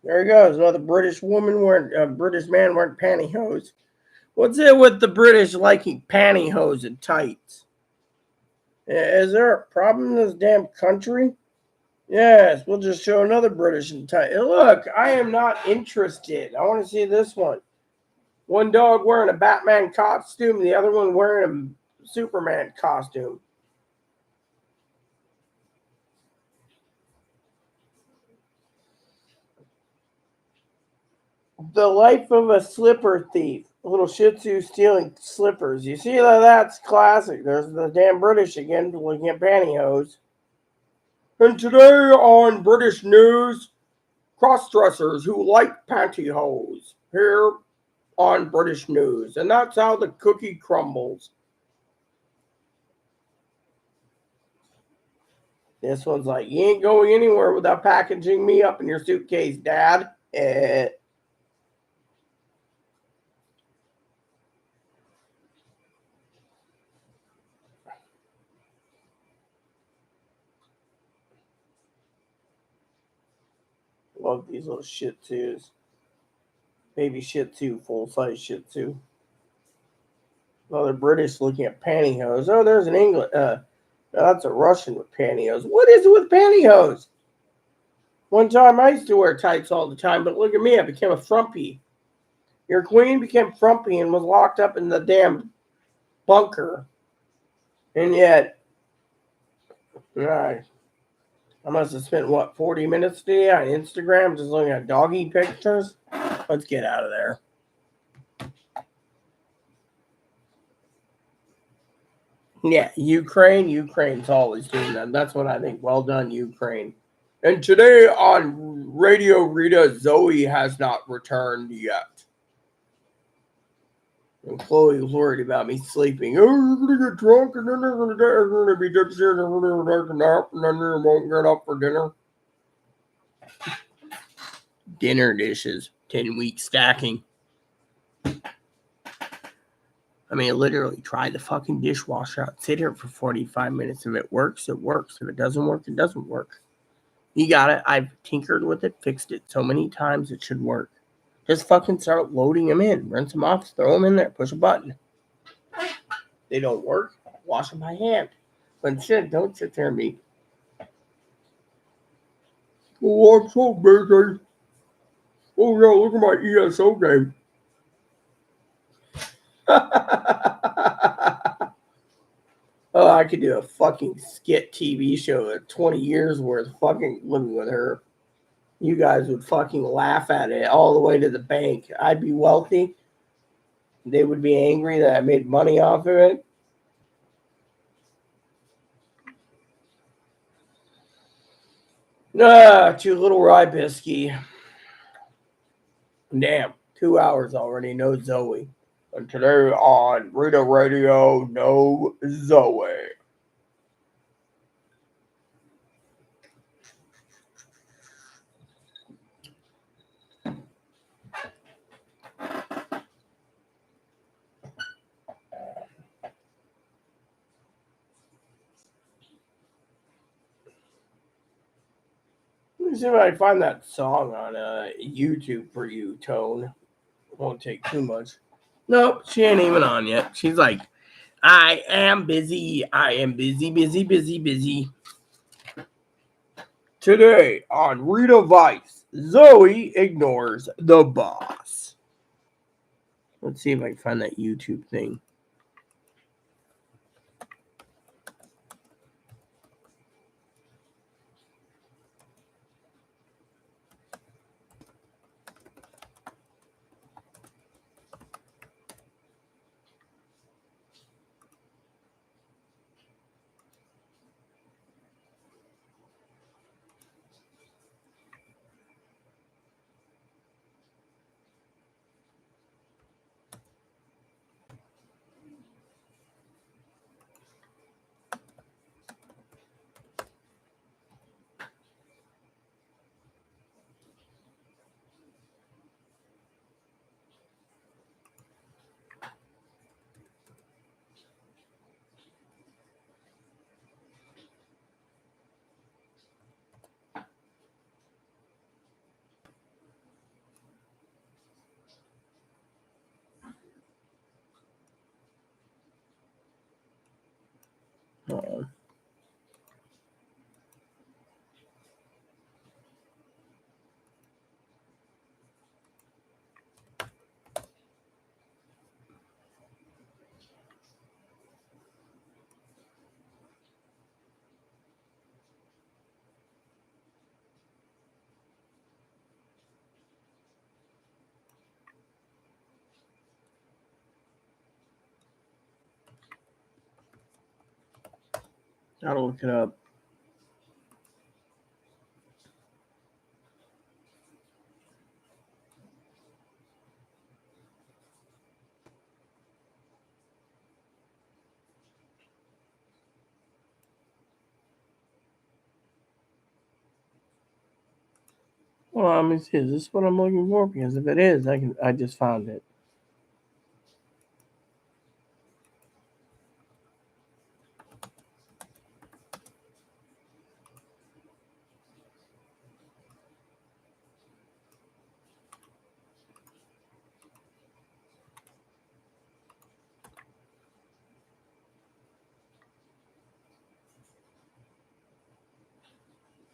There he goes, another British woman wearing, British man wearing pantyhose. What's it with the British liking pantyhose and tights? Is there a problem in this damn country? Yes, we'll just show another British in tight. Look, I am not interested. I want to see this one. One dog wearing a Batman costume, the other one wearing a Superman costume. The life of a slipper thief. A little Shih Tzu stealing slippers. You see that's classic. There's the damn British again looking at pantyhose. And today on British news, cross-dressers who like pantyhose. Here on British news. And that's how the cookie crumbles. This one's like, you ain't going anywhere without packaging me up in your suitcase, Dad. Love these little Shih Tzus. Baby Shih Tzu, full-size Shih Tzu. Oh, they're British looking at pantyhose. Oh, there's an English. That's a Russian with pantyhose. What is it with pantyhose? One time I used to wear tights all the time, but look at me. I became a frumpy. Your queen became frumpy and was locked up in the damn bunker. And yet, I must have spent, 40 minutes today on Instagram just looking at doggy pictures? Let's get out of there. Yeah, Ukraine's always doing that. That's what I think. Well done, Ukraine. And today on Radio Rita, Zoe has not returned yet. And Chloe was worried about me sleeping. Oh, you're going to get drunk and then they're going to be tipsy and then they're going to take a nap and then you won't get up for dinner. Dinner dishes, 10-week stacking. I mean, literally try the fucking dishwasher out. Sit here for 45 minutes. If it works, it works. If it doesn't work, it doesn't work. You got it. I've tinkered with it, fixed it so many times it should work. Just fucking start loading them in. Rinse them off, throw them in there, push a button. They don't work, wash them by hand. But instead, don't sit there and be, oh, I'm so busy. Oh, yeah, look at my ESO game. Oh, I could do a fucking skit TV show at 20 years worth fucking living with her. You guys would fucking laugh at it all the way to the bank. I'd be wealthy. They would be angry that I made money off of it. Too little rye biscuit. Damn, 2 hours already. No Zoe. And today on Rita Radio, no Zoe. Let me see if I can find that song on YouTube for you, Tone. Won't take too much. Nope, she ain't even on yet. She's like, I am busy. I am busy, busy, busy, busy. Today on Rita Vice, Zoe ignores the boss. Let's see if I can find that YouTube thing. Uh-oh. Gotta look it up. Hold on, let me see. Is this what I'm looking for? Because if it is, I just found it.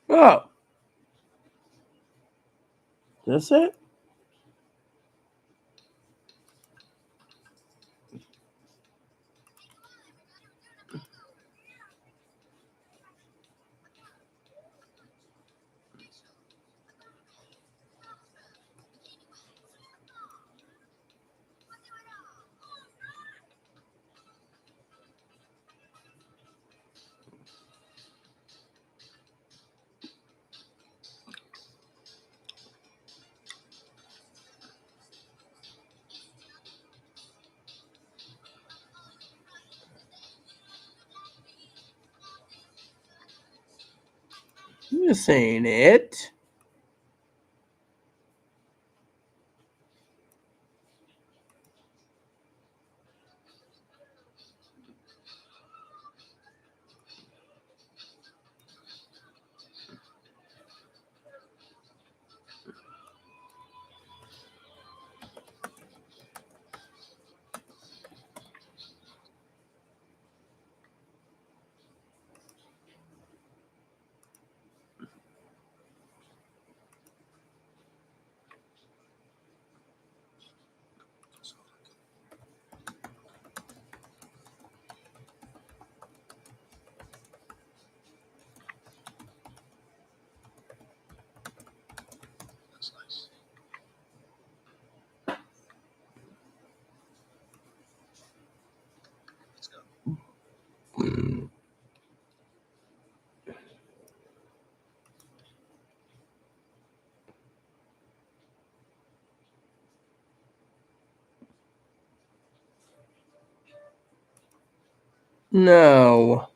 Oh, this it? This ain't it. No.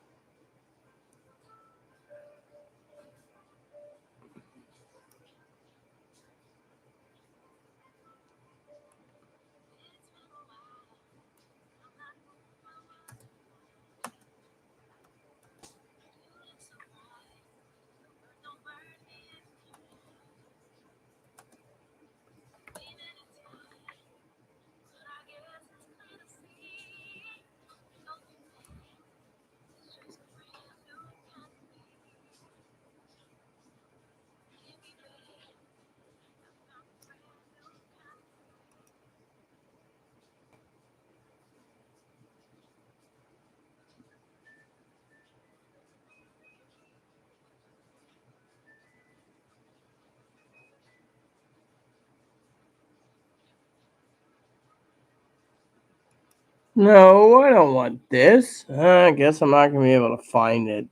No, I don't want this. I guess I'm not going to be able to find it.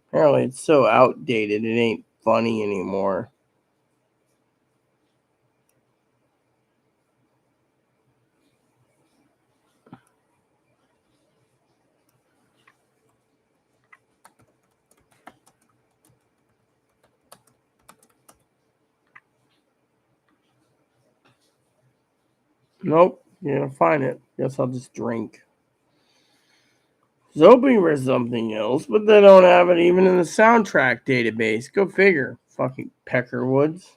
Apparently, it's so outdated, it ain't funny anymore. Nope, you're going to find it. Guess I'll just drink. I was hoping for something else, but they don't have it even in the soundtrack database. Go figure. Fucking Peckerwoods.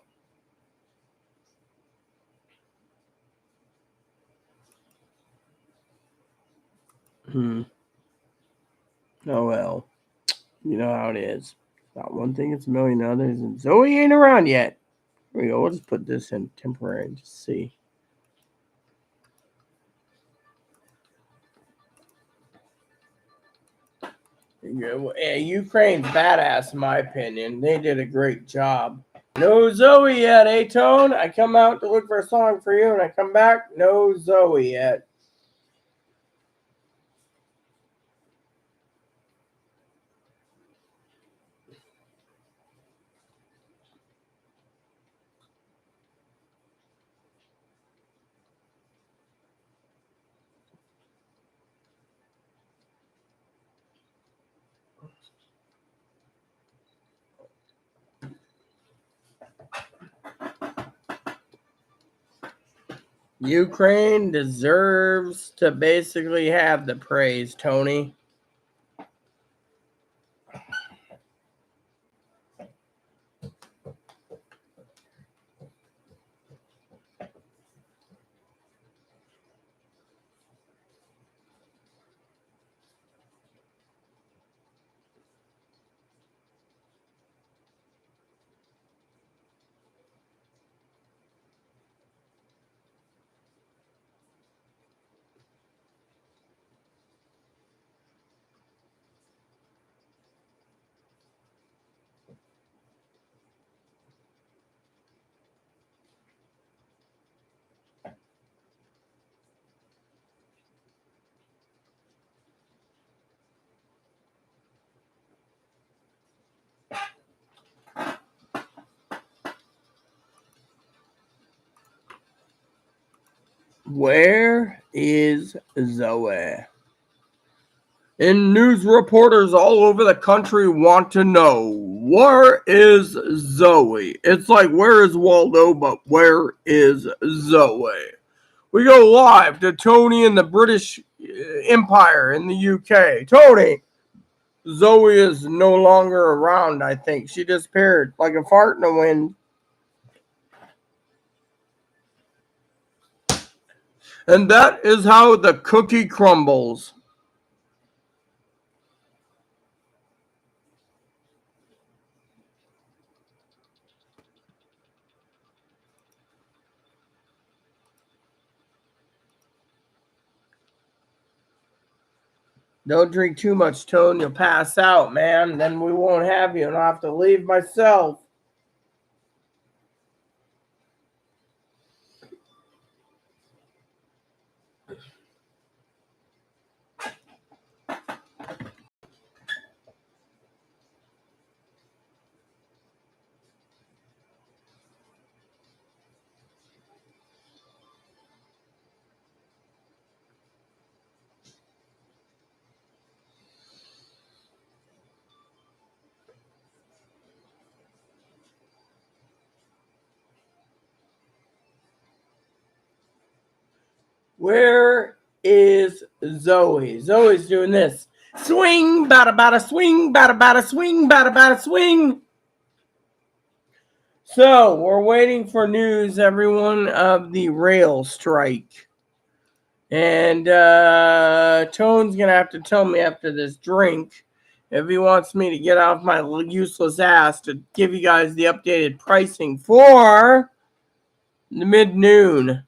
Oh well. You know how it is. Not one thing, it's a million others, and Zoe ain't around yet. Here we go. We'll just put this in temporary and just see. Yeah, Ukraine's badass, in my opinion. They did a great job. No Zoe yet, Tone? I come out to look for a song for you, and I come back, no Zoe yet. Ukraine deserves to basically have the praise, Tony. Where is Zoe? And news reporters all over the country want to know, where is Zoe? It's like, where is Waldo, but where is Zoe? We go live to Tony in the British Empire in the UK. Tony, Zoe is no longer around, I think. She disappeared like a fart in the wind. And that is how the cookie crumbles. Don't drink too much, Tone. You'll pass out, man. Then we won't have you, and I'll have to leave myself. Where is Zoe? Zoe's doing this. Swing, bada bada, swing, bada bada, swing, bada bada, swing. So, we're waiting for news, everyone, of the rail strike. And Tone's going to have to tell me after this drink if he wants me to get off my useless ass to give you guys the updated pricing for the mid-noon.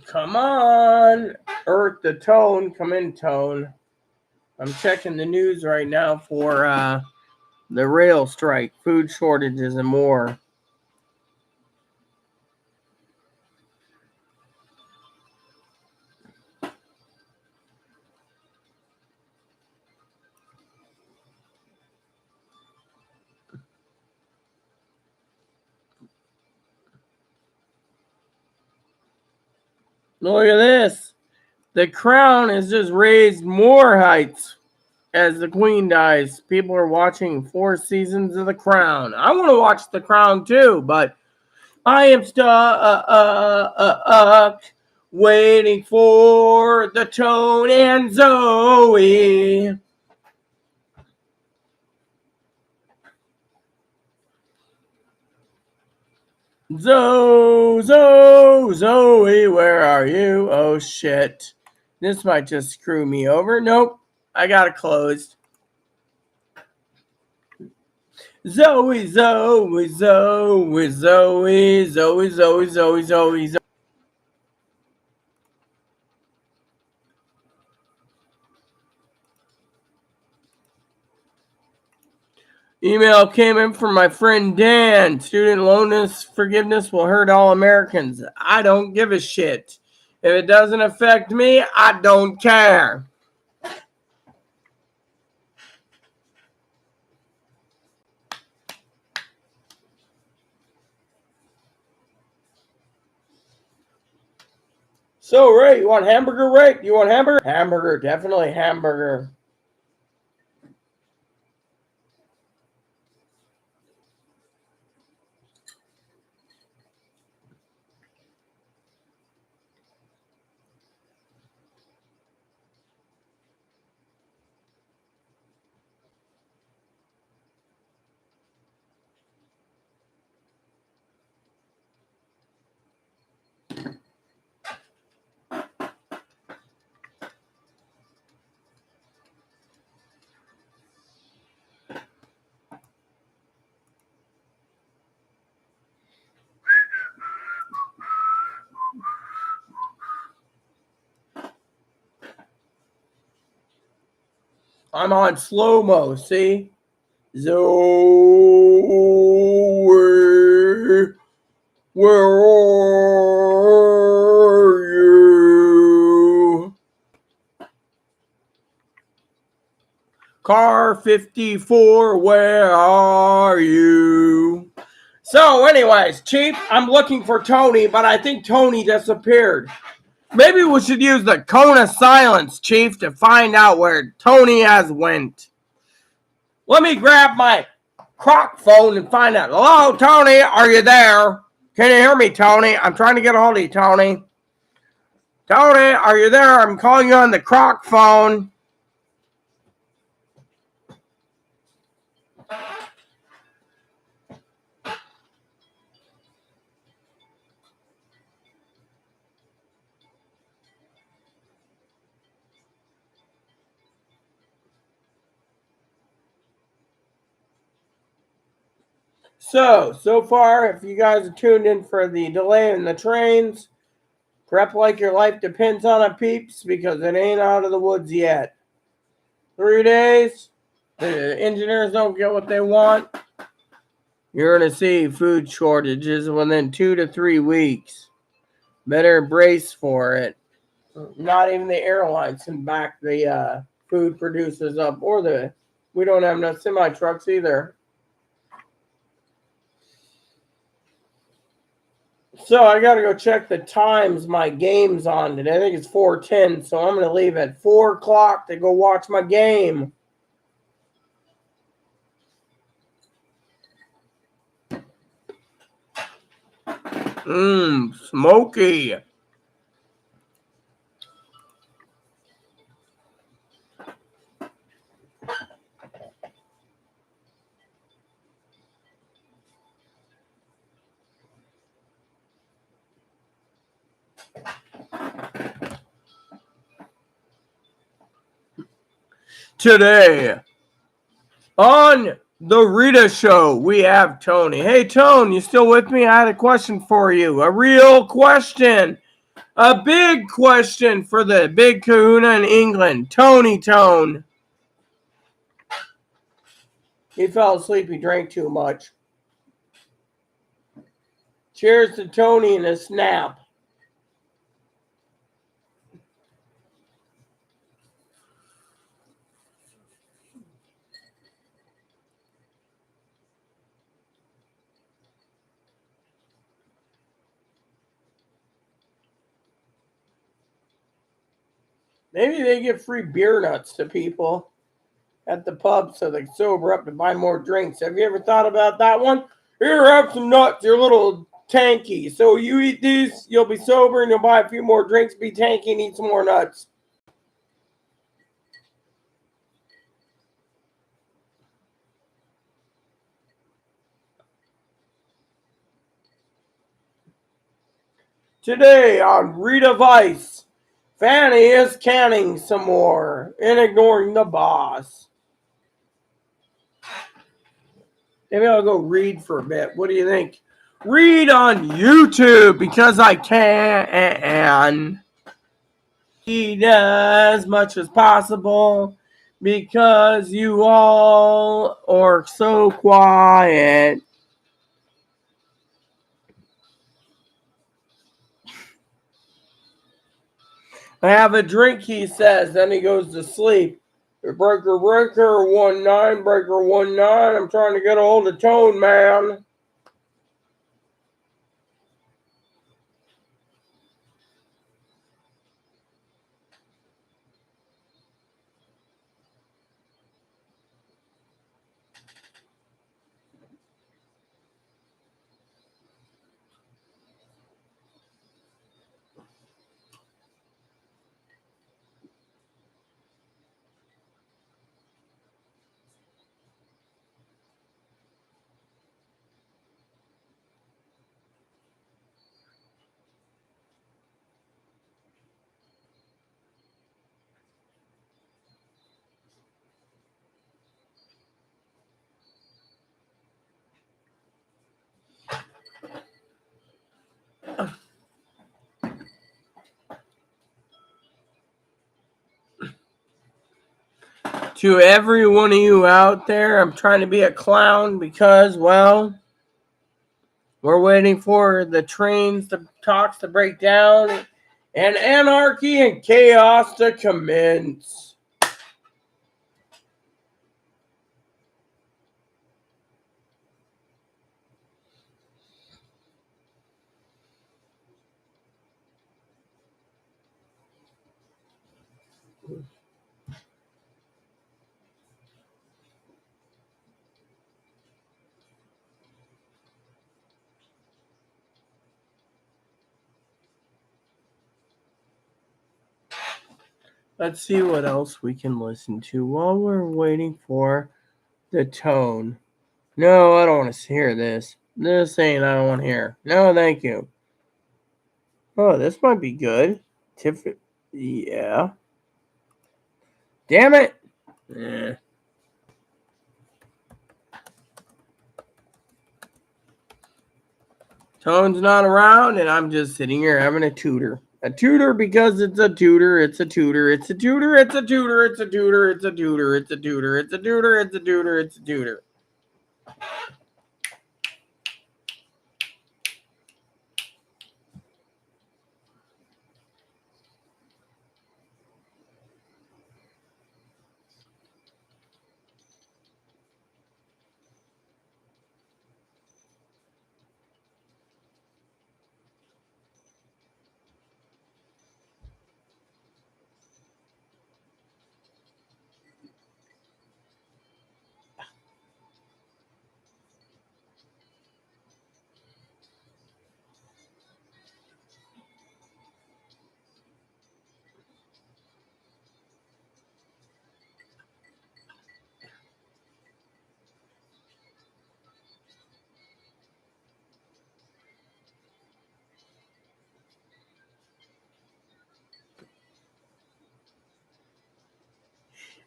Come on, Earth the Tone. Come in, Tone. I'm checking the news right now for the rail strike, food shortages, and more. Look at this. The crown has just raised more heights as the queen dies. People are watching 4 seasons of The Crown. I want to watch The Crown too, but I am stuck waiting for the Tone and Zoe. Zoe, where are you? Oh shit. This might just screw me over. Nope, I got it closed. Zoe, Zoe, Zoe, Zoe, Zoe, Zoe, Zoe, Zoe. Email came in from my friend Dan. Student loan forgiveness will hurt all Americans. I don't give a shit. If it doesn't affect me, I don't care. So, Ray, you want hamburger, Ray? You want hamburger? Hamburger, definitely hamburger. I'm on slow-mo, see? Zoe, where are you? Car 54, where are you? So, anyways, Chief, I'm looking for Tony, but I think Tony disappeared. Maybe we should use the cone of silence, Chief, to find out where Tony has went. Let me grab my crock phone and find out. Hello, Tony, are you there? Can you hear me, Tony? I'm trying to get a hold of you, Tony. Tony, are you there? I'm calling you on the crock phone. So far, if you guys are tuned in for the delay in the trains, prep like your life depends on it, peeps, because it ain't out of the woods yet. 3 days, the engineers don't get what they want. You're going to see food shortages within 2 to 3 weeks. Better brace for it. Not even the airlines can back the food producers up, or we don't have enough semi trucks either. So I gotta go check the times my game's on today. I think it's 4:10, so I'm gonna leave at 4 o'clock to go watch my game. Smoky. Today on the Rita Show, we have Tony. Hey, Tone, you still with me? I had a question for you. A real question. A big question for the big kahuna in England. Tony Tone. He fell asleep. He drank too much. Cheers to Tony and a snap. Maybe they give free beer nuts to people at the pub so they sober up to buy more drinks. Have you ever thought about that one? Here, have some nuts. You're a little tanky. So you eat these, you'll be sober and you'll buy a few more drinks, be tanky, and eat some more nuts. Today on Rita Vice, Fanny is canning some more and ignoring the boss. Maybe I'll go read for a bit. What do you think? Read on YouTube because I can. Read as much as possible because you all are so quiet. I have a drink, he says. Then he goes to sleep. Breaker, 19, breaker 19. I'm trying to get a hold of Tone, man. To every one of you out there, I'm trying to be a clown because, well, we're waiting for the trains, the talks to break down, and anarchy and chaos to commence. Let's see what else we can listen to while we're waiting for the tone. No, I don't want to hear this. This ain't I don't want to hear. No, thank you. Oh, this might be good. Tiff, yeah. Damn it. Eh. Tone's not around, and I'm just sitting here having a tutor. A tutor because it's a tutor, it's a tutor, it's a tutor, it's a tutor, it's a tutor, it's a tutor, it's a tutor, it's a tutor, it's a tutor, it's a tutor.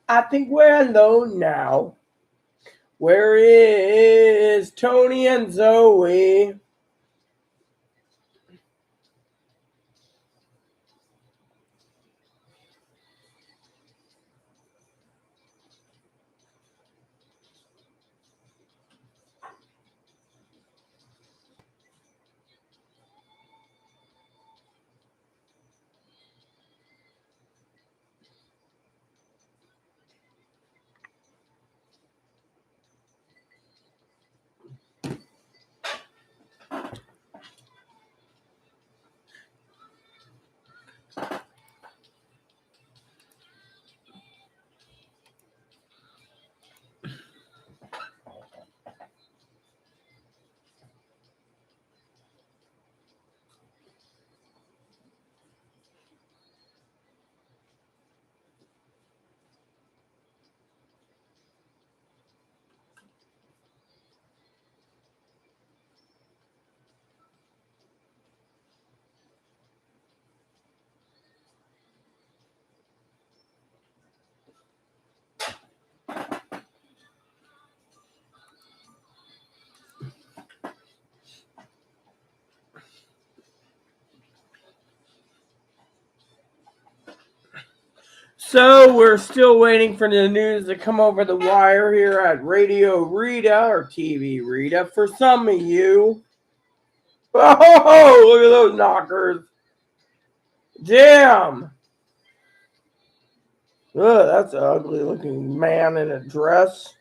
I think we're alone now. Where is Tony and Zoe? So we're still waiting for the news to come over the wire here at Radio Rita or TV Rita. For some of you, oh, look at those knockers! Damn! Ugh, that's an ugly-looking man in a dress.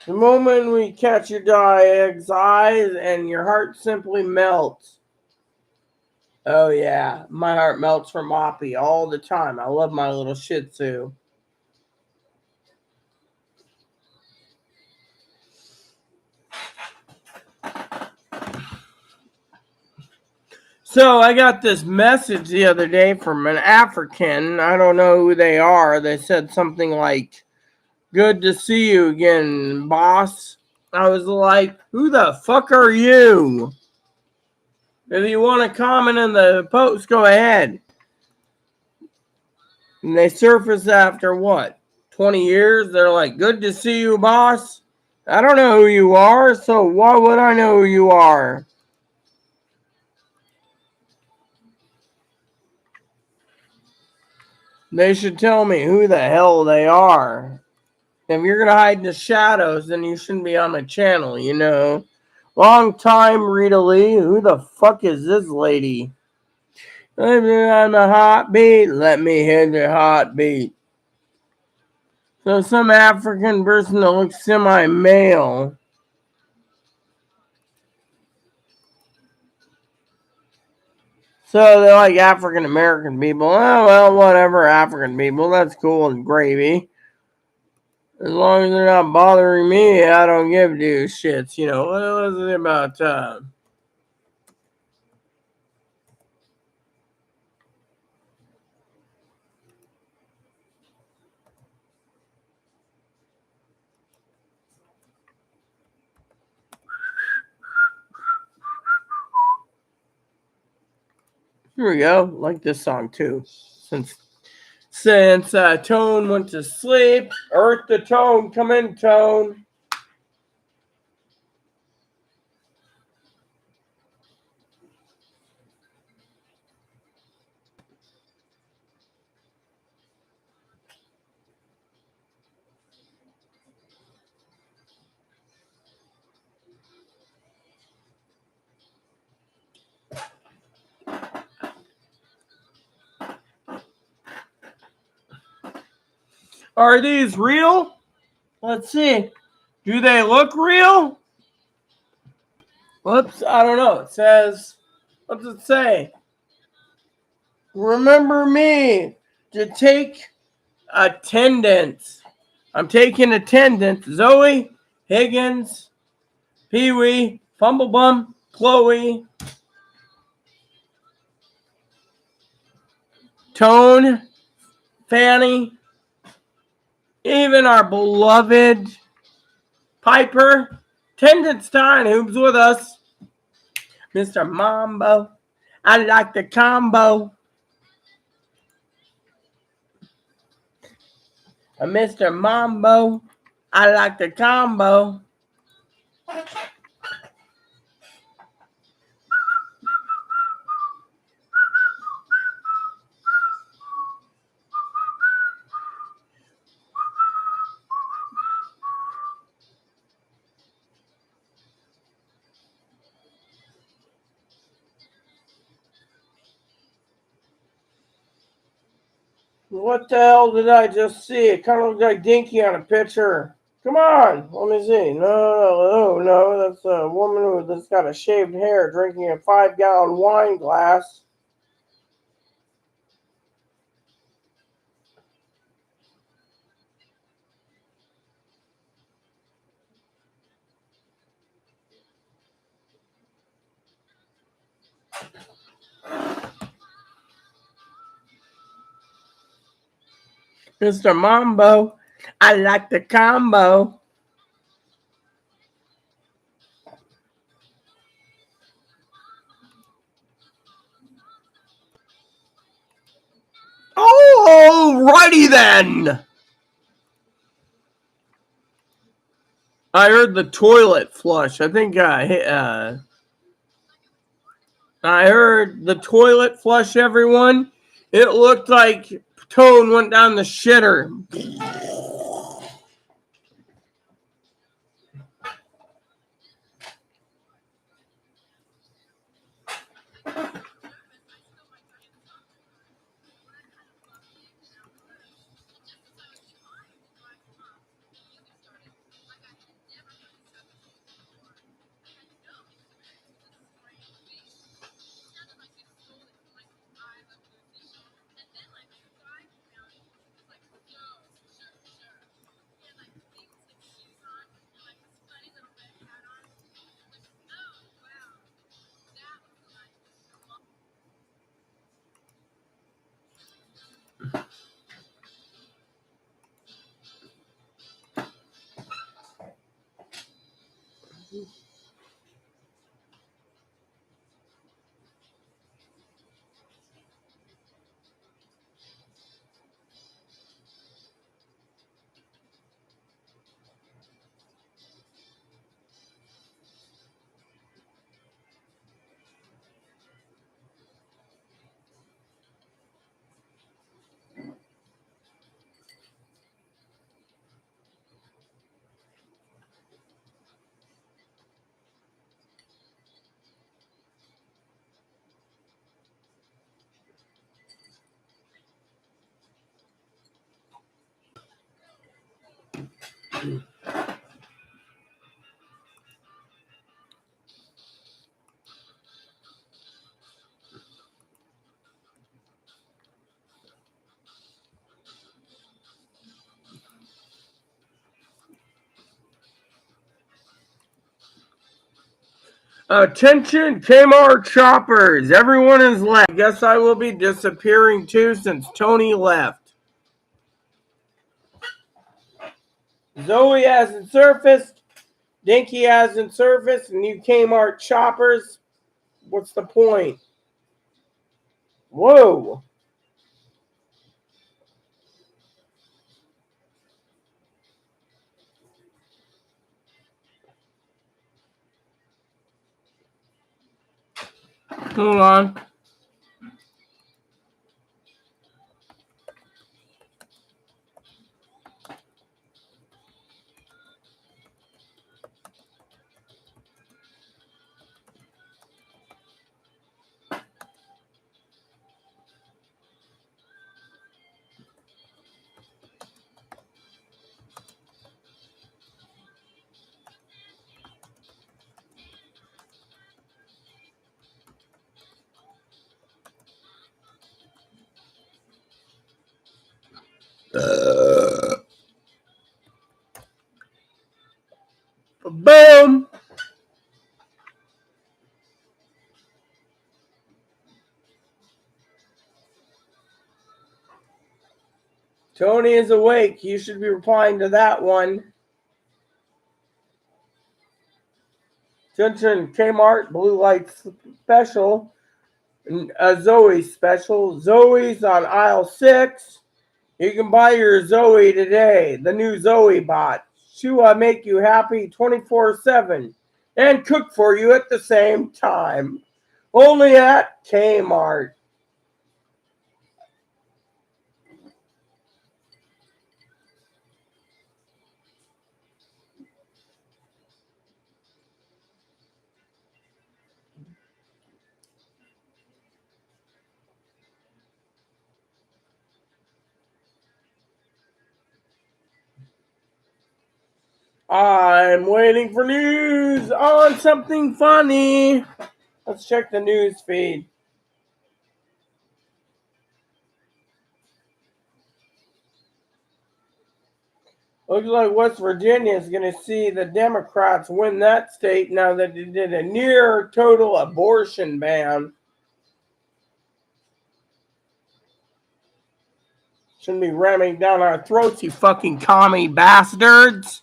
The moment we catch your dog's eyes, and your heart simply melts. Oh yeah, my heart melts for Moppy all the time. I love my little Shih Tzu. So I got this message the other day from an African. I don't know who they are. They said something like, "Good to see you again, boss." I was like, "Who the fuck are you?" If you want to comment in the post, go ahead. And they surface after what? 20 years? They're like, "Good to see you, boss." I don't know who you are, so why would I know who you are? They should tell me who the hell they are. If you're going to hide in the shadows, then you shouldn't be on my channel, you know. Long time, Rita Lee. Who the fuck is this lady? Let me on the heartbeat. Let me hit the heartbeat. So some African person that looks semi-male. So they're like African American people. Oh, well, whatever, African people. That's cool and gravy. As long as they're not bothering me, I don't give two shits. You know, what is it about Here we go. Like this song too. Since Tone went to sleep, Earth to Tone, come in, Tone. Are these real? Let's see. Do they look real? Whoops, I don't know. It says, what's it say? Remember me to take attendance. I'm taking attendance. Zoe, Higgins, Pee Wee, Fumblebum, Chloe, Tone, Fanny, even our beloved Piper, Attendance time, who's with us? Mr. Mambo. I like the combo. Mr. Mambo. I like the combo. What the hell did I just see? It kind of looks like Dinky on a picture. Come on, let me see. No, that's a woman that's got a shaved hair drinking a 5-gallon wine glass. Mr. Mambo, I like the combo. Alrighty then. I heard the toilet flush. I think I heard the toilet flush, everyone. It looked like tone went down the shitter. Attention Kmart shoppers, everyone is left. I guess I will be disappearing too since Tony left. Zoe hasn't surfaced, Dinky hasn't surfaced, and you Kmart shoppers, what's the point? Whoa. Hold on. Boom. Tony is awake. You should be replying to that one. Attention Kmart Blue Light Special. Zoe special. Zoe's on aisle 6. You can buy your Zoe today. The new Zoe bot. She will make you happy 24/7 and cook for you at the same time. Only at Kmart. I'm waiting for news on something funny. Let's check the news feed. Looks like West Virginia is going to see the Democrats win that state now that they did a near total abortion ban. Shouldn't be ramming down our throats, you fucking commie bastards.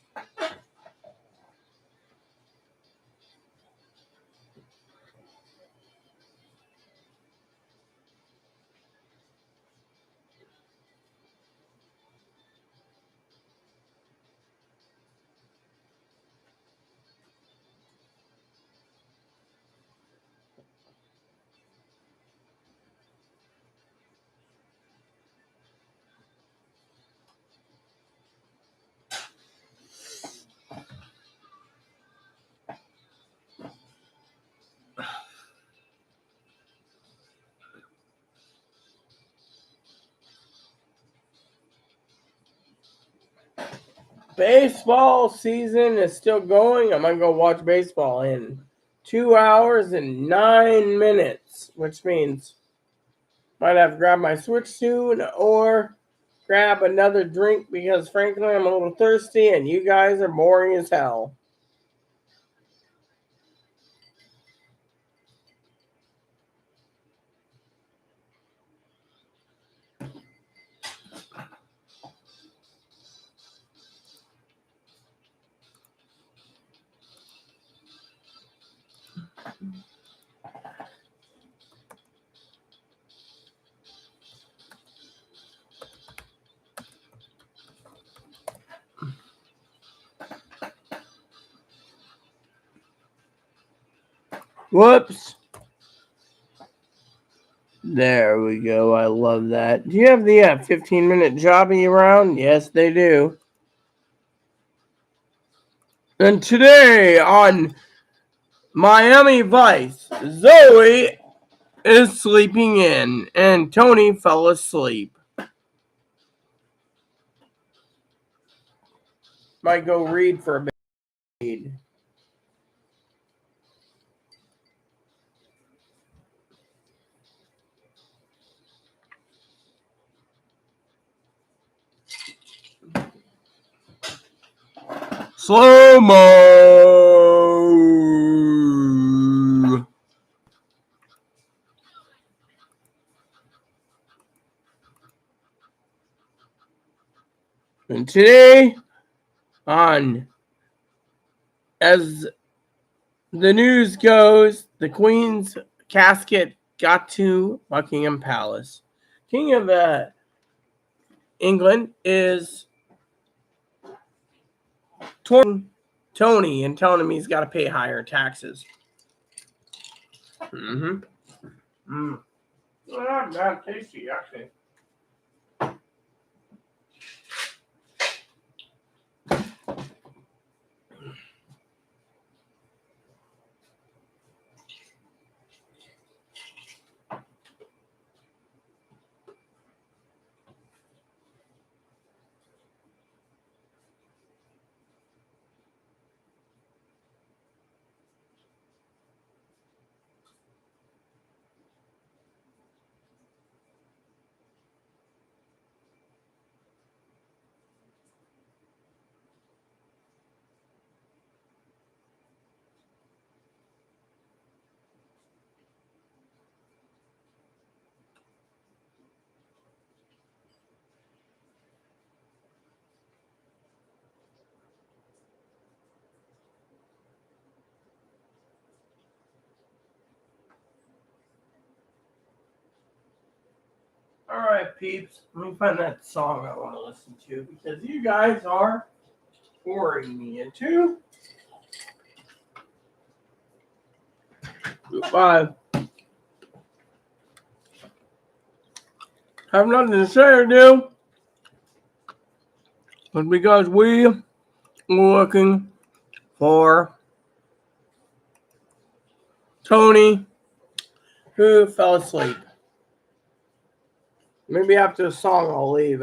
Baseball season is still going. I'm going to go watch baseball in 2 hours and 9 minutes, which means might have to grab my Switch soon or grab another drink because, frankly, I'm a little thirsty and you guys are boring as hell. Whoops. There we go. I love that. Do you have the 15-minute jobby around? Yes, they do. And today on Miami Vice, Zoe is sleeping in and Tony fell asleep. Might go read for a bit. Slow-mo. And today, as the news goes, the Queen's casket got to Buckingham Palace. King of England is Tony and telling him he's got to pay higher taxes. Well, not tasty, actually. All right, peeps. Let me find that song I want to listen to because you guys are boring me into. Bye. Have nothing to say or do. But because we are looking for Tony, who fell asleep. Maybe after the song I'll leave.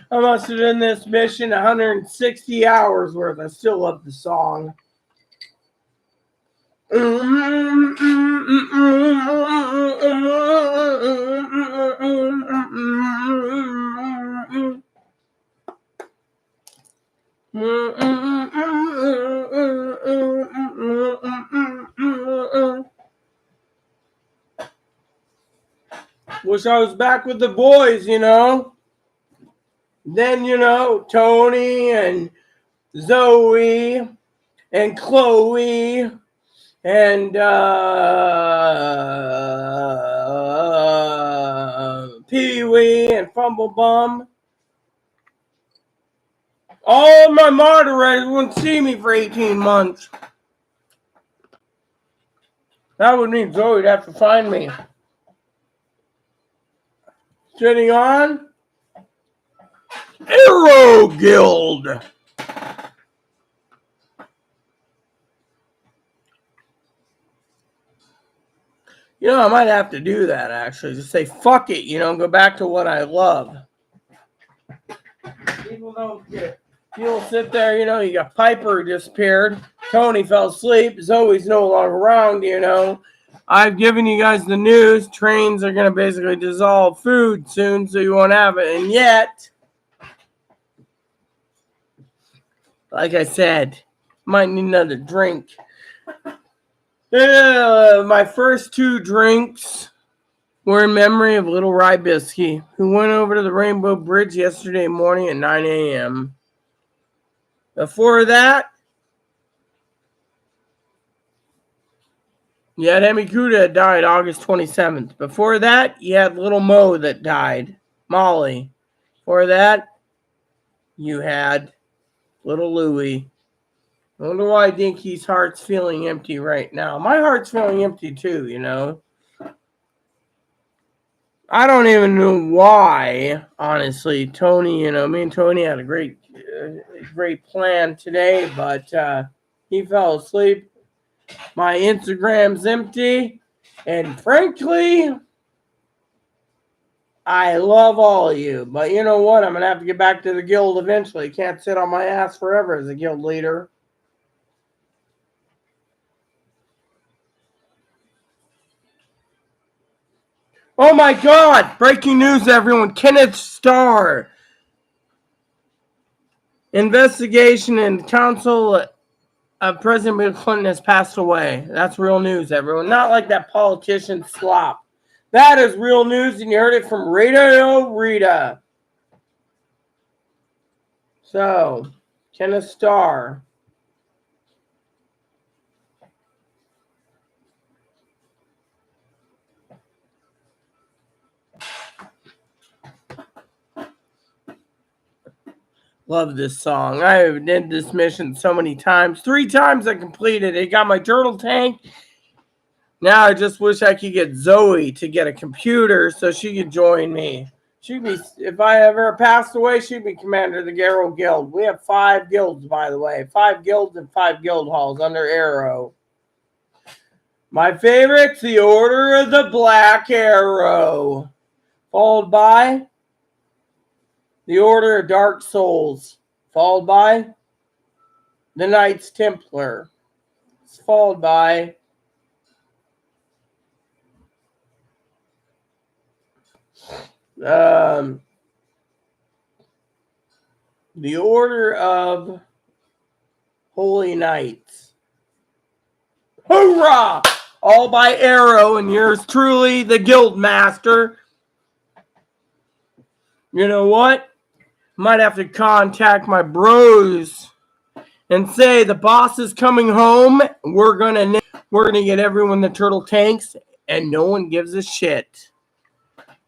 I must have done this mission 160 hours worth. I still love the song. Wish I was back with the boys, you know. Then, you know, Tony and Zoe and Chloe and Pee-wee and Fumblebum. All of my moderators wouldn't see me for 18 months. That would mean Zoe'd have to find me. Sitting on Arrow Guild. You know, I might have to do that, actually. Just say, fuck it, you know, go back to what I love. People don't get... People sit there, you know, you got Piper who disappeared. Tony fell asleep. Zoe's no longer around, you know. I've given you guys the news. Trains are going to basically dissolve food soon, so you won't have it. And yet, like I said, might need another drink. My first 2 drinks were in memory of little Rybisky, who went over to the Rainbow Bridge yesterday morning at 9 a.m. Before that, you had Emi Kuda that died August 27th. Before that, you had little Mo that died, Molly. Before that, you had little Louie. I wonder why I think his heart's feeling empty right now. My heart's feeling empty too, you know. I don't even know why, honestly. Tony, you know, me and Tony had a great plan today, but he fell asleep. My Instagram's empty, and frankly, I love all of you. But you know what? I'm going to have to get back to the guild eventually. Can't sit on my ass forever as a guild leader. Oh my God! Breaking news, everyone. Kenneth Starr. Investigation and counsel of President Bill Clinton has passed away. That's real news, everyone. Not like that politician slop. That is real news, and you heard it from Radio Rita. So, Kenneth Starr. Love this song. I did this mission so many times. 3 times I completed it. Got my turtle tank. Now I just wish I could get Zoe to get a computer so she could join me. She'd be, if I ever passed away, she'd be commander of the Arrow Guild. We have 5 guilds, by the way. 5 guilds and 5 guild halls under Arrow. My favorite's the Order of the Black Arrow. Followed by the Order of Dark Souls. Followed by the Knights Templar. It's followed by the Order of Holy Knights. Hoorah! All by Arrow, and yours truly, the Guild Master. You know what? Might have to contact my bros and say the boss is coming home. We're gonna get everyone the turtle tanks, and no one gives a shit.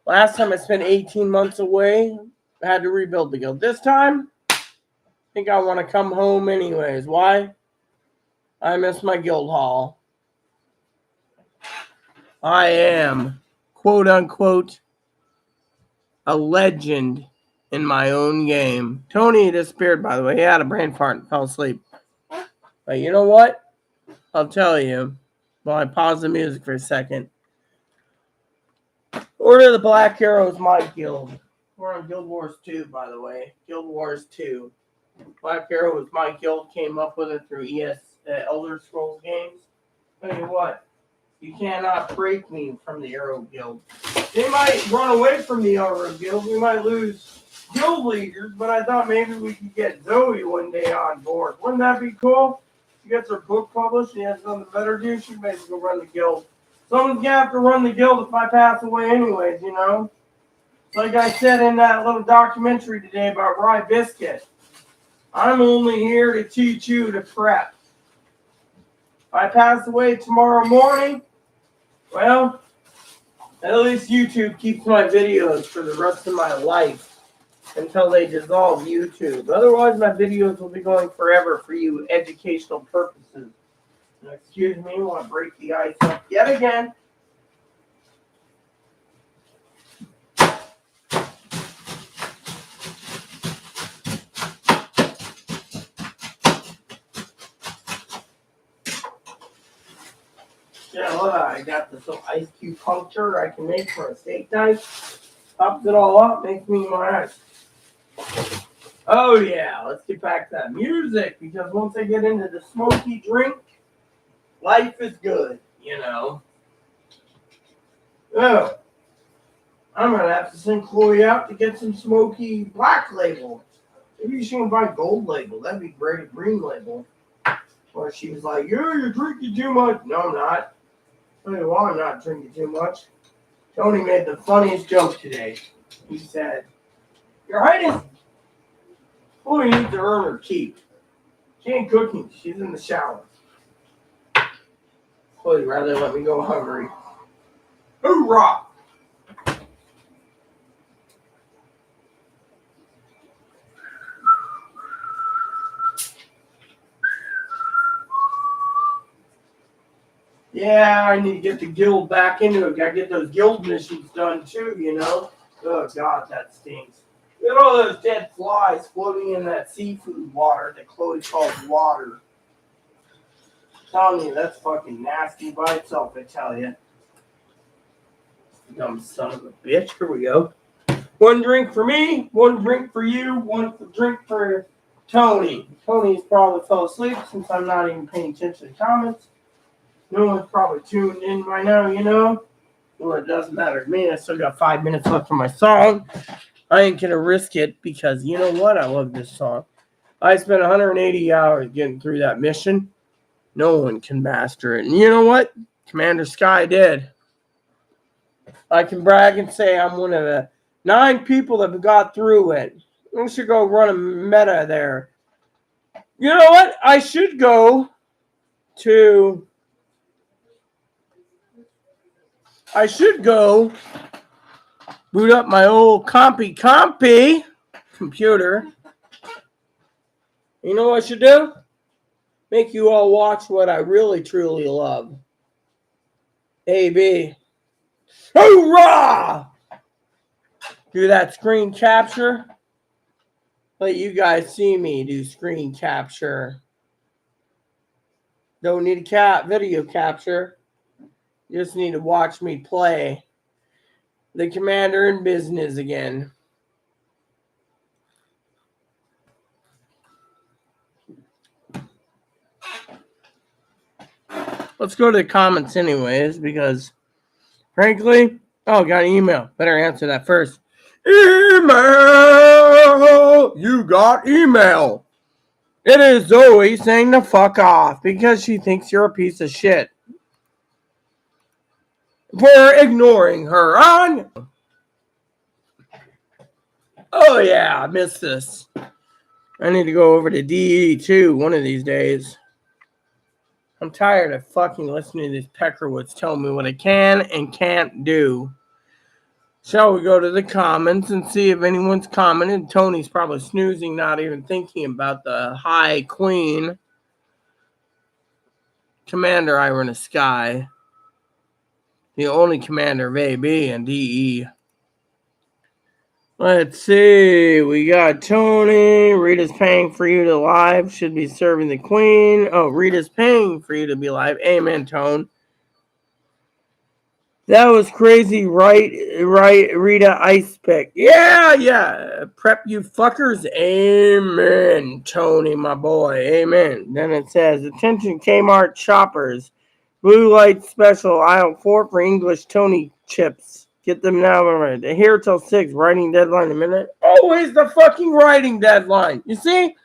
Last time I spent 18 months away, I had to rebuild the guild. This time, I think I want to come home anyways. Why? I miss my guild hall. I am, quote unquote, a legend in my own game. Tony disappeared, by the way. He had a brain fart and fell asleep. But you know what? I'll tell you. While I pause the music for a second. Order of the Black Arrow is my guild. We're on Guild Wars 2, by the way. Guild Wars 2. Black Arrow is my guild. Came up with it through Elder Scrolls games. Tell you what. You cannot break me from the Arrow Guild. They might run away from the Arrow Guild. We might lose guild leaders, but I thought maybe we could get Zoe one day on board. Wouldn't that be cool? She gets her book published. She has something better to do. She can basically run the guild. Someone's going to have to run the guild if I pass away anyways, you know? Like I said in that little documentary today about rye biscuit, I'm only here to teach you to prep. If I pass away tomorrow morning, well, at least YouTube keeps my videos for the rest of my life until they dissolve YouTube. Otherwise, my videos will be going forever for you educational purposes. Now, excuse me, I want to break the ice up yet again. Yeah, look, I got this little ice cube puncture I can make for a steak knife. Tops it all up, makes me my ice. Oh yeah, let's get back to that music, because once I get into the smoky drink, life is good, you know. Oh, I'm gonna have to send Chloe out to get some smoky black label. Maybe she can buy gold label. That'd be great, a green label. Or she was like, yeah, you're drinking too much. No, I'm not. Tell you why I'm not drinking too much. Tony made the funniest joke today. He said, Your Highness, Chloe needs to earn her keep. She ain't cooking. She's in the shower. Chloe rather let me go hungry. Hoorah! Yeah, I need to get the guild back into it. Gotta get those guild missions done too, you know. Oh God, that stinks. Look at all those dead flies floating in that seafood water that Chloe calls water. I'm telling you, that's fucking nasty by itself, I tell you. Dumb son of a bitch. Here we go. One drink for me, one drink for you, one drink for Tony. Tony's probably fell asleep since I'm not even paying attention to comments. No one's probably tuned in by now, you know. Well, it doesn't matter to me. I still got 5 minutes left for my song. I ain't gonna risk it because you know what? I love this song. I spent 180 hours getting through that mission. No one can master it. And you know what? Commander Sky did. I can brag and say I'm one of the 9 people that got through it. I should go run a meta there. You know what? I should go to... boot up my old compy computer. You know what I should do? Make you all watch what I really truly love. AB. Hoorah! Do that screen capture. Let you guys see me do screen capture. Don't need a video capture. You just need to watch me play the commander in business again. Let's go to the comments anyways, because frankly, oh, got an email. Better answer that first. Email! You got email. It is Zoe saying to fuck off because she thinks you're a piece of shit for ignoring her on. Oh yeah, I missed this. I need to go over to DE too one of these days. I'm tired of fucking listening to these peckerwoods telling me what I can and can't do. Shall we go to the comments and see if anyone's commented? Tony's probably snoozing, not even thinking about the High Queen. Commander Iron Sky. The only commander of AB and DE. Let's see. We got Tony. Rita's paying for you to live. Should be serving the queen. Oh, Rita's paying for you to be live. Amen, Tone. That was crazy, right, Rita Ice Pick. Yeah. Prep you fuckers. Amen, Tony, my boy. Amen. Then it says, attention Kmart shoppers. Blue light special, aisle 4 for English Tony chips. Get them now. They're here till 6. Writing deadline in a minute. Always the fucking writing deadline. You see?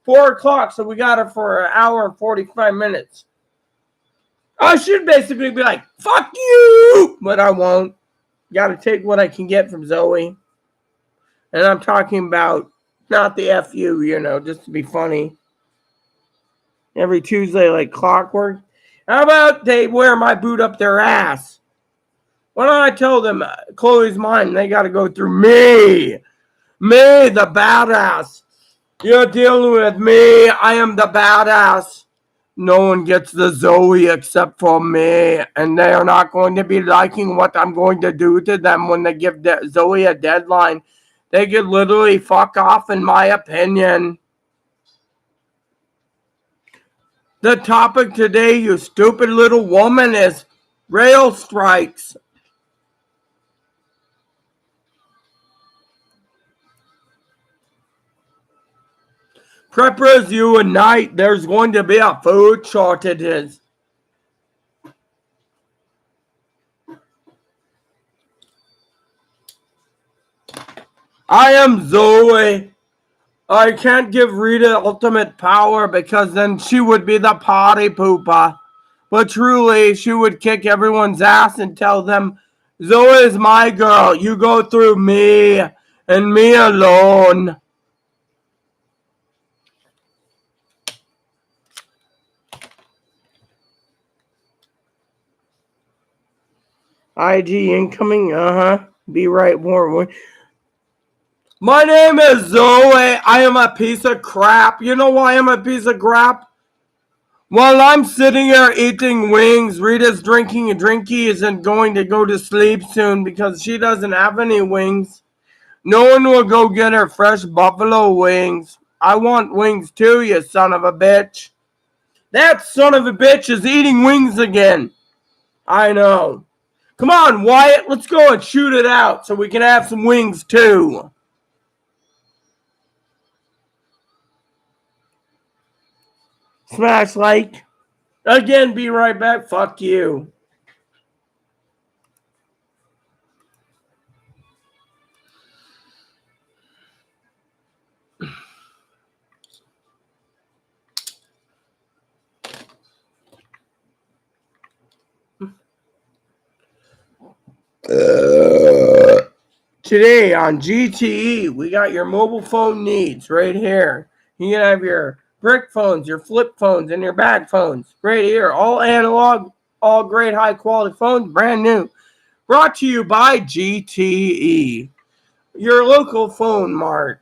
4 o'clock, so we got it for an hour and 45 minutes. I should basically be like, fuck you! But I won't. Gotta take what I can get from Zoe. And I'm talking about not the FU, just to be funny. Every Tuesday like clockwork. How about they wear my boot up their ass? Why don't I tell them Chloe's mine? They got to go through me. Me, the badass. You're dealing with me. I am the badass. No one gets the Zoe except for me. And they are not going to be liking what I'm going to do to them when they give Zoe a deadline. They could literally fuck off, in my opinion. The topic today, you stupid little woman, is rail strikes. Preppers unite. There's going to be a food shortages. I am Zoe. I can't give Rita ultimate power because then she would be the potty pooper. But truly, she would kick everyone's ass and tell them, Zoe is my girl. You go through me and me alone. IG incoming. Be right, more. My name is Zoe. I am a piece of crap. You know why I'm a piece of crap? While I'm sitting here eating wings, Rita's drinking a drinky isn't going to go to sleep soon because she doesn't have any wings. No one will go get her fresh buffalo wings. I want wings too, you son of a bitch. That son of a bitch is eating wings again. I know. Come on, Wyatt, let's go and shoot it out so we can have some wings too. Smash like. Again, be right back. Fuck you. Today on GTE, we got your mobile phone needs right here. You can have your brick phones, your flip phones, and your bag phones right here. All analog, all great high quality phones, brand new. Brought to you by GTE, your local phone mart.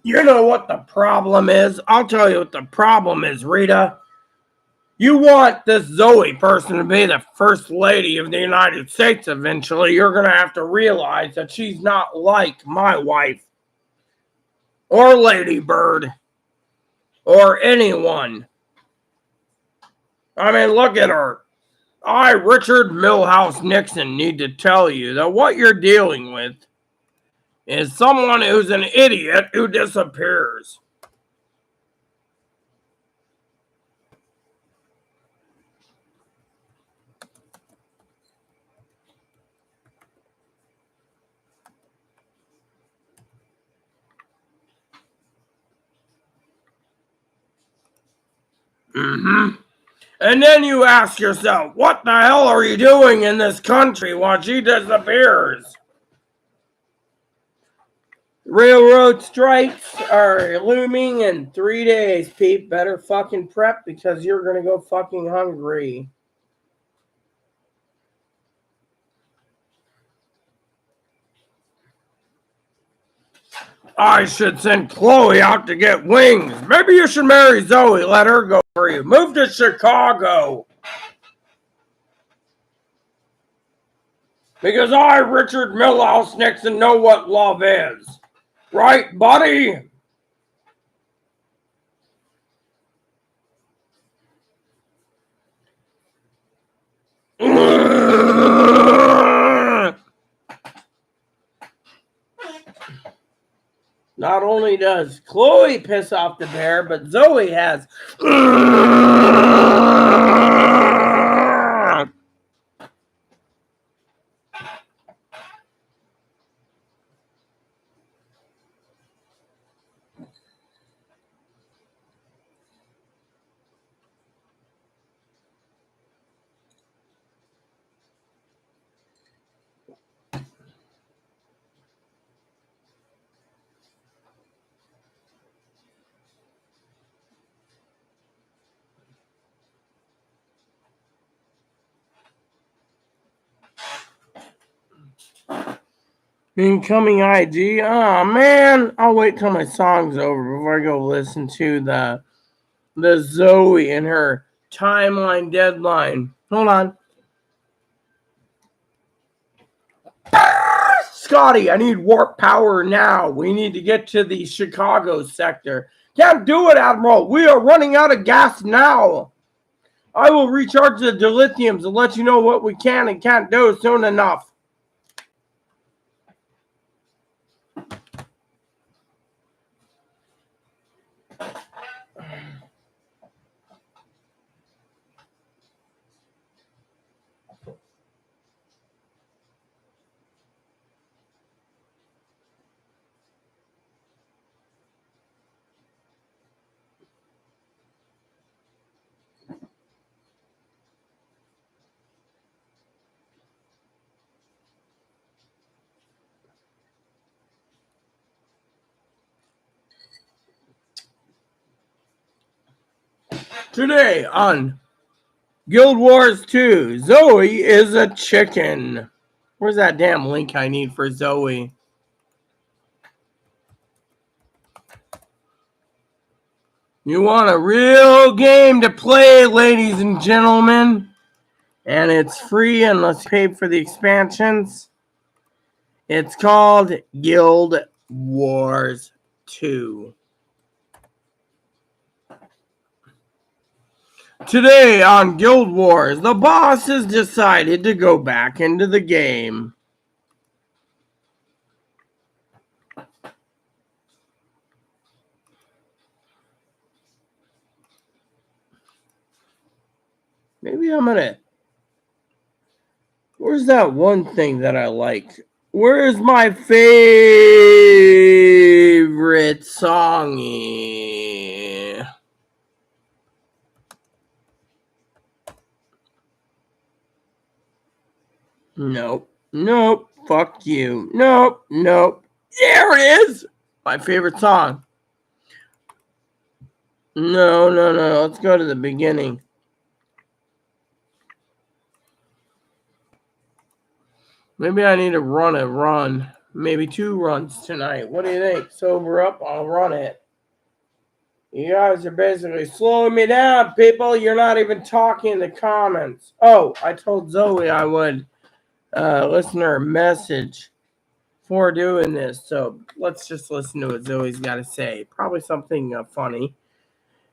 You know what the problem is? I'll tell you what the problem is, Rita. You want this Zoe person to be the first lady of the United States eventually. You're going to have to realize that she's not like my wife or Lady Bird or anyone. I mean, look at her. I, Richard Milhouse Nixon, need to tell you that what you're dealing with is someone who's an idiot who disappears. And then you ask yourself, what the hell are you doing in this country while she disappears? Railroad strikes are looming in 3 days, Pete. Better fucking prep because you're gonna go fucking hungry. I should send Chloe out to get wings. Maybe you should marry Zoe. Let her go for you. Move to Chicago. Because I, Richard Milhouse Nixon, know what love is. Right, buddy? Not only does Chloe piss off the bear, but Zoe has. Incoming IG. Oh man, I'll wait till my song's over before I go listen to the Zoe and her timeline deadline. Hold on. Scotty, I need warp power now. We need to get to the Chicago sector. Can't do it, Admiral. We are running out of gas now. I will recharge the dilithiums and let you know what we can and can't do soon enough. Today on Guild Wars 2, Zoe is a chicken. Where's that damn link I need for Zoe? You want a real game to play, ladies and gentlemen? And it's free unless you pay for the expansions. It's called Guild Wars 2. Today on Guild Wars, the boss has decided to go back into the game. Maybe I'm gonna... Where's that one thing that I like? Where's my favorite songy? Nope. Nope. Fuck you. Nope. Nope. There it is! My favorite song. No. Let's go to the beginning. Maybe I need to run a run. Maybe 2 runs tonight. What do you think? Sober up, I'll run it. You guys are basically slowing me down, people. You're not even talking in the comments. Oh, I told Zoe I would listen to her message for doing this. So let's just listen to what Zoe's got to say. Probably something funny.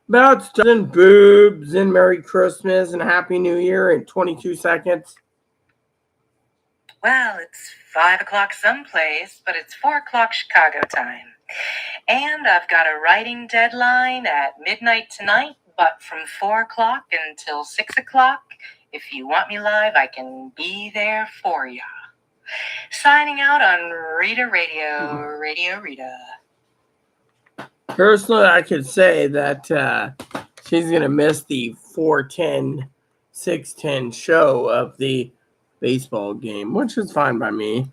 About stuff and boobs and Merry Christmas and Happy New Year in 22 seconds. Well, it's 5 o'clock someplace, but it's 4 o'clock Chicago time. And I've got a writing deadline at midnight tonight, but from 4 o'clock until 6 o'clock, if you want me live, I can be there for ya. Signing out on Rita Radio, Radio Rita. Personally, I could say that she's going to miss the 4:10, 6:10 show of the baseball game, which is fine by me.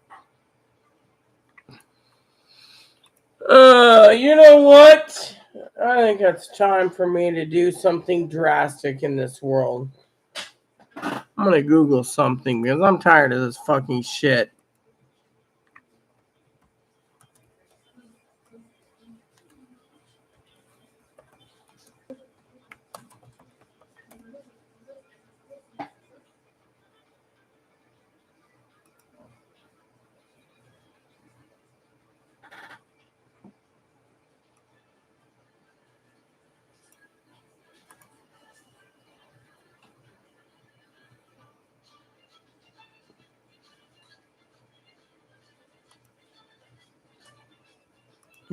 You know what? I think it's time for me to do something drastic in this world. I'm going to Google something because I'm tired of this fucking shit.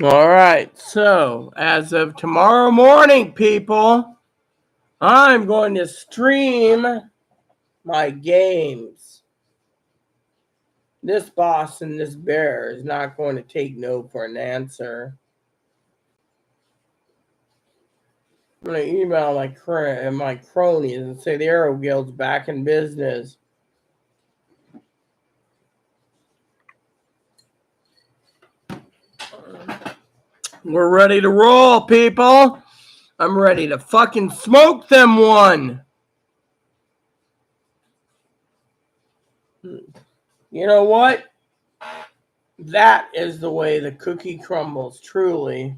All right, so as of tomorrow morning, people, I'm going to stream my games. This boss and this bear is not going to take no for an answer. I'm going to email my cronies and say the Arrow Guild's back in business. We're ready to roll, people. I'm ready to fucking smoke them one. You know what? That is the way the cookie crumbles, truly.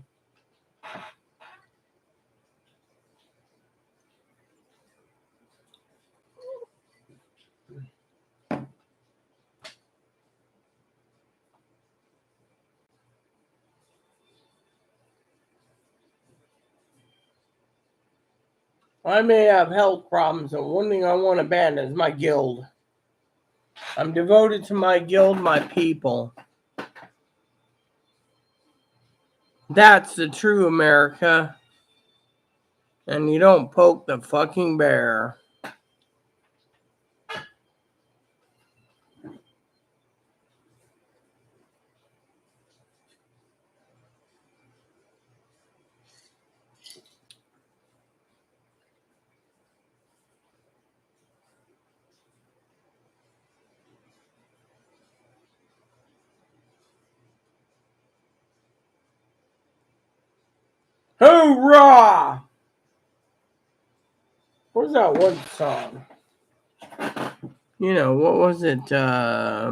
I may have health problems, and one thing I want to abandon is my guild. I'm devoted to my guild, my people. That's the true America. And you don't poke the fucking bear. Hoorah! What was that one song? You know, what was it? I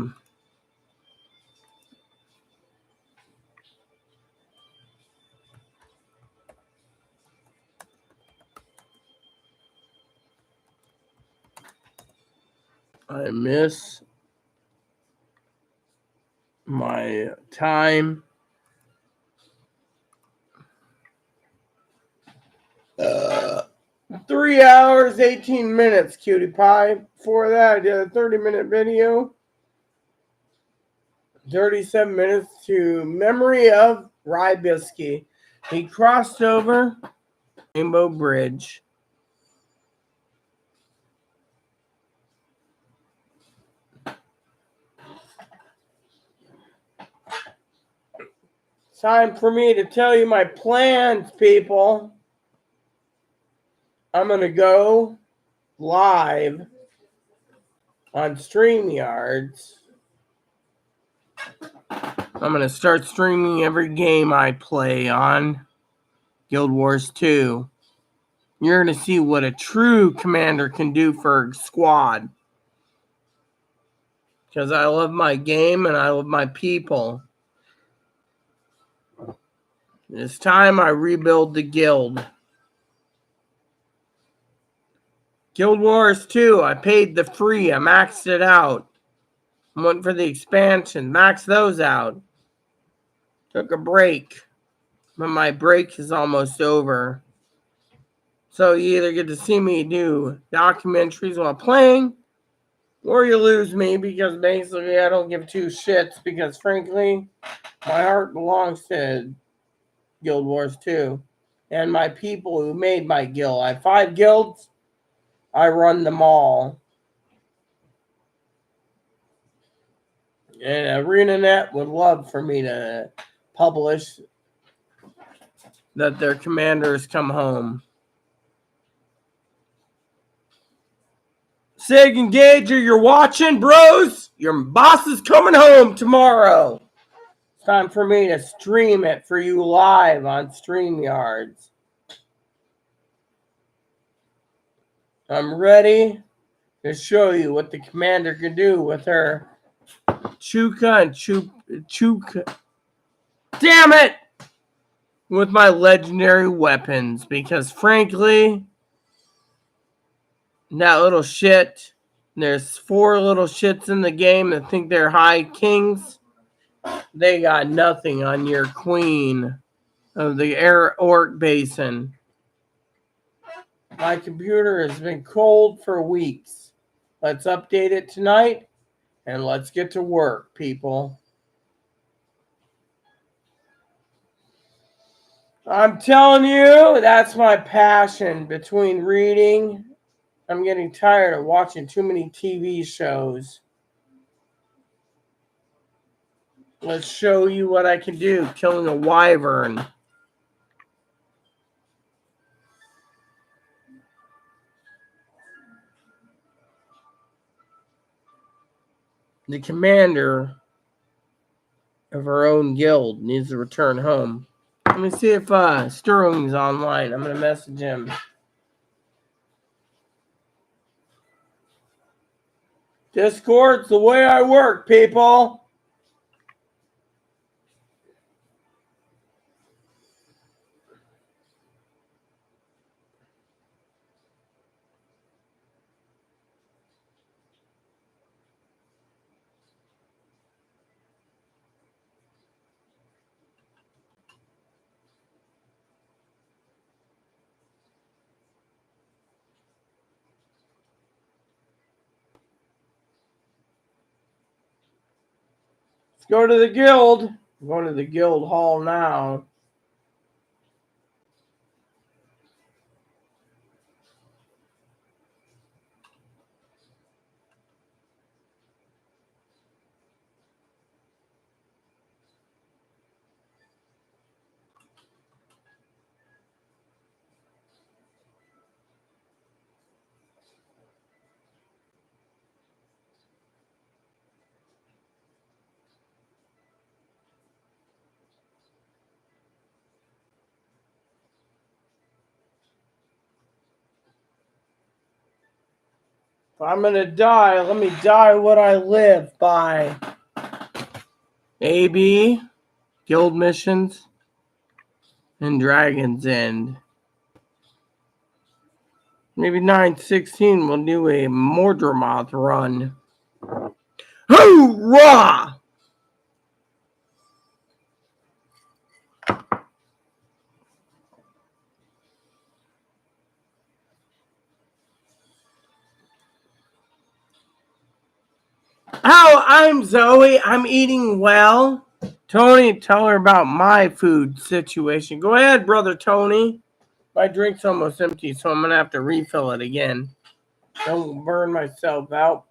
miss my time. 3 hours, 18 minutes, cutie pie. Before that, I did a 30-minute video. 37 minutes to memory of Rybisky. He crossed over Rainbow Bridge. Time for me to tell you my plans, people. I'm going to go live on StreamYards. I'm going to start streaming every game I play on Guild Wars 2. You're going to see what a true commander can do for a squad. Because I love my game and I love my people. It's time I rebuild the guild. Guild Wars 2, I paid the free. I maxed it out. I went for the expansion. Maxed those out. Took a break. But my break is almost over. So you either get to see me do documentaries while playing, or you lose me because basically I don't give two shits because frankly, my heart belongs to Guild Wars 2 and my people who made my guild. I have 5 guilds. I run them all. And ArenaNet would love for me to publish that their commanders come home. Sig Engager, you're watching, bros? Your boss is coming home tomorrow. It's time for me to stream it for you live on StreamYards. I'm ready to show you what the commander can do with her Chuka and Chuka. Damn it! With my legendary weapons, because frankly, that little shit, there's 4 little shits in the game that think they're high kings. They got nothing on your queen of the Orc Basin. My computer has been cold for weeks. Let's update it tonight and let's get to work, people. I'm telling you, that's my passion between reading. I'm getting tired of watching too many TV shows. Let's show you what I can do killing a wyvern. The commander of her own guild needs to return home. Let me see if Sterling's online. I'm going to message him. Discord's the way I work, people. Let's go to the guild. I'm going to the guild hall now. If I'm going to die, let me die what I live by. AB, guild missions, and Dragon's End. Maybe 916 will do a Mordramoth run. Hoorah! Oh, I'm Zoe. I'm eating well. Tony, tell her about my food situation. Go ahead, brother Tony. My drink's almost empty, so I'm going to have to refill it again. Don't burn myself out.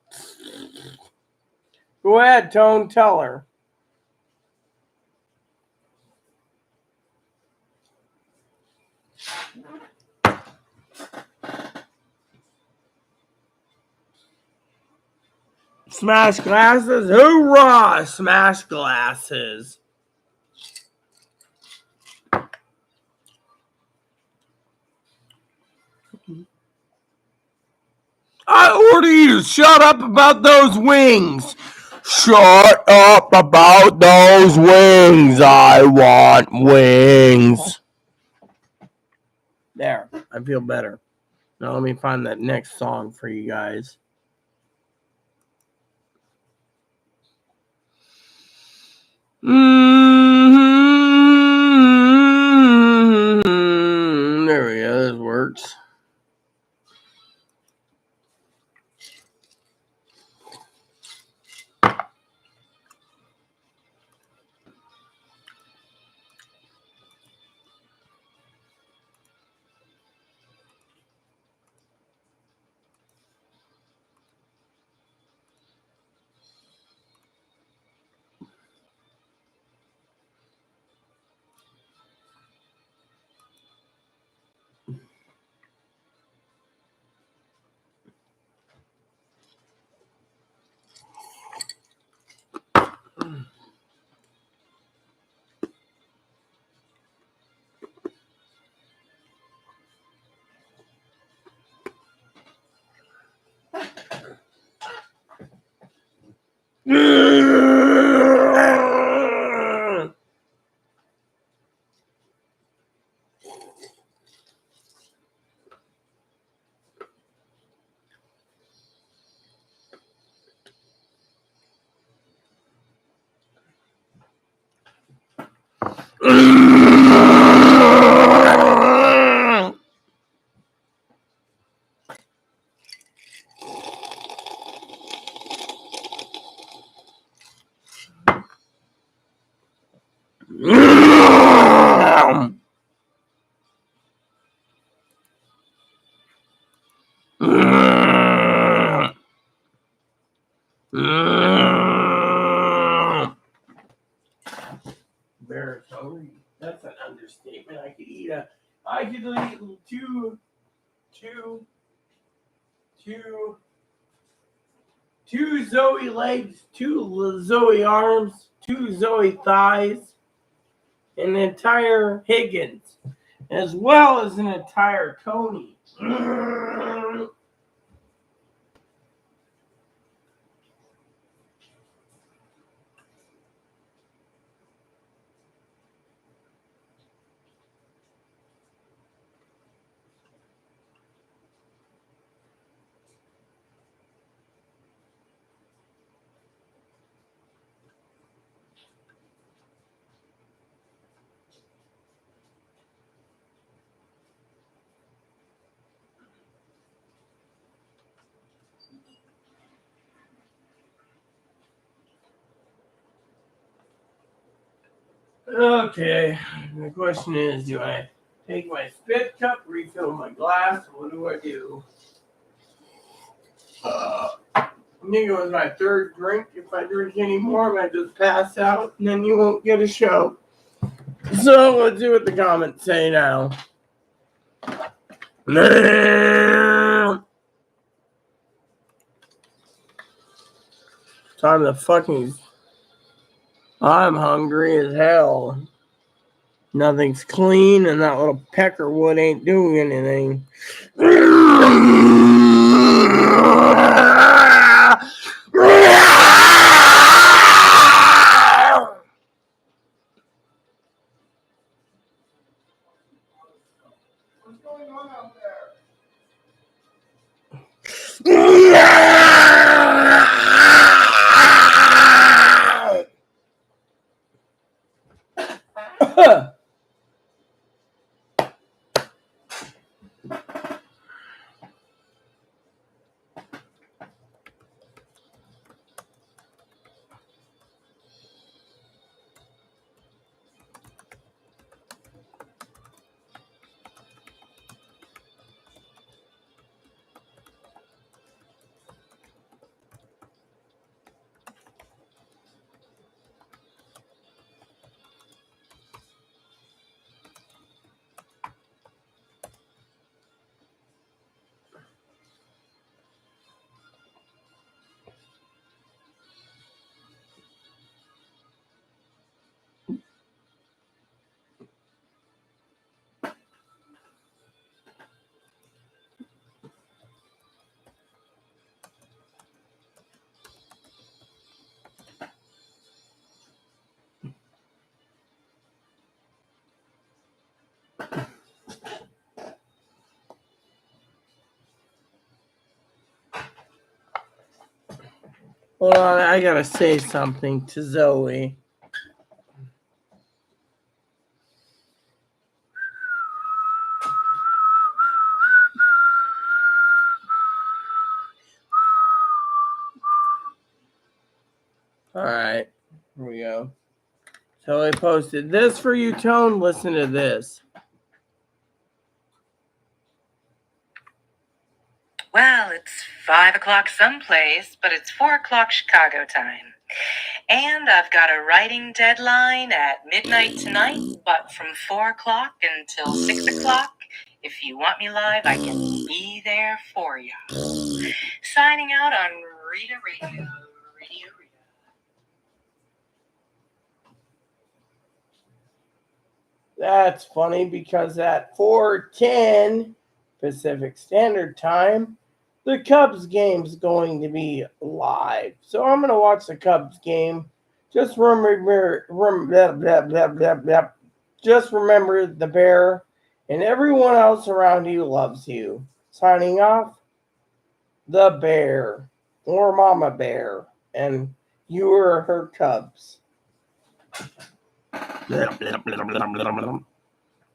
Go ahead, Tone. Tell her. Smash glasses? Hoorah! Smash glasses. I order you to shut up about those wings. Shut up about those wings. I want wings. There. I feel better. Now let me find that next song for you guys. There we go. This works. Bear's hungry. That's an understatement. I could eat two Zoe legs, two Zoe arms, two Zoe thighs, an entire Higgins, as well as an entire Tony. Okay, the question is, do I take my spit cup, refill my glass, or what do I do? I think it was my third drink. If I drink any more, I might just pass out, and then you won't get a show. So let's see what the comments say now. Time to fucking... I'm hungry as hell. Nothing's clean, and that little peckerwood ain't doing anything. What's going on out there? Hold on, I gotta say something to Zoe. Alright, here we go. So I posted this for you, Tone. Listen to this. Well, it's 5 o'clock someplace, but it's 4 o'clock Chicago time. And I've got a writing deadline at midnight tonight, but from 4 o'clock until 6 o'clock, if you want me live, I can be there for you. Signing out on Rita Radio. That's funny because at 4:10 Pacific Standard Time, the Cubs game's going to be live. So I'm going to watch the Cubs game. Just remember the bear and everyone else around you loves you. Signing off, the bear or Mama Bear, and you are her Cubs.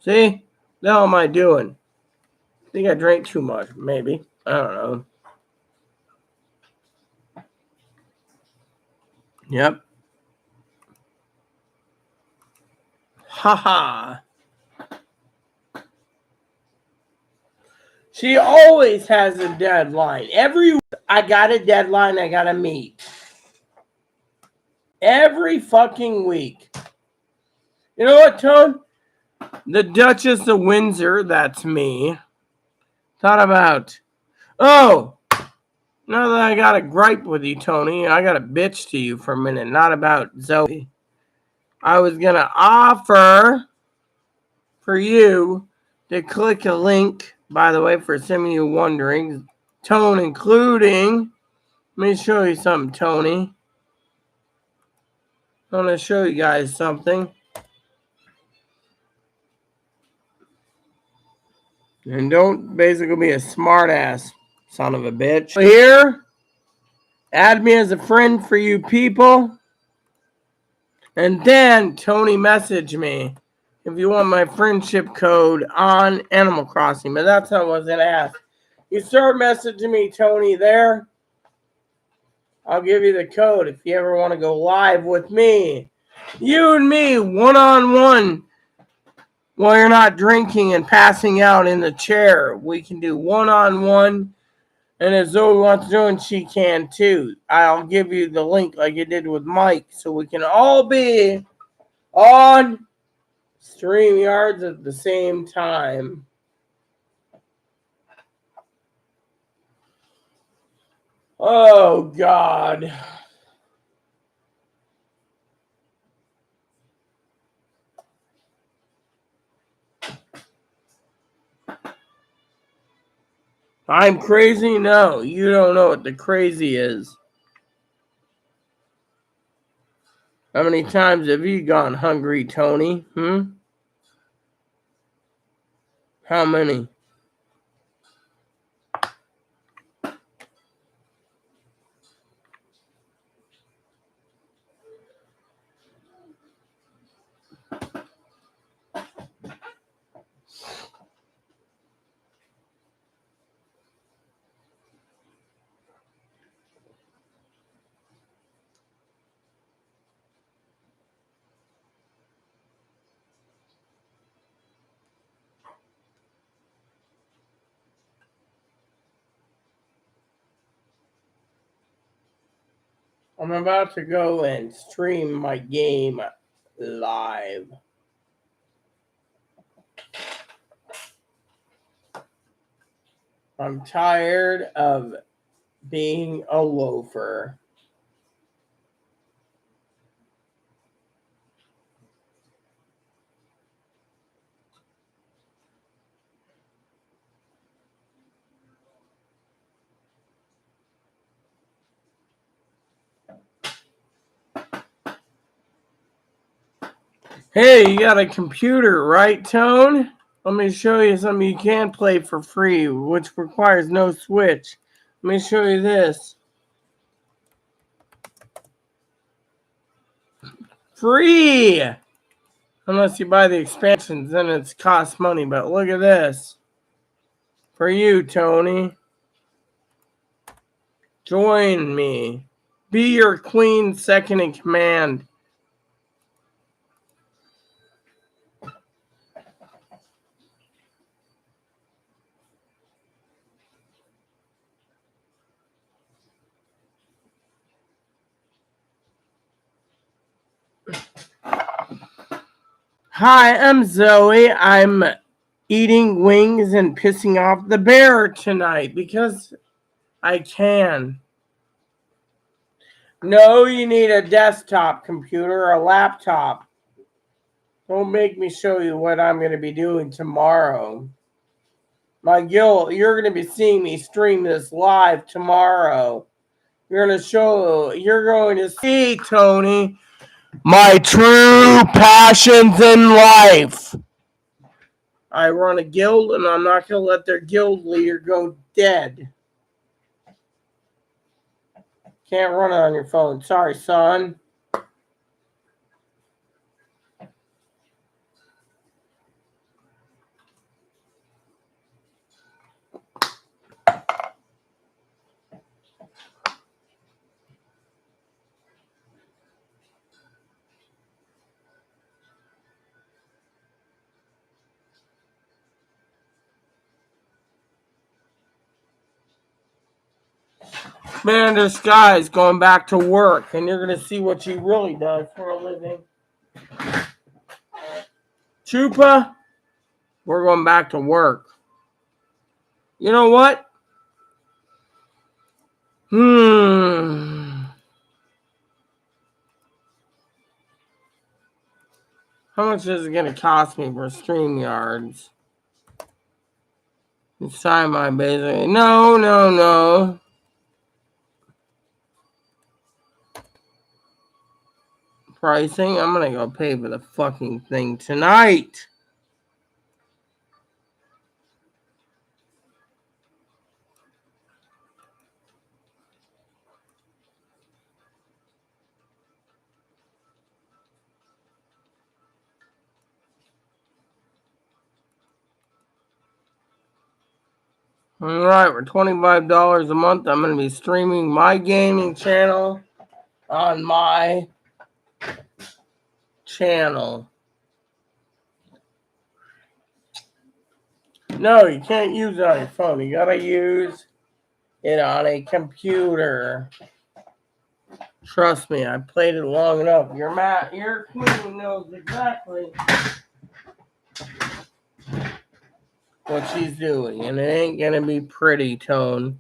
See? How am I doing? I think I drank too much, maybe. I don't know. Yep. Haha. She always has a deadline. Every week, I got a deadline I gotta meet. Every fucking week. You know what, Tone? The Duchess of Windsor, that's me, thought about, oh, now that I got a gripe with you, Tony, I got a bitch to you for a minute, not about Zoe. I was going to offer for you to click a link, by the way, for some of you wondering, Tone including, let me show you something, Tony. I want to show you guys something. And don't basically be a smart ass, son of a bitch. Here, add me as a friend for you people. And then Tony messaged me if you want my friendship code on Animal Crossing. But that's what I was going to ask. You start messaging me, Tony, there. I'll give you the code if you ever want to go live with me. You and me, one-on-one. While you're not drinking and passing out in the chair, we can do one-on-one. And if Zoe wants to join, she can too. I'll give you the link like I did with Mike, so we can all be on StreamYards at the same time. Oh, God. I'm crazy? No, you don't know what the crazy is. How many times have you gone hungry, Tony? How many? I'm about to go and stream my game live. I'm tired of being a loafer. Hey, you got a computer, right, Tone? Let me show you something you can play for free, which requires no Switch. Let me show you this. Free! Unless you buy the expansions, then it's cost money. But look at this. For you, Tony. Join me. Be your queen second in command. Hi, I'm Zoe. I'm eating wings and pissing off the bear tonight because I can. No, you need a desktop computer or a laptop. Don't make me show you what I'm going to be doing tomorrow. My guild, you're going to be seeing me stream this live tomorrow. You're going to see, Tony, my true passions in life. I run a guild, and I'm not going to let their guild leader go dead. Can't run it on your phone. Sorry, son. Man, this guy's going back to work, and you're going to see what she really does for a living. Chupa, we're going back to work. You know what? How much is it going to cost me for StreamYards? It's time my basic. No. Pricing. I'm going to go pay for the fucking thing tonight. Alright, for $25 a month, I'm going to be streaming my gaming channel on my channel. No, you can't use it on your phone. You gotta use it on a computer. Trust me, I played it long enough. Your queen knows exactly what she's doing, and it ain't gonna be pretty, Tone.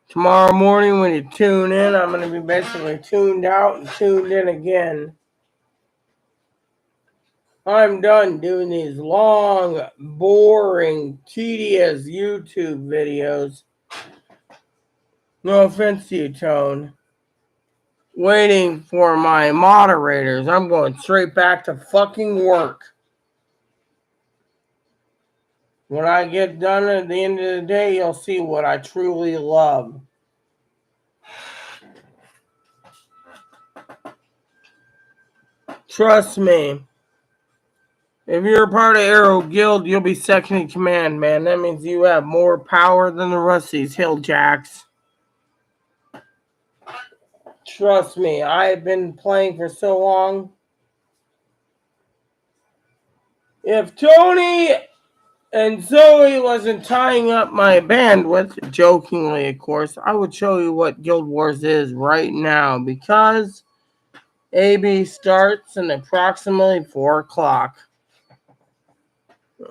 Tomorrow morning when you tune in, I'm gonna be basically tuned out and tuned in again. I'm done doing these long, boring, tedious YouTube videos. No offense to you, Tone. Waiting for my moderators. I'm going straight back to fucking work. When I get done at the end of the day, you'll see what I truly love. Trust me. If you're a part of Arrow Guild, you'll be second in command, man. That means you have more power than the rest of these hill jacks. Trust me, I've been playing for so long. If Tony and Zoe wasn't tying up my bandwidth, jokingly, of course, I would show you what Guild Wars is right now, because AB starts in approximately 4 o'clock.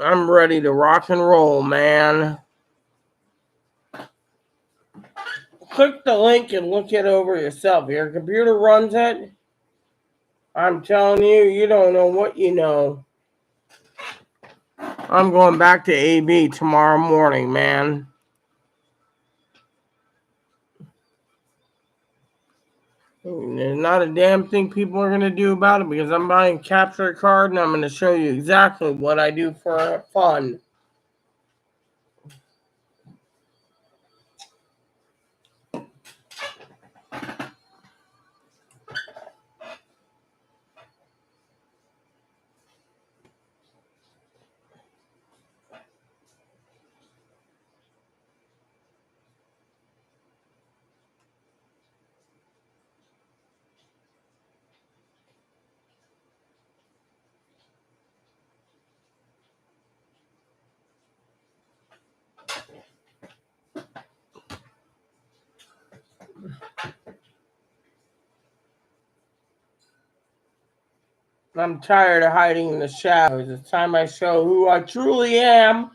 I'm ready to rock and roll, man. Click the link and look it over yourself. If your computer runs it, I'm telling you, you don't know what you know. I'm going back to AB tomorrow morning, man. There's not a damn thing people are going to do about it, because I'm buying a capture card and I'm going to show you exactly what I do for fun. I'm tired of hiding in the shadows. It's time I show who I truly am.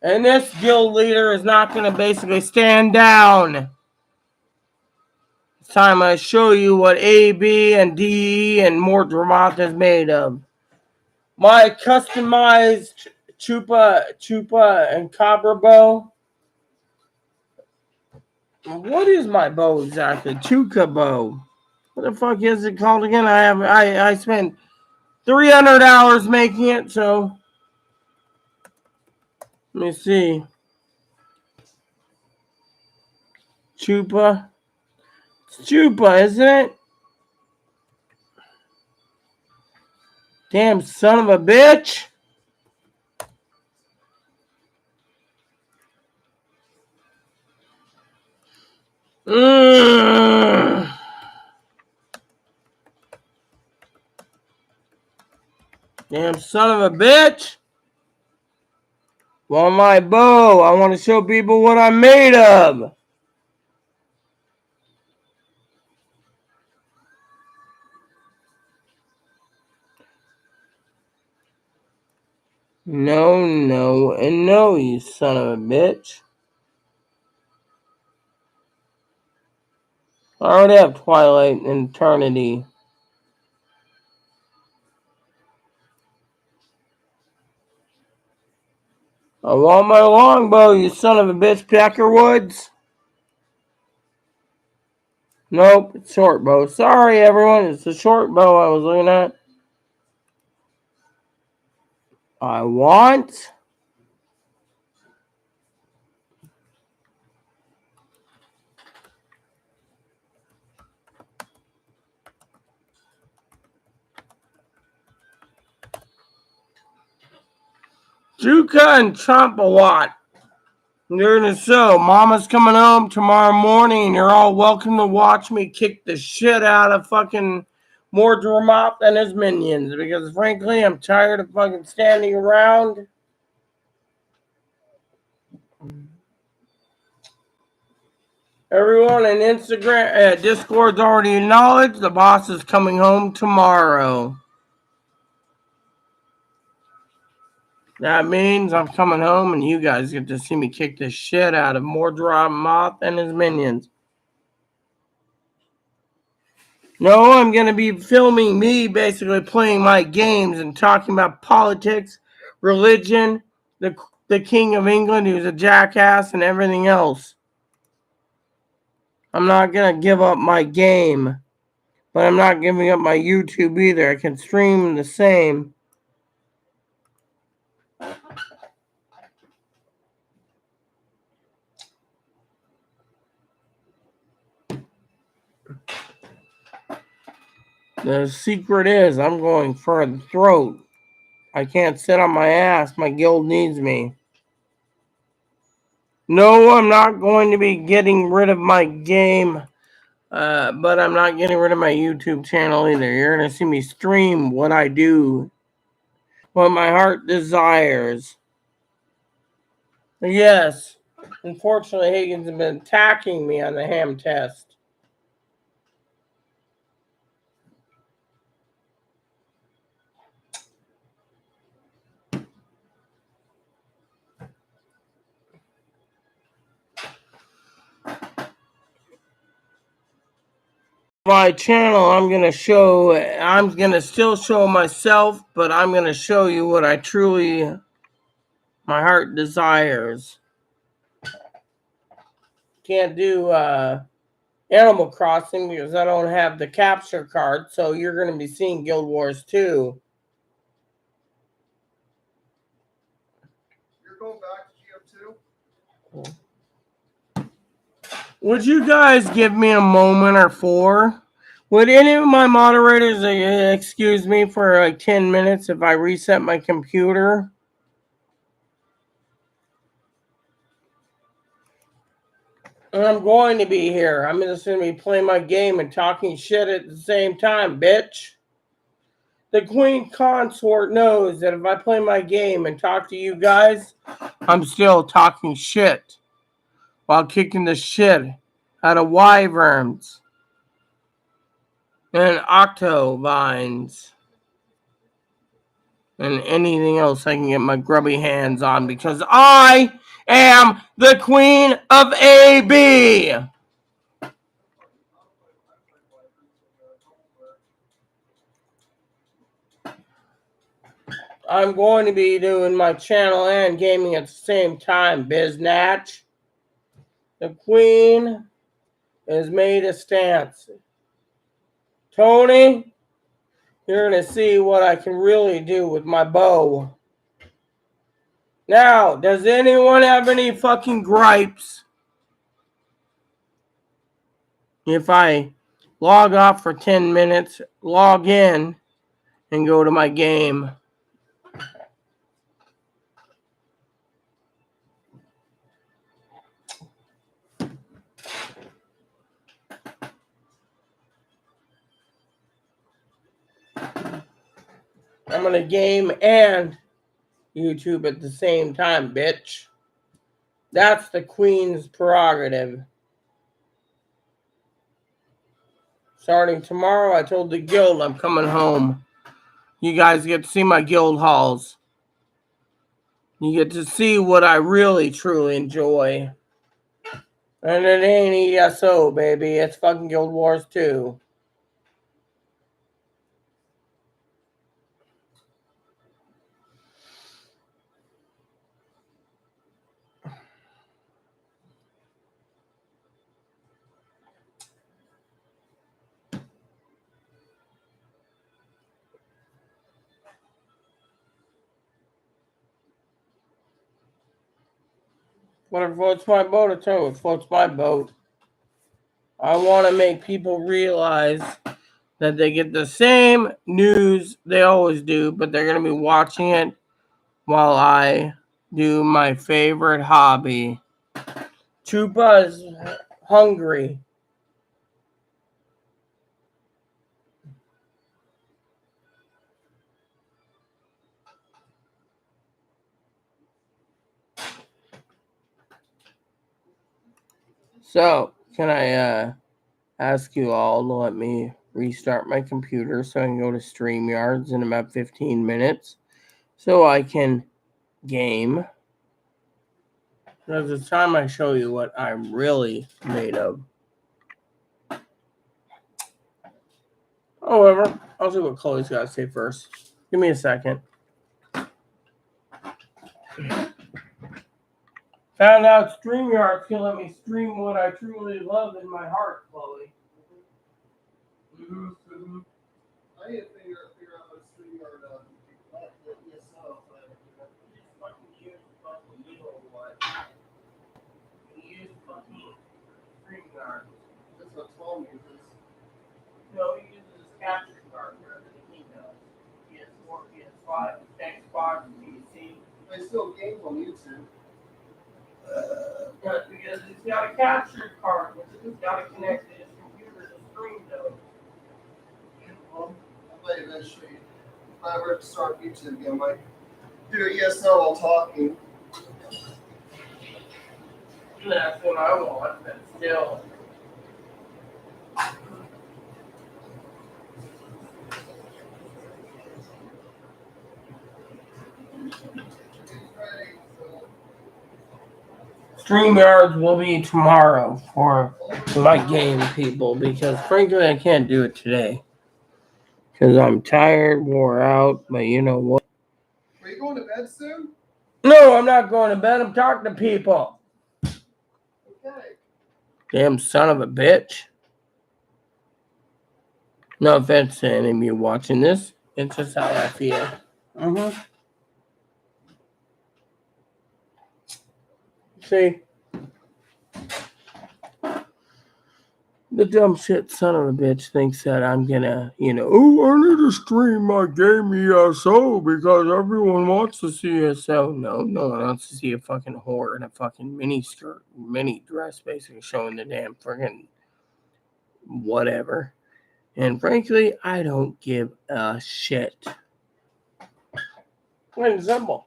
And this guild leader is not going to basically stand down. It's time I show you what AB and DE and more Dramont is made of. My customized Chupa and Cobra bow. What is my bow exactly? Chuka bow. What the fuck is it called again? I spent 300 hours making it, so let me see. Chupa. It's Chupa, isn't it? Damn son of a bitch. Damn son of a bitch. Well, my bow. I want to show people what I'm made of. No, no, and no, you son of a bitch. I already have Twilight and Eternity. I want my longbow, you son of a bitch, Peckerwoods. Nope, it's short bow. Sorry, everyone, it's the short bow I was looking at. I want Juka and Chompawat. During the show, Mama's coming home tomorrow morning, and you're all welcome to watch me kick the shit out of fucking Mordor and his minions, because frankly, I'm tired of fucking standing around. Everyone in Instagram, Discord's already acknowledged the boss is coming home tomorrow. That means I'm coming home and you guys get to see me kick the shit out of Mordor and his minions. No, I'm going to be filming me basically playing my games and talking about politics, religion, the King of England who's a jackass, and everything else. I'm not going to give up my game, but I'm not giving up my YouTube either. I can stream the same. The secret is I'm going for the throat. I can't sit on my ass. My guild needs me. No, I'm not going to be getting rid of my game, but I'm not getting rid of my YouTube channel either. You're going to see me stream what I do, what my heart desires. Yes, unfortunately, Higgins has been attacking me on the ham test. My channel, I'm going to still show myself, but I'm going to show you what I truly, my heart desires. Can't do Animal Crossing because I don't have the capture card, so you're going to be seeing Guild Wars 2. You're going back to GM2? Would you guys give me a moment or four? Would any of my moderators excuse me for like 10 minutes if I reset my computer? And I'm going to be here. I'm just going to be playing my game and talking shit at the same time, bitch. The Queen Consort knows that if I play my game and talk to you guys, I'm still talking shit while kicking the shit out of wyverns and octovines and anything else I can get my grubby hands on, because I am the Queen of AB. I'm going to be doing my channel and gaming at the same time, biznatch. The Queen has made a stance. Tony, you're going to see what I can really do with my bow. Now, does anyone have any fucking gripes if I log off for 10 minutes, log in, and go to my game? I'm going to game and YouTube at the same time, bitch. That's the Queen's prerogative. Starting tomorrow, I told the guild I'm coming home. You guys get to see my guild halls. You get to see what I really, truly enjoy. And it ain't ESO, baby. It's fucking Guild Wars 2. Whatever floats my boat, I tell you what floats my boat. I want to make people realize that they get the same news they always do, but they're going to be watching it while I do my favorite hobby. Chupa's hungry. So, can I ask you all to let me restart my computer so I can go to StreamYards in about 15 minutes so I can game? Because it's time I show you what I'm really made of. However, I'll see what Chloe's got to say first. Give me a second. Found out StreamYards can let me stream what I truly love in my heart, Chloe. Mm-hmm. I need to figure out how to stream our ESL. StreamYards. That's what Tom uses. No, he uses his capture card for everything he does. PS4, PS5, Xbox, PC. I still game on YouTube. Because he's got a capture card, which he's got to connect to his computer to stream those. I might eventually, if I ever start YouTube again, I might do ESL while talking. That's what I want, but still. StreamYards will be tomorrow for my game people because frankly I can't do it today. Because I'm tired, wore out, but you know what? Are you going to bed soon? No, I'm not going to bed. I'm talking to people. Okay. Damn son of a bitch. No offense to any of you watching this. It's just how I feel. See? The dumb shit son of a bitch thinks that I'm gonna, oh, I need to stream my game ESO because everyone wants to see ESO. No one wants to see a fucking whore in a fucking mini skirt, mini dress, basically showing the damn friggin' whatever. And frankly, I don't give a shit. Plain and simple.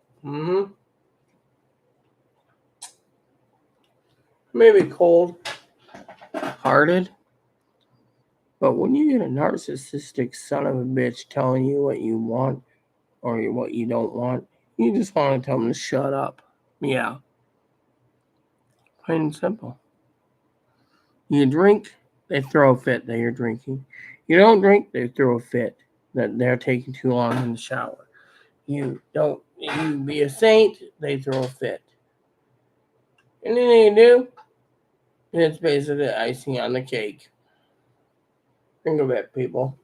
Maybe cold-hearted. But when you get a narcissistic son of a bitch telling you what you want or what you don't want, you just want to tell them to shut up. Yeah. Plain and simple. You drink, they throw a fit that you're drinking. You don't drink, they throw a fit that they're taking too long in the shower. You be a saint, they throw a fit. Anything you do, it's basically icing on the cake. Think of it, people.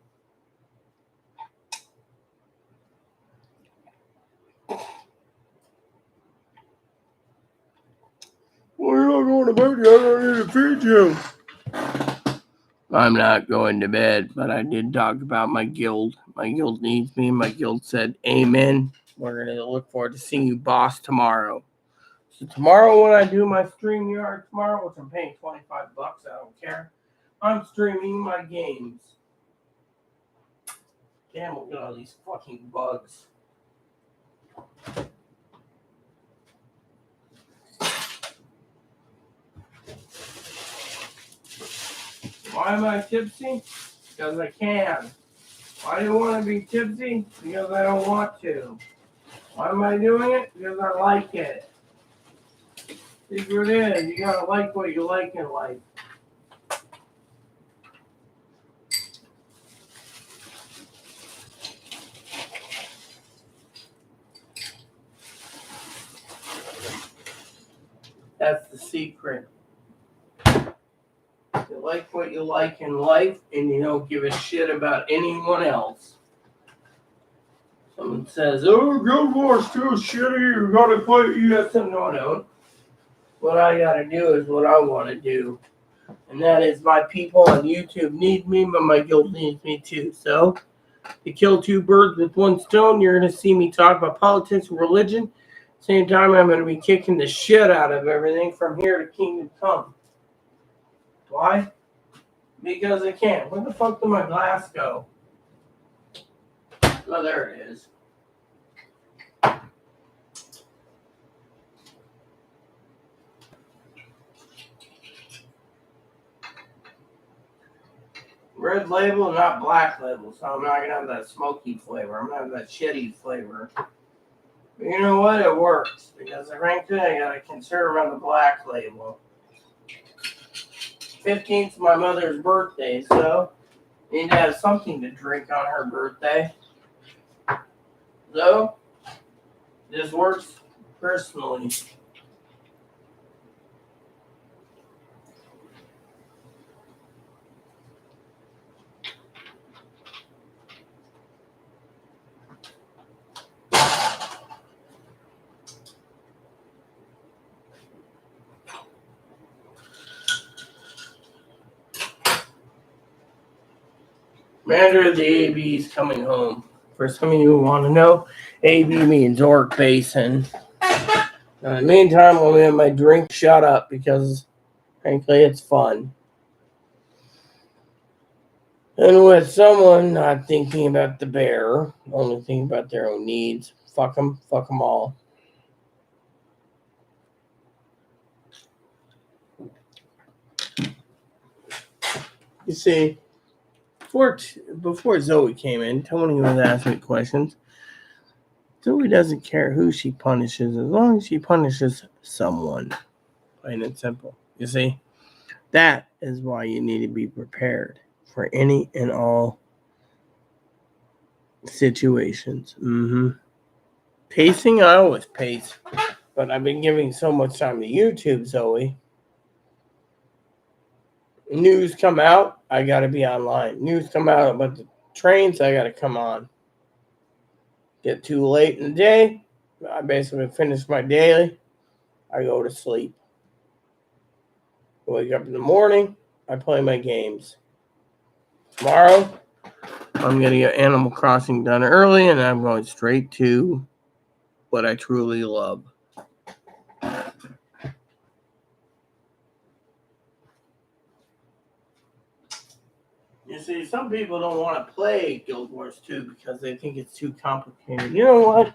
Well, you're not going to bed yet. I need to feed you. I'm not going to bed, but I did talk about my guild. My guild needs me. My guild said, amen. We're going to look forward to seeing you, boss, tomorrow. So tomorrow when I do my StreamYard tomorrow, which I'm paying $25, I don't care. I'm streaming my games. Damn, look at all these fucking bugs. Why am I tipsy? Because I can. Why do you want to be tipsy? Because I don't want to. Why am I doing it? Because I like it. Secret is, you gotta like what you like in life. That's the secret. You like what you like in life, and you don't give a shit about anyone else. Someone says, oh, Guild Wars too shitty, you gotta play ESM. No, I don't. What I gotta do is what I want to do. And that is my people on YouTube need me, but my guild needs me too. So, to kill two birds with one stone, you're going to see me talk about politics and religion. Same time, I'm going to be kicking the shit out of everything from here to Kingdom Come. Why? Because I can. Where the fuck did my glass go? Oh, there it is. Red Label, not Black Label, so I'm not going to have that smoky flavor. I'm going to have that shitty flavor. But you know what? It works, because frankly, I got to conserve on the Black Label. 15th is my mother's birthday, so I need to have something to drink on her birthday. So, this works personally. Commander of the AB is coming home. For some of you who want to know, AB means Orc Basin. In the meantime, I'm going to have my drink shut up because, frankly, it's fun. And with someone not thinking about the bear, only thinking about their own needs, fuck them all. You see, before Zoe came in, Tony was asking me questions. Zoe doesn't care who she punishes as long as she punishes someone. Plain and simple. You see, that is why you need to be prepared for any and all situations. Pacing, I always pace, but I've been giving so much time to YouTube, Zoe. News come out, I gotta be online. News come out about the trains, I gotta come on. Get too late in the day, I basically finish my daily, I go to sleep. Wake up in the morning, I play my games. Tomorrow, I'm gonna get Animal Crossing done early, and I'm going straight to what I truly love. You see, some people don't want to play Guild Wars 2 because they think it's too complicated. You know what?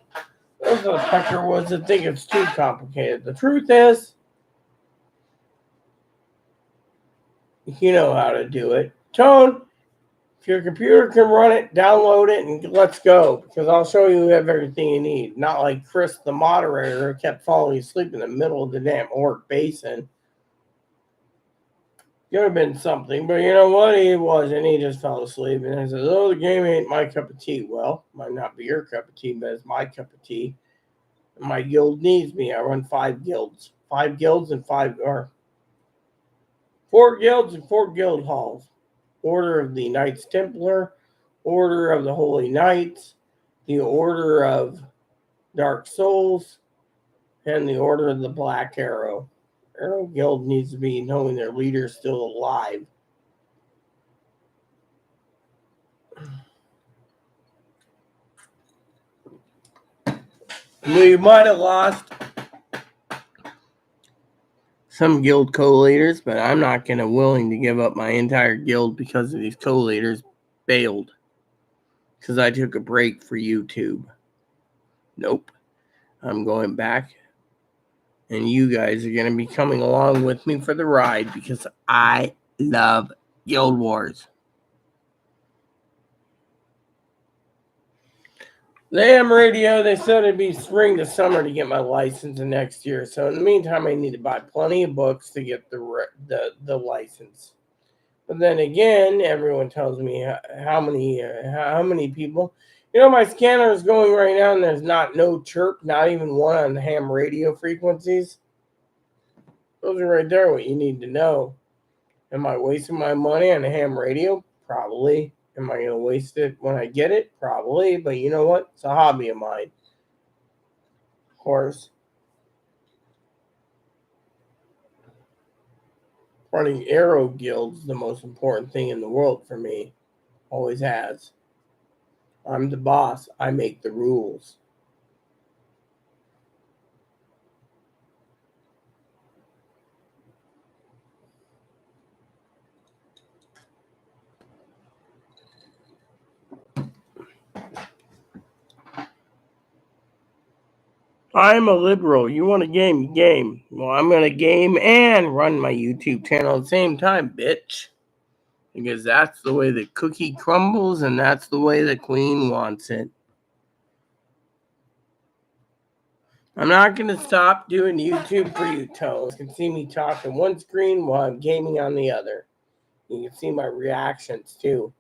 Those are the Peckerwoods that think it's too complicated. The truth is, you know how to do it. Tone, if your computer can run it, download it, and let's go. Because I'll show you everything you need. Not like Chris, the moderator, who kept falling asleep in the middle of the damn Orc Basin. Could have been something, but you know what? He wasn't. He just fell asleep. And I said, oh, the game ain't my cup of tea. Well, might not be your cup of tea, but it's my cup of tea. And my guild needs me. I run 5 guilds. 4 guilds and 4 guild halls. Order of the Knights Templar, Order of the Holy Knights, the Order of Dark Souls, and the Order of the Black Arrow. Arrow Guild needs to be knowing their leader is still alive. We might have lost some guild co-leaders, but I'm not willing to give up my entire guild because of these co-leaders bailed. Because I took a break for YouTube. Nope. I'm going back. And you guys are going to be coming along with me for the ride because I love Guild Wars. The AM radio, they said it'd be spring to summer to get my license in next year. So in the meantime, I need to buy plenty of books to get the license. But then again, everyone tells me how many people. You know, my scanner is going right now, and there's no chirp, not even one on the ham radio frequencies. Those are right there what you need to know. Am I wasting my money on a ham radio? Probably. Am I going to waste it when I get it? Probably. But you know what? It's a hobby of mine. Of course. Running Arrow Guild's the most important thing in the world for me. Always has. I'm the boss. I make the rules. I'm a liberal. You want a game? Game. Well, I'm going to game and run my YouTube channel at the same time, bitch. because that's the way the cookie crumbles and that's the way the queen wants it. I'm not going to stop doing YouTube for you, Tones. You can see me talking one screen while I'm gaming on the other. You can see my reactions too.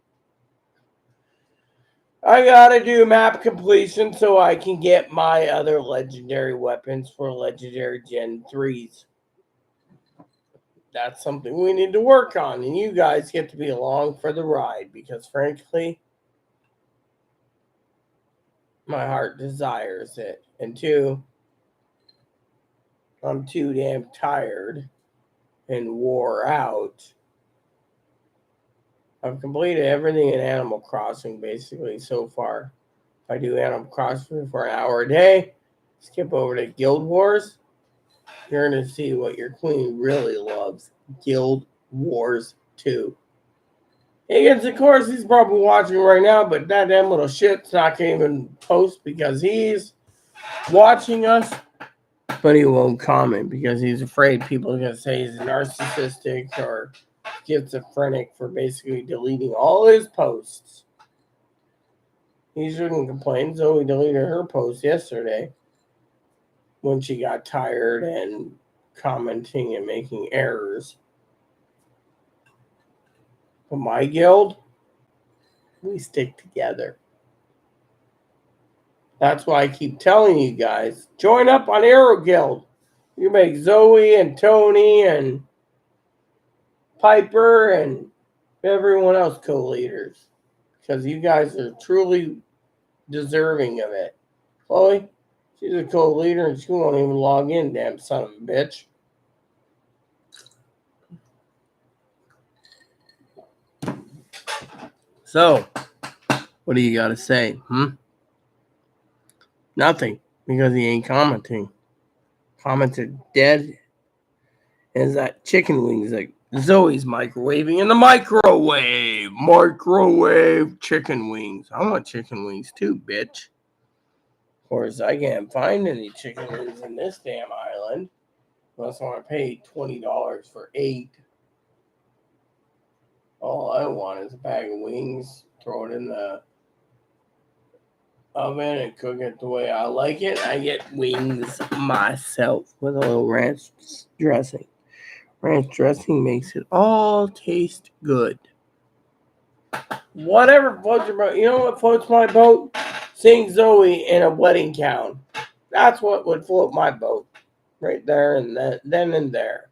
I gotta do map completion so I can get my other legendary weapons for legendary Gen 3s. That's something we need to work on, and you guys get to be along for the ride because, frankly, my heart desires it. And two, I'm too damn tired and wore out. I've completed everything in Animal Crossing basically so far. If I do Animal Crossing for an hour a day, skip over to Guild Wars, you're going to see what your queen really loves. Guild Wars 2. Higgins, of course, he's probably watching right now, but that damn little shit's not going to even post because he's watching us, but he won't comment because he's afraid people are going to say he's narcissistic or schizophrenic for basically deleting all his posts. He shouldn't complain, so he deleted her post yesterday when she got tired and commenting and making errors. But my guild, we stick together. That's why I keep telling you guys, join up on Arrow Guild. You make Zoe and Tony and Piper and everyone else co-leaders because you guys are truly deserving of it. Chloe, she's a co-leader and she won't even log in, damn son of a bitch. So, what do you got to say? Nothing, because he ain't commenting. Comments are dead. Is that chicken wings that Zoe's microwaving in the microwave? Microwave chicken wings. I want chicken wings too, bitch. Of course, I can't find any chicken wings in this damn island. Unless I want to pay $20 for 8. All I want is a bag of wings. Throw it in the oven and cook it the way I like it. I get wings myself with a little ranch dressing. Ranch dressing makes it all taste good. Whatever floats your boat. You know what floats my boat? Seeing Zoe in a wedding gown. That's what would float my boat. Right there and then and there.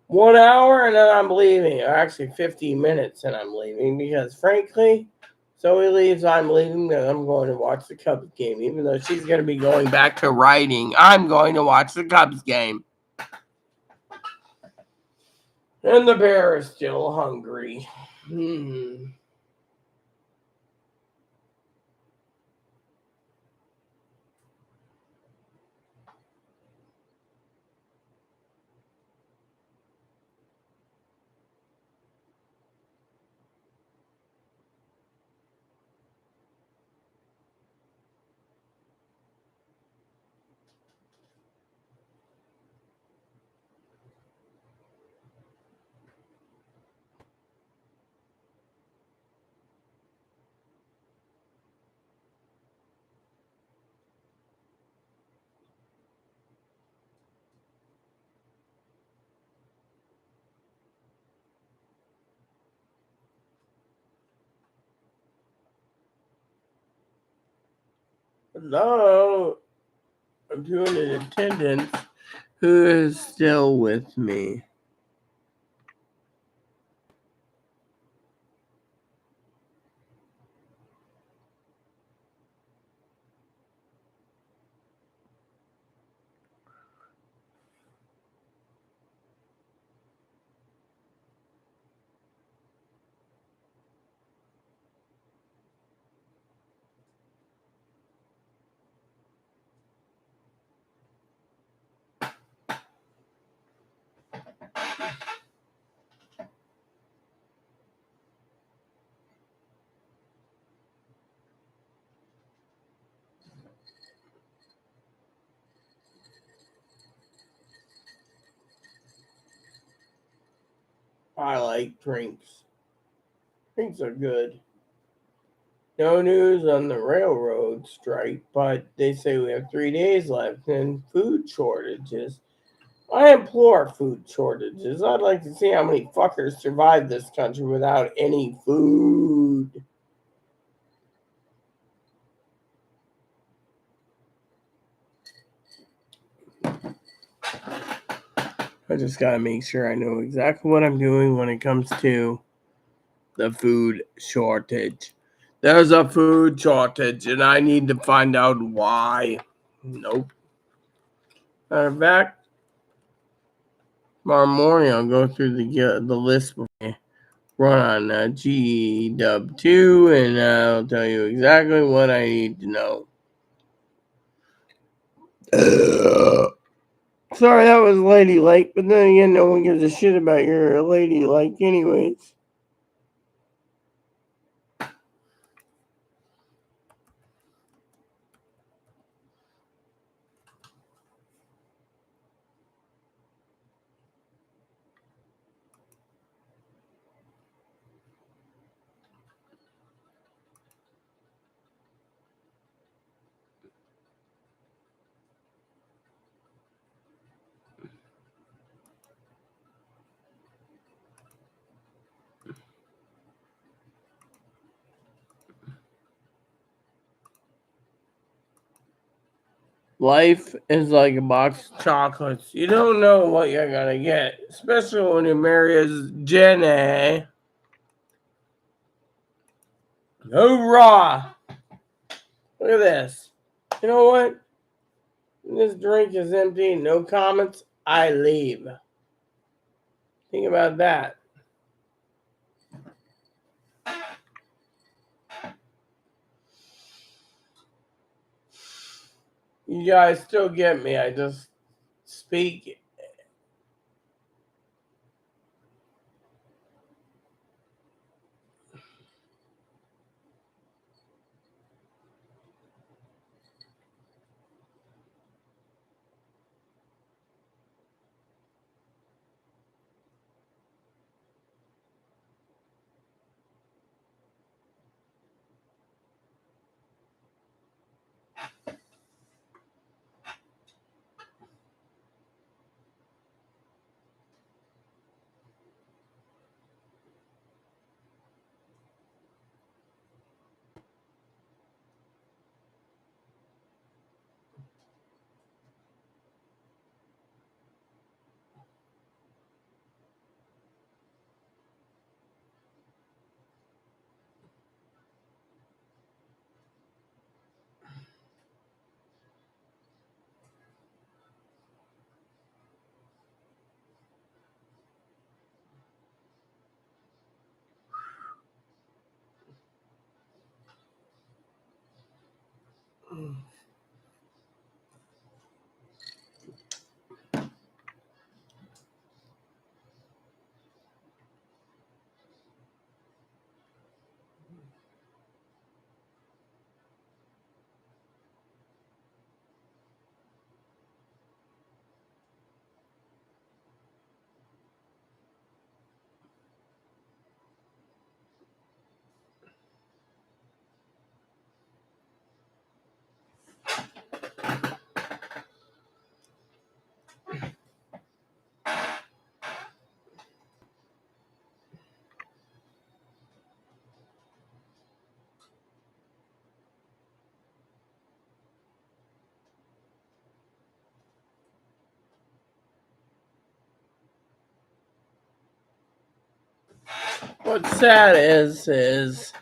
1 hour and then I'm leaving. Or actually 15 minutes and I'm leaving because frankly, Zoe leaves, I'm leaving, because I'm going to watch the Cubs game. Even though she's going to be going back to writing, I'm going to watch the Cubs game. And the bear is still hungry. Hello. I'm doing an attendance. Who is still with me? I like drinks. Drinks are good. No news on the railroad strike, but they say we have 3 days left and food shortages. I implore food shortages. I'd like to see how many fuckers survive this country without any food. I just gotta make sure I know exactly what I'm doing when it comes to the food shortage. There's a food shortage, and I need to find out why. Nope. Matter of fact, tomorrow morning I'll go through the list before I run on GW2, and I'll tell you exactly what I need to know. Sorry, that was ladylike, but then again, no one gives a shit about your ladylike anyways. Life is like a box of chocolates. You don't know what you're gonna get, especially when you marry as Jenny. Hoorah! Look at this. You know what? This drink is empty. No comments. I leave. Think about that. You guys still get me. I just speak. What's sad is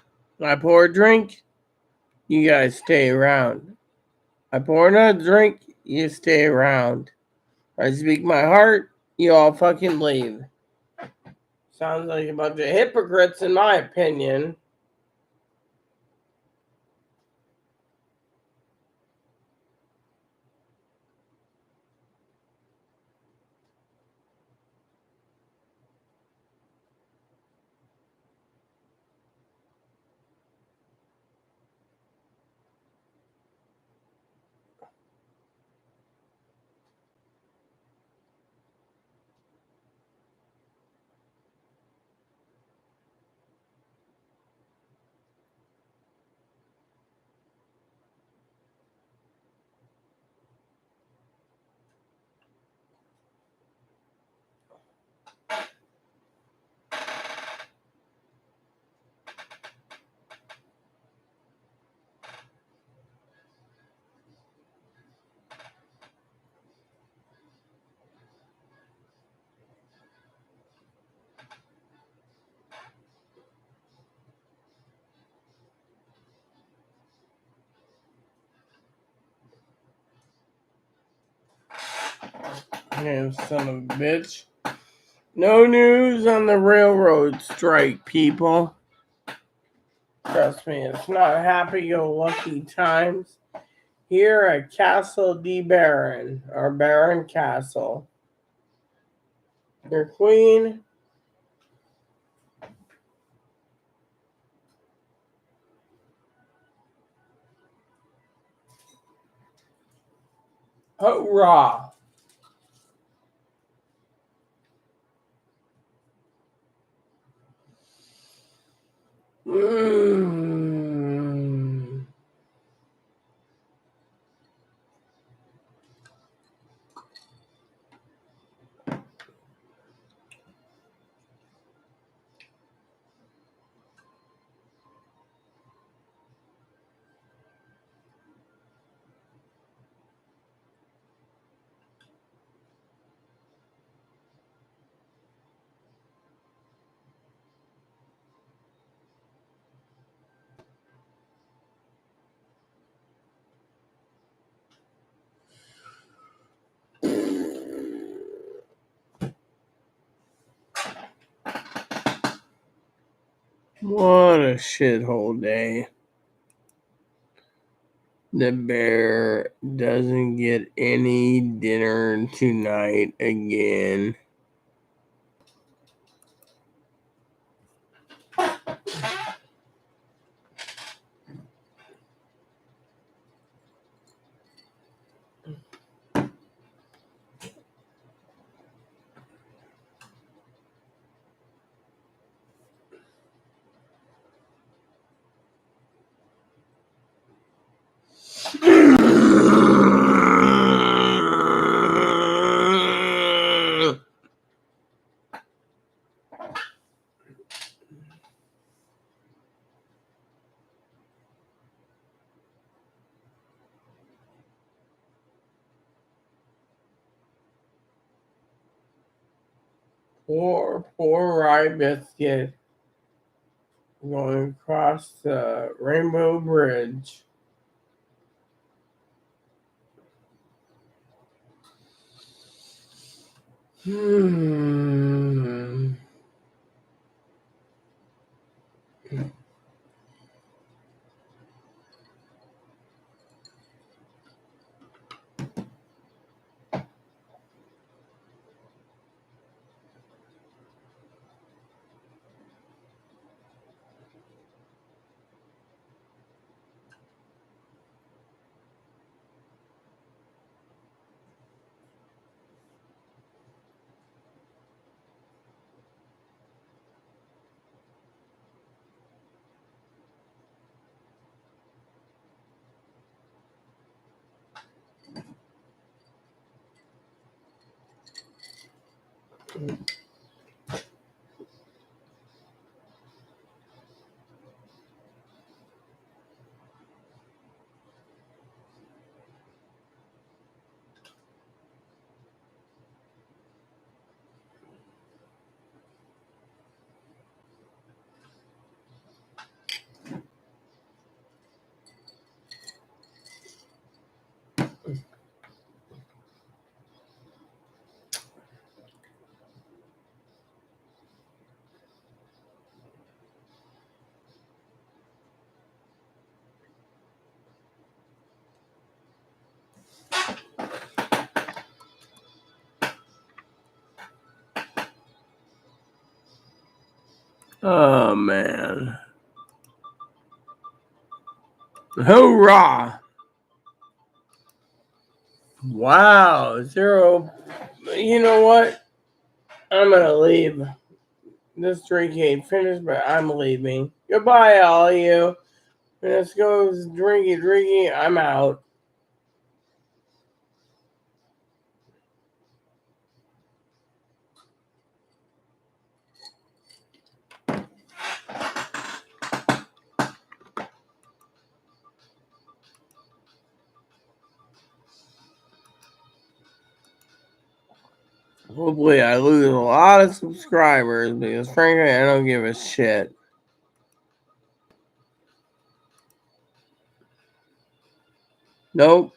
I pour a drink, you guys stay around. I pour another drink, you stay around. I speak my heart, you all fucking leave. Sounds like a bunch of hypocrites in my opinion. You son of a bitch. No news on the railroad strike, people. Trust me, it's not happy-go-lucky times here at Castle de Baron, or Baron Castle. Your queen. Hurrah! Mm. What a shithole day. The bear doesn't get any dinner tonight again. Poor Rye Biscuit going across the Rainbow Bridge. Oh, man. Hoorah! Wow, 0. You know what? I'm gonna leave. This drink ain't finished, but I'm leaving. Goodbye, all of you. Let's go drinky. I'm out. Hopefully, I lose a lot of subscribers because, frankly, I don't give a shit. Nope.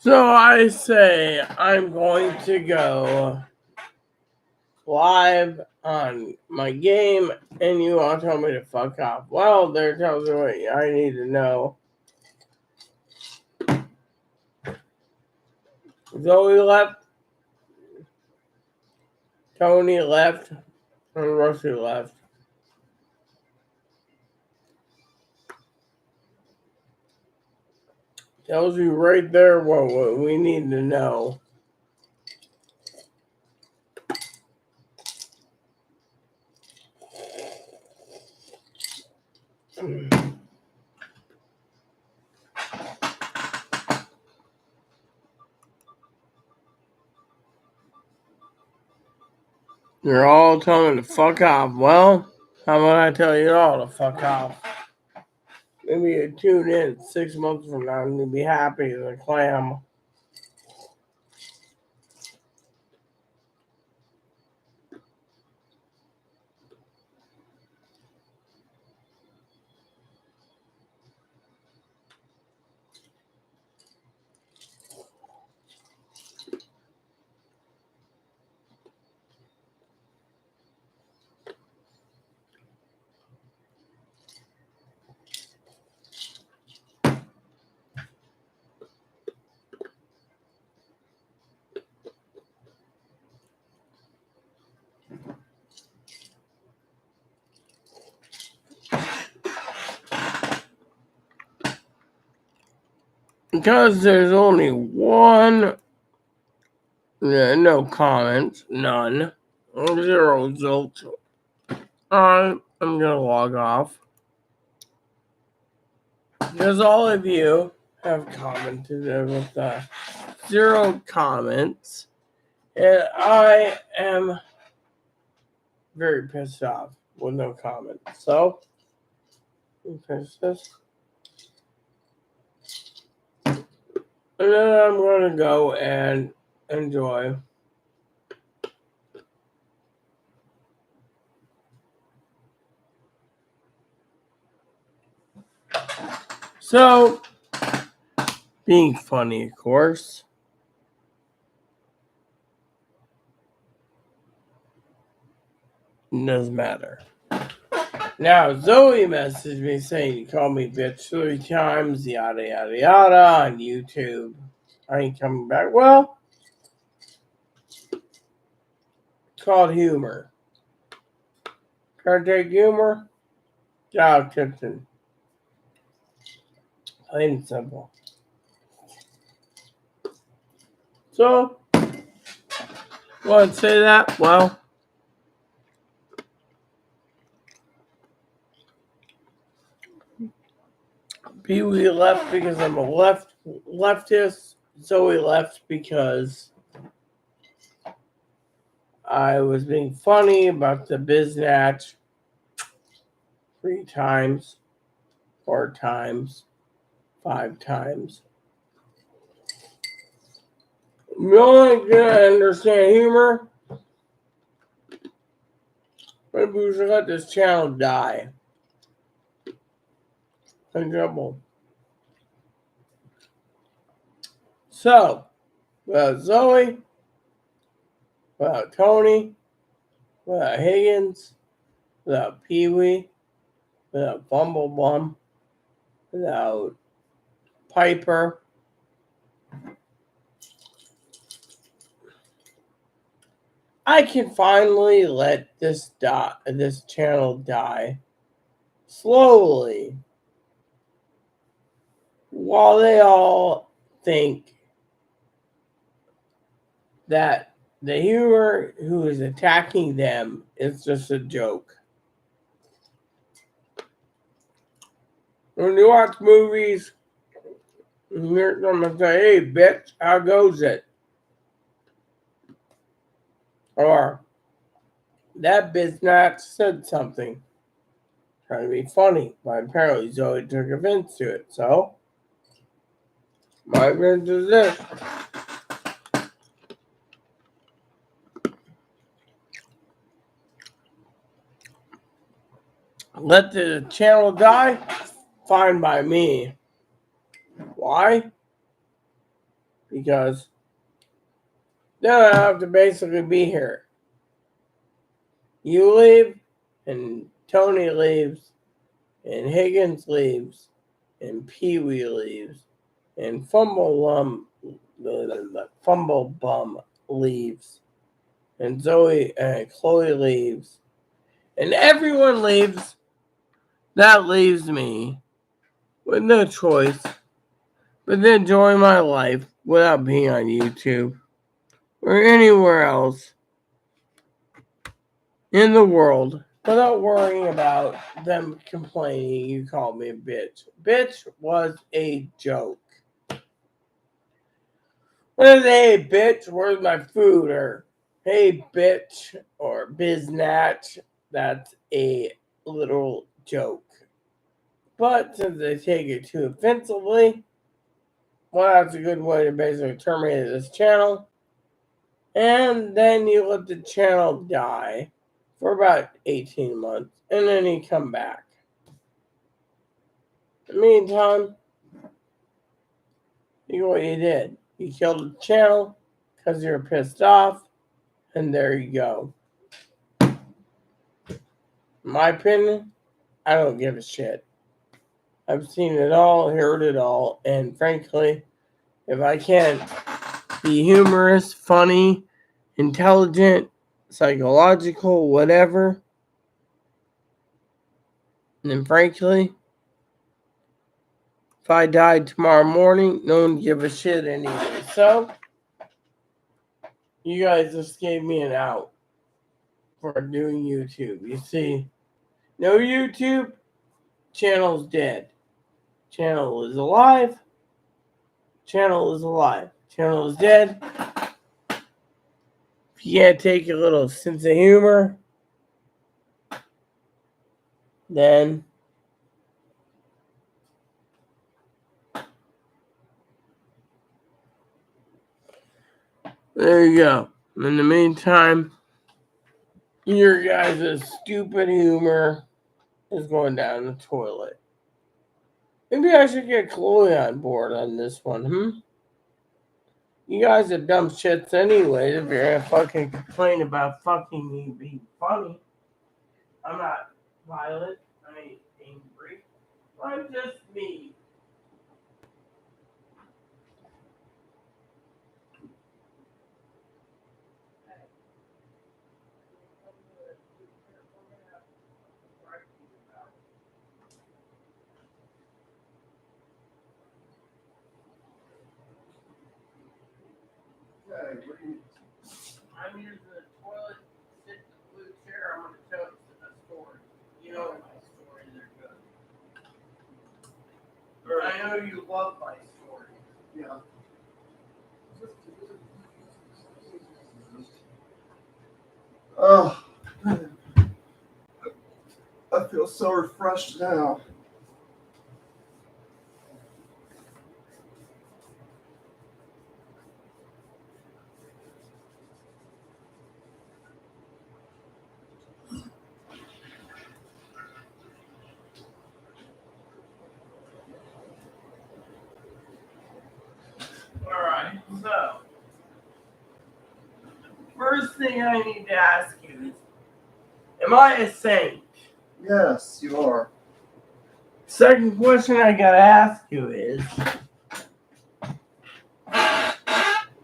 So I say I'm going to go live on my game, and you all tell me to fuck off. Well, there tells me what I need to know. Zoe left, Tony left, and Rusty left. Tells you right there what we need to know. You're all telling me to fuck off. Well, how about I tell you all to fuck off? Maybe you tune in 6 months from now and you'll be happy as a clam. Because there's only one, no comments, none, 0 results. I'm gonna log off. Because all of you have commented with 0 comments, and I am very pissed off with no comments. So, finish this. And then I'm going to go and enjoy. So, being funny, of course. It doesn't matter. Now, Zoe messaged me saying you called me bitch 3 times, yada, yada, yada, on YouTube. I ain't coming back. Well, it's called humor. Can't take humor? Get out of kitchen. Plain and simple. So, want to say that? Well, Pee Wee left because I'm a leftist. Zoe left because I was being funny about the biznatch 3 times, 4 times, 5 times. You only gonna understand humor. Maybe we should let this channel die. Example. So, without Zoe, without Tony, without Higgins, without Pee Wee, without Bumblebum, without Piper, I can finally let this channel die slowly, while they all think that the humor who is attacking them is just a joke. When you watch movies, you hear someone say, "Hey, bitch, how goes it?" Or, "That biznatch said something." Trying to be funny, but apparently Zoe took offense to it. So, my offense is this. Let the channel die? Fine by me. Why? because then I have to basically be here. You leave, and Tony leaves, and Higgins leaves, and Pee Wee leaves, and Fumble Bum leaves, and Chloe leaves, and everyone leaves. That leaves me with no choice but to enjoy my life without being on YouTube or anywhere else in the world without worrying about them complaining you called me a bitch. Bitch was a joke. When they say, hey, bitch, where's my food? Or, hey, bitch, or biznatch, that's a literal joke. But since they take it too offensively, well, that's a good way to basically terminate this channel. And then you let the channel die for about 18 months, and then you come back. In the meantime, you know what you did. You killed the channel because you're pissed off, and there you go. In my opinion, I don't give a shit. I've seen it all, heard it all, and frankly, if I can't be humorous, funny, intelligent, psychological, whatever, then frankly, if I died tomorrow morning, no one would give a shit anyway. So, you guys just gave me an out for doing YouTube. You see, no YouTube, channel's dead. Channel is alive. Channel is alive. Channel is dead. If you can't take a little sense of humor, then there you go. In the meantime, your guys' stupid humor is going down the toilet. Maybe I should get Chloe on board on this one, You guys are dumb shits anyways if you're gonna fucking complain about fucking me being funny. I'm not violent. I ain't angry. I'm just me. Okay, what do you... I'm using the toilet, sit in the blue chair. I'm gonna tell you a story. You know my stories are good. I know you love my stories. Yeah. Oh, I feel so refreshed now. Alright, so first thing I need to ask you is, am I a saint? Yes, you are. Second question I gotta ask you is,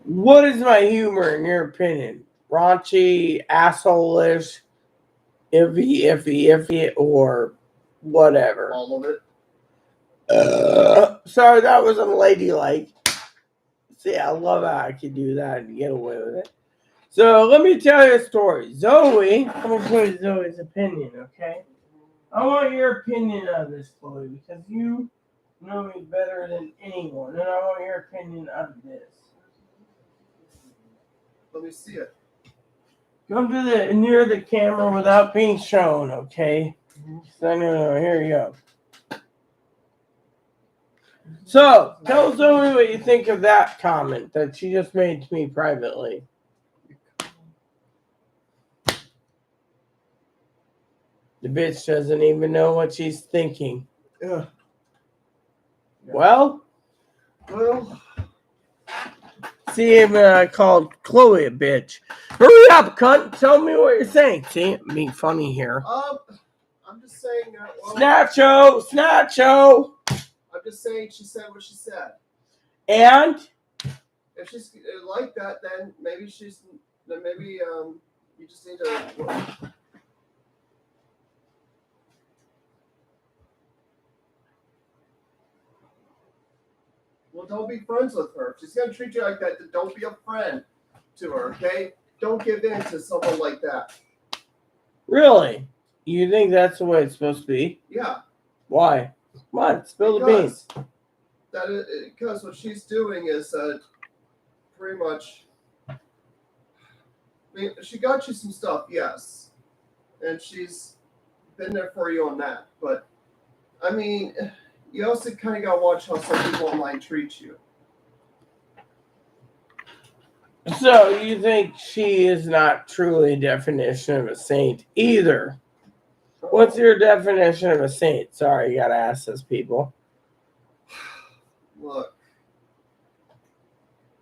what is my humor in your opinion? Raunchy, asshole-ish, iffy, or whatever? All of it. Sorry, that was unladylike. See, I love how I can do that and get away with it. So let me tell you a story. Zoe, I'm going to tell you Zoe's opinion, okay? I want your opinion on this, Chloe, because you know me better than anyone, and I want your opinion on this. Let me see it. Come to the near the camera without being shown, okay? No, here you go. So, tell Zoe what you think of that comment that she just made to me privately. The bitch doesn't even know what she's thinking. Yeah. Well, See, even I called Chloe a bitch. Hurry up, cunt. Tell me what you're saying. See, I'm being funny here. I'm just saying. Snacho. I'm just saying she said what she said. And if she's like that, then maybe you just need to. Well, don't be friends with her. If she's gonna treat you like that, then don't be a friend to her. Okay? Don't give in to someone like that. Really? You think that's the way it's supposed to be? Yeah. Why? Come on, spill the beans. Because what she's doing is pretty much. I mean, she got you some stuff, yes, and she's been there for you on that. But I mean, you also kind of gotta watch how some people online treat you. So you think she is not truly a definition of a saint either? What's your definition of a saint? Sorry, you gotta ask those people. Look,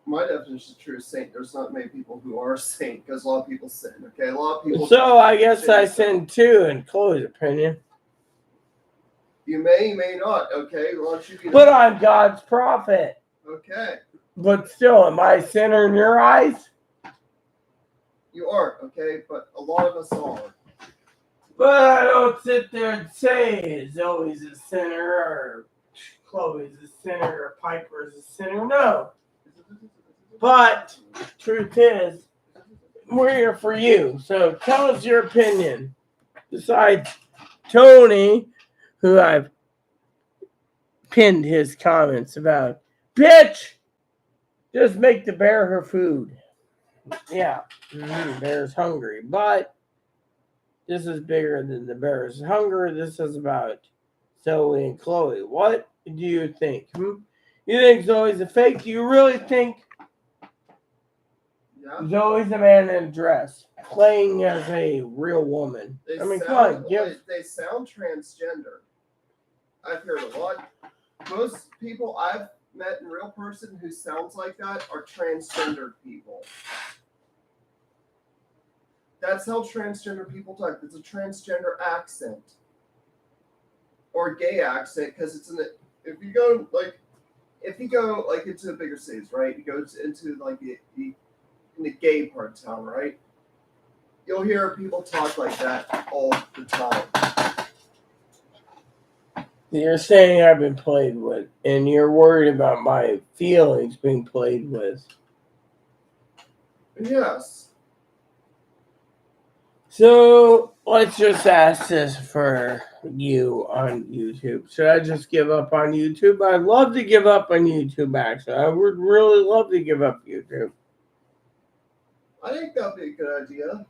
my definition of true saint, there's not many people who are a saint because a lot of people sin, okay? A lot of people. So I guess I sin too, in Chloe's opinion. You may not, okay? But I'm God's prophet. Okay. But still, am I a sinner in your eyes? You aren't, okay? But a lot of us are. But I don't sit there and say Zoe's a sinner or Chloe's a sinner or Piper's a sinner. No. But truth is, we're here for you. So tell us your opinion. Besides Tony, who I've pinned his comments about, bitch, just make the bear her food. Yeah, bear's hungry, but this is bigger than the bear's hunger. This is about Zoe and Chloe. What do you think? You think Zoe's a fake? Do you really think Zoe's a man in a dress playing as a real woman? Come on, they sound transgender. I've heard a lot. Most people I've met in real person who sounds like that are transgender people. That's how transgender people talk. It's a transgender accent or gay accent because it's in the. If you go into the bigger cities, right? You go into like in the gay part of town, right? You'll hear people talk like that all the time. You're saying I've been played with, and you're worried about my feelings being played with. Yes. So let's just ask this for you on YouTube. Should I just give up on YouTube? I'd love to give up on YouTube, actually. I would really love to give up YouTube. I think that'd be a good idea.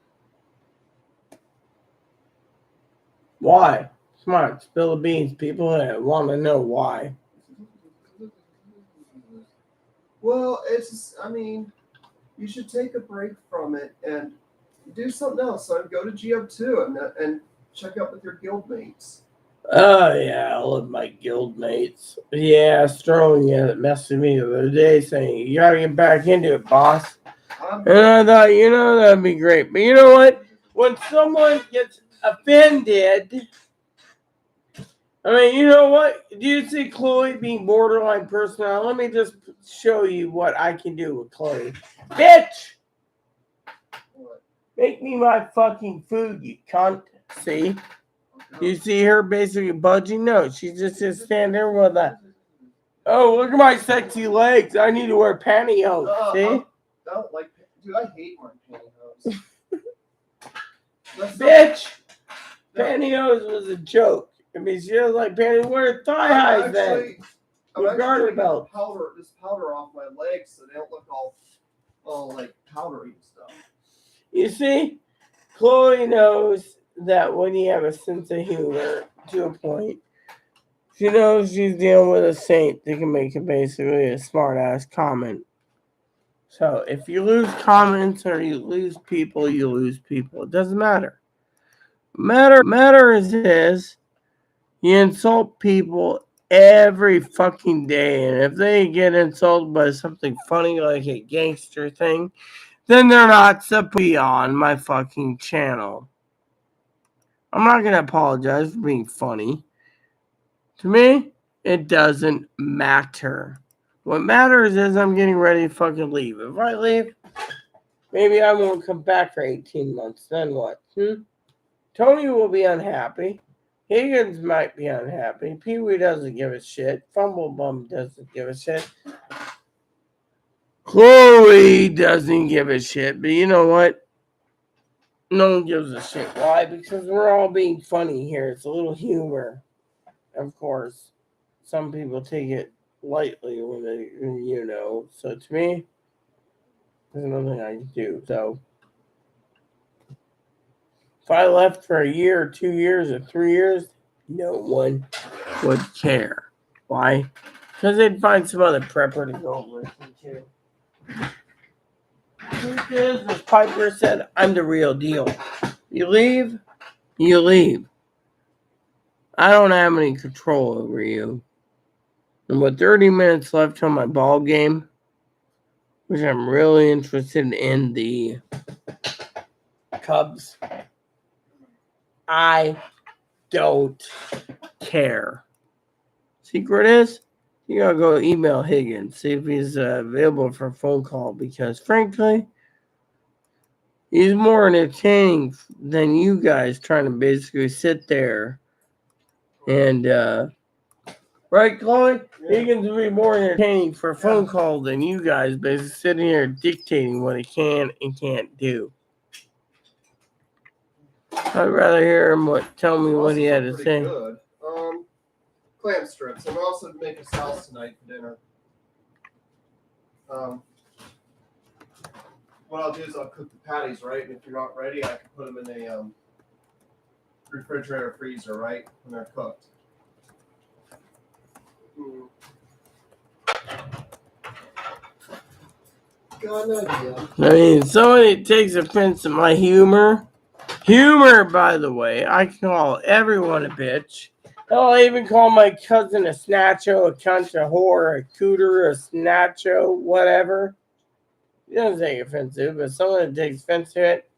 Why? Come on, spill the beans. People want to know why. Well, you should take a break from it and do something else. So I'd go to GO2 and check out with your guild mates. Oh, yeah, I love my guild mates. Yeah, Sterling messaged me the other day saying, you gotta get back into it, boss. And I thought, that'd be great. But you know what? When someone gets offended, I mean, you know what? Do you see Chloe being borderline personality? Let me just show you what I can do with Chloe. Bitch! Make me my fucking food, you cunt. See? You see her basically budging? No, she's just standing there with that. Oh, look at my sexy legs. I need to wear pantyhose. See? Dude, I hate wearing pantyhose. Bitch! Pantyhose was a joke. I mean, she doesn't like pantyhose. Wear thigh highs then. With garter belt. This powder off my legs so they don't look all like powdery and stuff. You see? Chloe knows that when you have a sense of humor to a point, she knows she's dealing with a saint that can make it basically a smart ass comment. So if you lose comments or you lose people, you lose people. It doesn't matter. Matter is you insult people every fucking day. And if they get insulted by something funny like a gangster thing, then they're not supposed to be on my fucking channel. I'm not going to apologize for being funny. To me, it doesn't matter. What matters is I'm getting ready to fucking leave. If I leave, maybe I won't come back for 18 months. Then what? Tony will be unhappy. Higgins might be unhappy. Pee-wee doesn't give a shit. Fumblebum doesn't give a shit. Chloe doesn't give a shit. But you know what? No one gives a shit. Why? Because we're all being funny here. It's a little humor. Of course. Some people take it lightly when they, you know. So to me, there's nothing I can do. So if I left for a year or 2 years or 3 years, no one would care. Why? Because they'd find some other prepper to go listen to. Truth is, as Piper said, I'm the real deal. You leave, you leave. I don't have any control over you. And with 30 minutes left on my ball game, which I'm really interested in the Cubs, I don't care. Secret is, you gotta go email Higgins, see if he's available for a phone call, because frankly, he's more entertaining than you guys trying to basically sit there and, right, Chloe? Yeah. Higgins will be more entertaining for a phone call than you guys basically sitting here dictating what he can and can't do. I'd rather hear him tell me what he had to say. Good. Clam strips. I'm also to make a sauce tonight for dinner. What I'll do is I'll cook the patties, right? And if you're not ready, I can put them in a refrigerator freezer, right? When they're cooked. Got an idea. I mean, somebody takes offense at my humor. Humor, by the way, I call everyone a bitch. Hell, I even call my cousin a snatcho, a cunt, a whore, a cooter, a snatcho, whatever. He doesn't take offense to it, but someone that takes offense to it,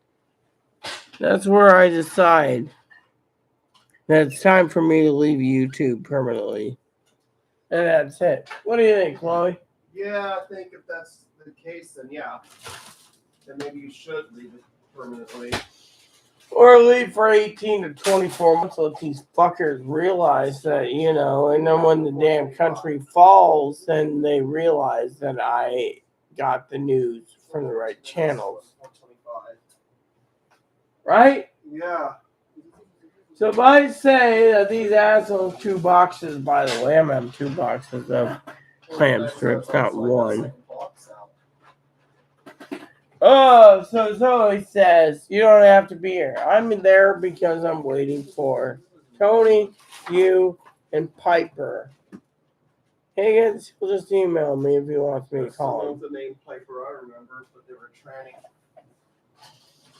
that's where I decide that it's time for me to leave YouTube permanently. And that's it. What do you think, Chloe? Yeah, I think if that's the case, then yeah. Then maybe you should leave it permanently. Or leave for 18 to 24 months, let these fuckers realize that, you know, and then when the damn country falls, then they realize that I got the news from the right channels. Right? Yeah. So if I say that these assholes, 2 boxes, by the way, I'm having 2 boxes of clam strips, not one. Oh, so Zoe says, you don't have to be here. I'm there because I'm waiting for Tony, you, and Piper. Higgins, he'll just email me if he wants me to call him. The name Piper I remember, but they were tranny.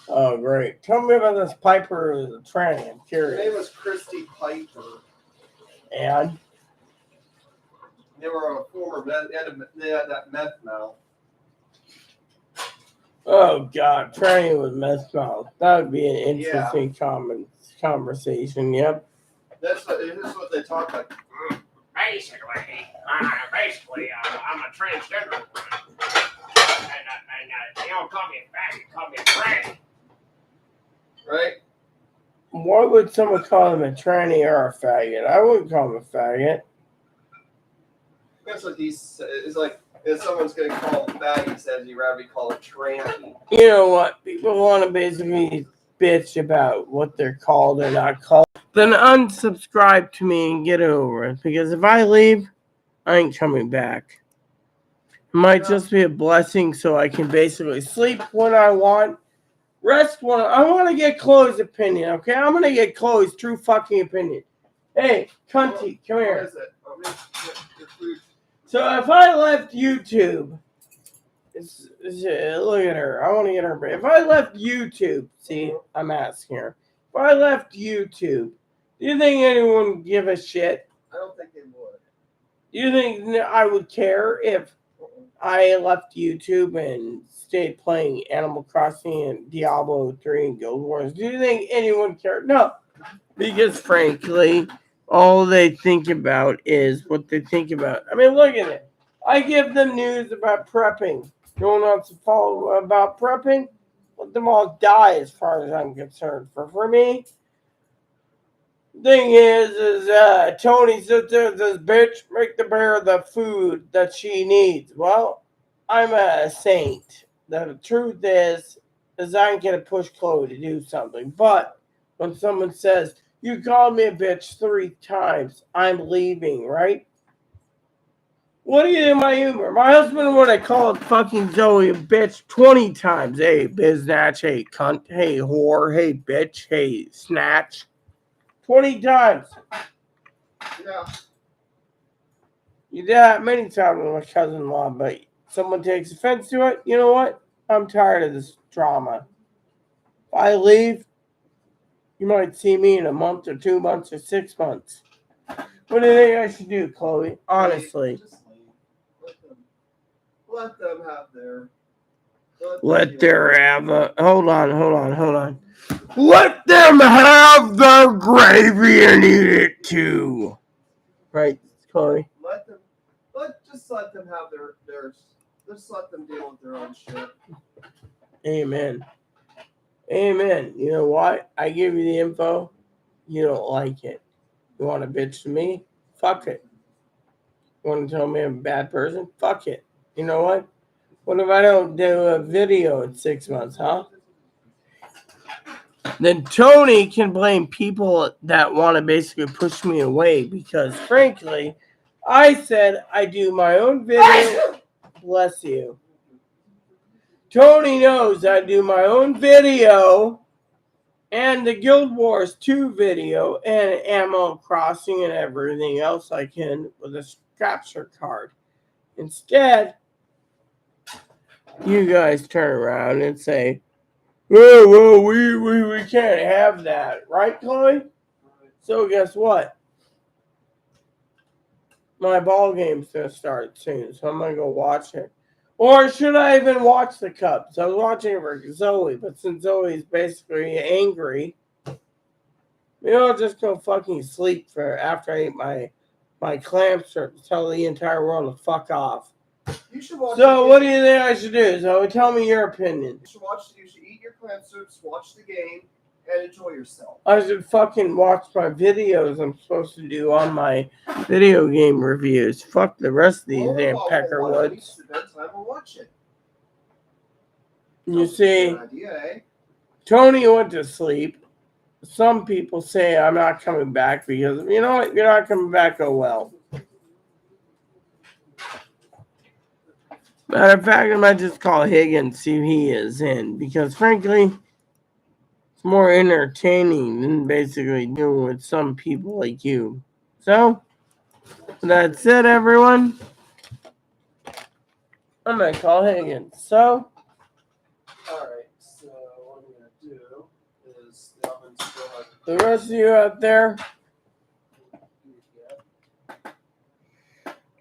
Oh, great. Tell me about this Piper who's a tranny. I'm Her curious. name was Christy Piper. And? They were a former meth. They had that meth mouth. Oh, God. Tranny with meth mouth. That would be an interesting conversation. Yep. This is what they talk like. Basically, I'm a transgender woman. And you don't call me a faggot, you call me a tranny. Right? Why would someone call him a tranny or a faggot? I wouldn't call him a faggot. That's what these is like. If someone's going to call him faggot, he says he'd rather be called a tranny. You know what? People want to basically bitch about what they're called or not called. Then unsubscribe to me and get over it. Because if I leave, I ain't coming back. It might just be a blessing so I can basically sleep when I want. Rest when I want to get Chloe's opinion, okay? I'm going to get Chloe's true fucking opinion. Hey, cunty, come here. What is it? Your food. So if I left YouTube, look at her. I want to get her. If I left YouTube, see, I'm asking her. If I left YouTube, do you think anyone would give a shit? I don't think they would. Do you think I would care if I left YouTube and stayed playing Animal Crossing and Diablo 3 and Guild Wars? Do you think anyone cared? No. Because frankly, all they think about is what they think about. I mean, look at it. I give them news about prepping. No one wants to follow about prepping. Let them all die as far as I'm concerned. For me, thing is Tony sits there and says, bitch, make the bear the food that she needs. Well, I'm a saint. The truth is I ain't gonna push Chloe to do something. But when someone says, you called me a bitch 3 times, I'm leaving, right? What do you think of my humor? My husband would have called fucking Zoe a bitch 20 times. Hey, biznatch, hey, cunt, hey, whore, hey, bitch, hey, snatch. 20 times. Yeah. You did that many times with my cousin-in-law, but someone takes offense to it. You know what? I'm tired of this drama. If I leave, you might see me in a month or 2 months or 6 months. What do you think I should do, Chloe? Honestly. Just leave. Let them have their. Let their have a. Hold on. Let them have their gravy and eat it too. Right, Chloe? Just let them have their. Just let them deal with their own shit. Amen. You know what? I give you the info. You don't like it. You want to bitch to me? Fuck it. You want to tell me I'm a bad person? Fuck it. You know what? What if I don't do a video in 6 months, huh? Then Tony can blame people that want to basically push me away because, frankly, I said I do my own video. Bless you. Tony knows I do my own video and the Guild Wars 2 video and Animal Crossing and everything else I can with a capture card. Instead, you guys turn around and say, oh, well, we can't have that. Right, Chloe? So guess what? My ball game's going to start soon, so I'm going to go watch it. Or should I even watch the Cubs? I was watching it for Zoe, but since Zoe's basically angry, maybe I'll just go fucking sleep for after I eat my clamps or tell the entire world to fuck off. You should watch. So what do you think I should do? So tell me your opinion. You should eat your clam soups, watch the game, and enjoy yourself. I should fucking watch my videos I'm supposed to do on my video game reviews. Fuck the rest of these damn peckerwoods. Watch it. You see, idea, eh? Tony went to sleep. Some people say I'm not coming back because, you know what, you're not coming back, oh well. Matter of fact, I might just call Higgins, see if he is in, because frankly, it's more entertaining than basically dealing with some people like you. So, that's it, everyone. I'm going to call Higgins. So, alright, so what I'm going to do is the oven's still like. The rest of you out there,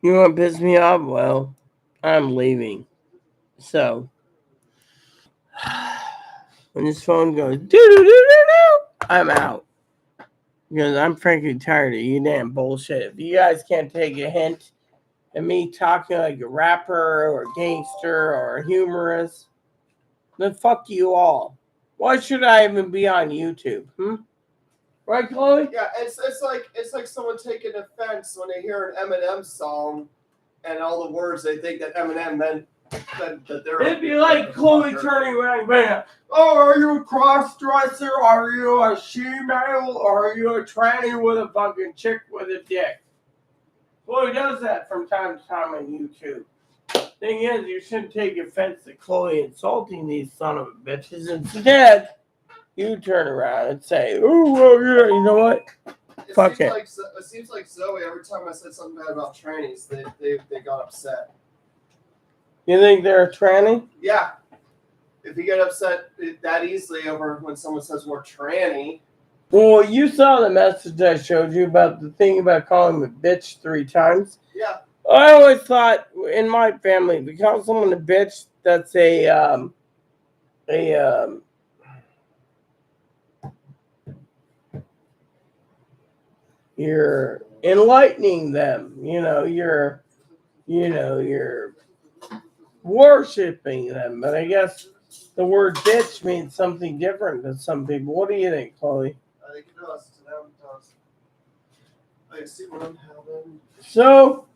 you want to piss me off? Well, I'm leaving. So, when this phone goes, doo-doo-doo-doo-doo, I'm out. Because I'm frankly tired of you damn bullshit. If you guys can't take a hint at me talking like a rapper or a gangster or a humorist, then fuck you all. Why should I even be on YouTube? Right, Chloe? Yeah, it's like someone taking offense when they hear an Eminem song and all the words they think that Eminem meant that they're. It'd be like Chloe turning around, man. Oh, are you a cross-dresser? Are you a she-male? Or are you a tranny with a fucking chick with a dick? Chloe does that from time to time on YouTube. Thing is, you shouldn't take offense to Chloe insulting these son of a bitches. Instead, you turn around and say, "Oh, well, yeah, you know what? Fuck it." It seems like Zoe. Every time I said something bad about trannies, they got upset. You think they're a tranny? Yeah. If you get upset that easily over when someone says we're tranny. Well, you saw the message I showed you about the thing about calling me bitch 3 times. Yeah. I always thought in my family, if you call someone a bitch, that's you're enlightening them. You're worshiping them. But I guess the word bitch means something different to some people. What do you think, Chloe? I think it does. To them, it does. I see what I'm having. So,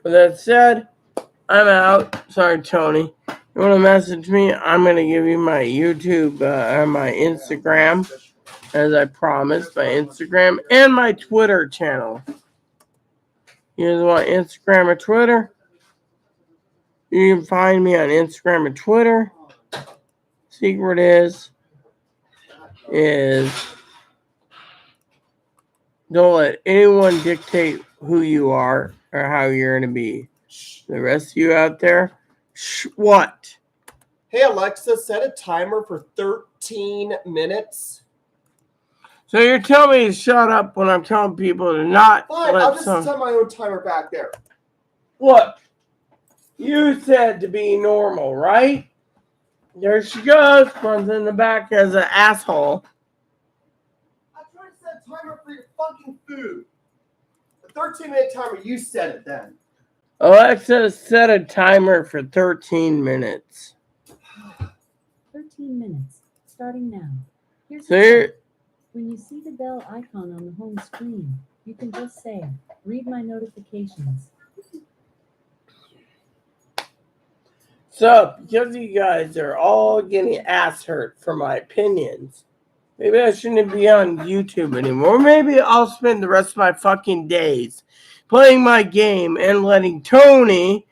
with that said, I'm out. Sorry, Tony. You want to message me? I'm going to give you my YouTube or my Instagram, as I promised, my Instagram and my Twitter channel. You guys want Instagram or Twitter? You can find me on Instagram and Twitter. Secret is don't let anyone dictate who you are or how you're going to be. The rest of you out there, what? Hey Alexa, set a timer for 13 minutes. So you're telling me to shut up when I'm telling people to not. Fine, I'll just set my own timer back there. Look, you said to be normal, right? There she goes, runs in the back as an asshole. I'm trying to set a timer for your fucking food. A 13-minute timer, you set it then. Alexa, set a timer for 13 minutes. 13 minutes, starting now. Here's So the you're, tip. When you see the bell icon on the home screen, you can just say, read my notifications. so, because you guys are all getting ass hurt for my opinions, maybe I shouldn't be on YouTube anymore. Maybe I'll spend the rest of my fucking days playing my game and letting Tony,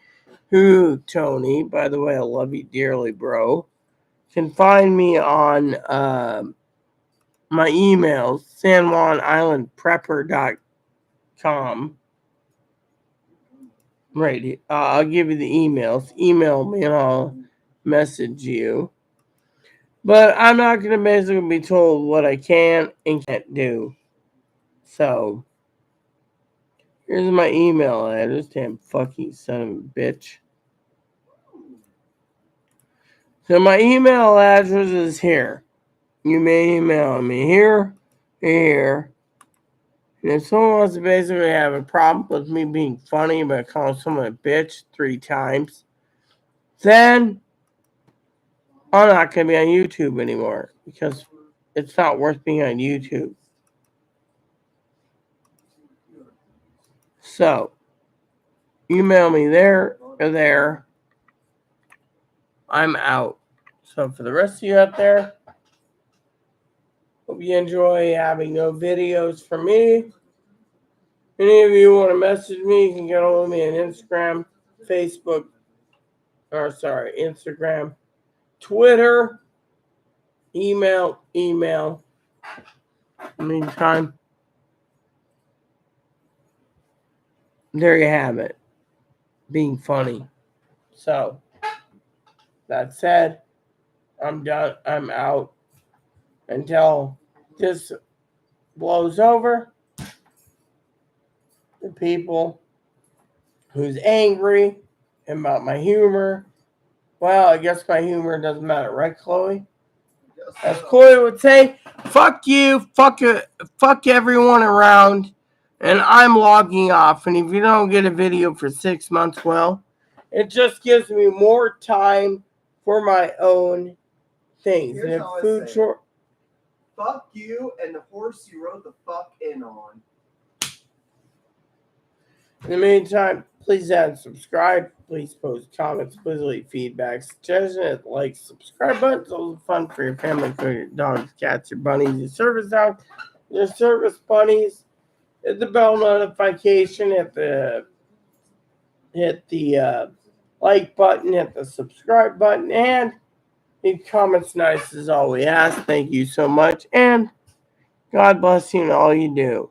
by the way, I love you dearly, bro, can find me on my emails, sanjuanislandprepper.com. Right. I'll give you the emails. Email me and I'll message you. But I'm not going to basically be told what I can and can't do. So, here's my email address. Damn fucking son of a bitch. So, my email address is here. You may email me here. And if someone wants to basically have a problem with me being funny by calling someone a bitch 3 times, then I'm not going to be on YouTube anymore because it's not worth being on YouTube. So, email me there or there. I'm out. So, for the rest of you out there, hope you enjoy having no videos from me. Any of you want to message me, you can get hold of me on Instagram, Instagram, Twitter, email. Meantime, there you have it. Being funny. So, that said, I'm done. I'm out until this blows over. The people who's angry about my humor, well, I guess my humor doesn't matter, right, Chloe? As Chloe would say, fuck you, fuck everyone around, and I'm logging off. And if you don't get a video for 6 months, well, it just gives me more time for my own things. Here's and how I food say short. Fuck you and the horse you rode the fuck in on. In the meantime, please add and subscribe. Please post comments. Please leave feedback, suggestions, like, subscribe buttons. All the fun for your family, for your dogs, cats, your bunnies, your service dogs, your service bunnies. Hit the bell notification. Hit the like button. Hit the subscribe button. And leave comments. Nice is all we ask. Thank you so much. And God bless you in all you do.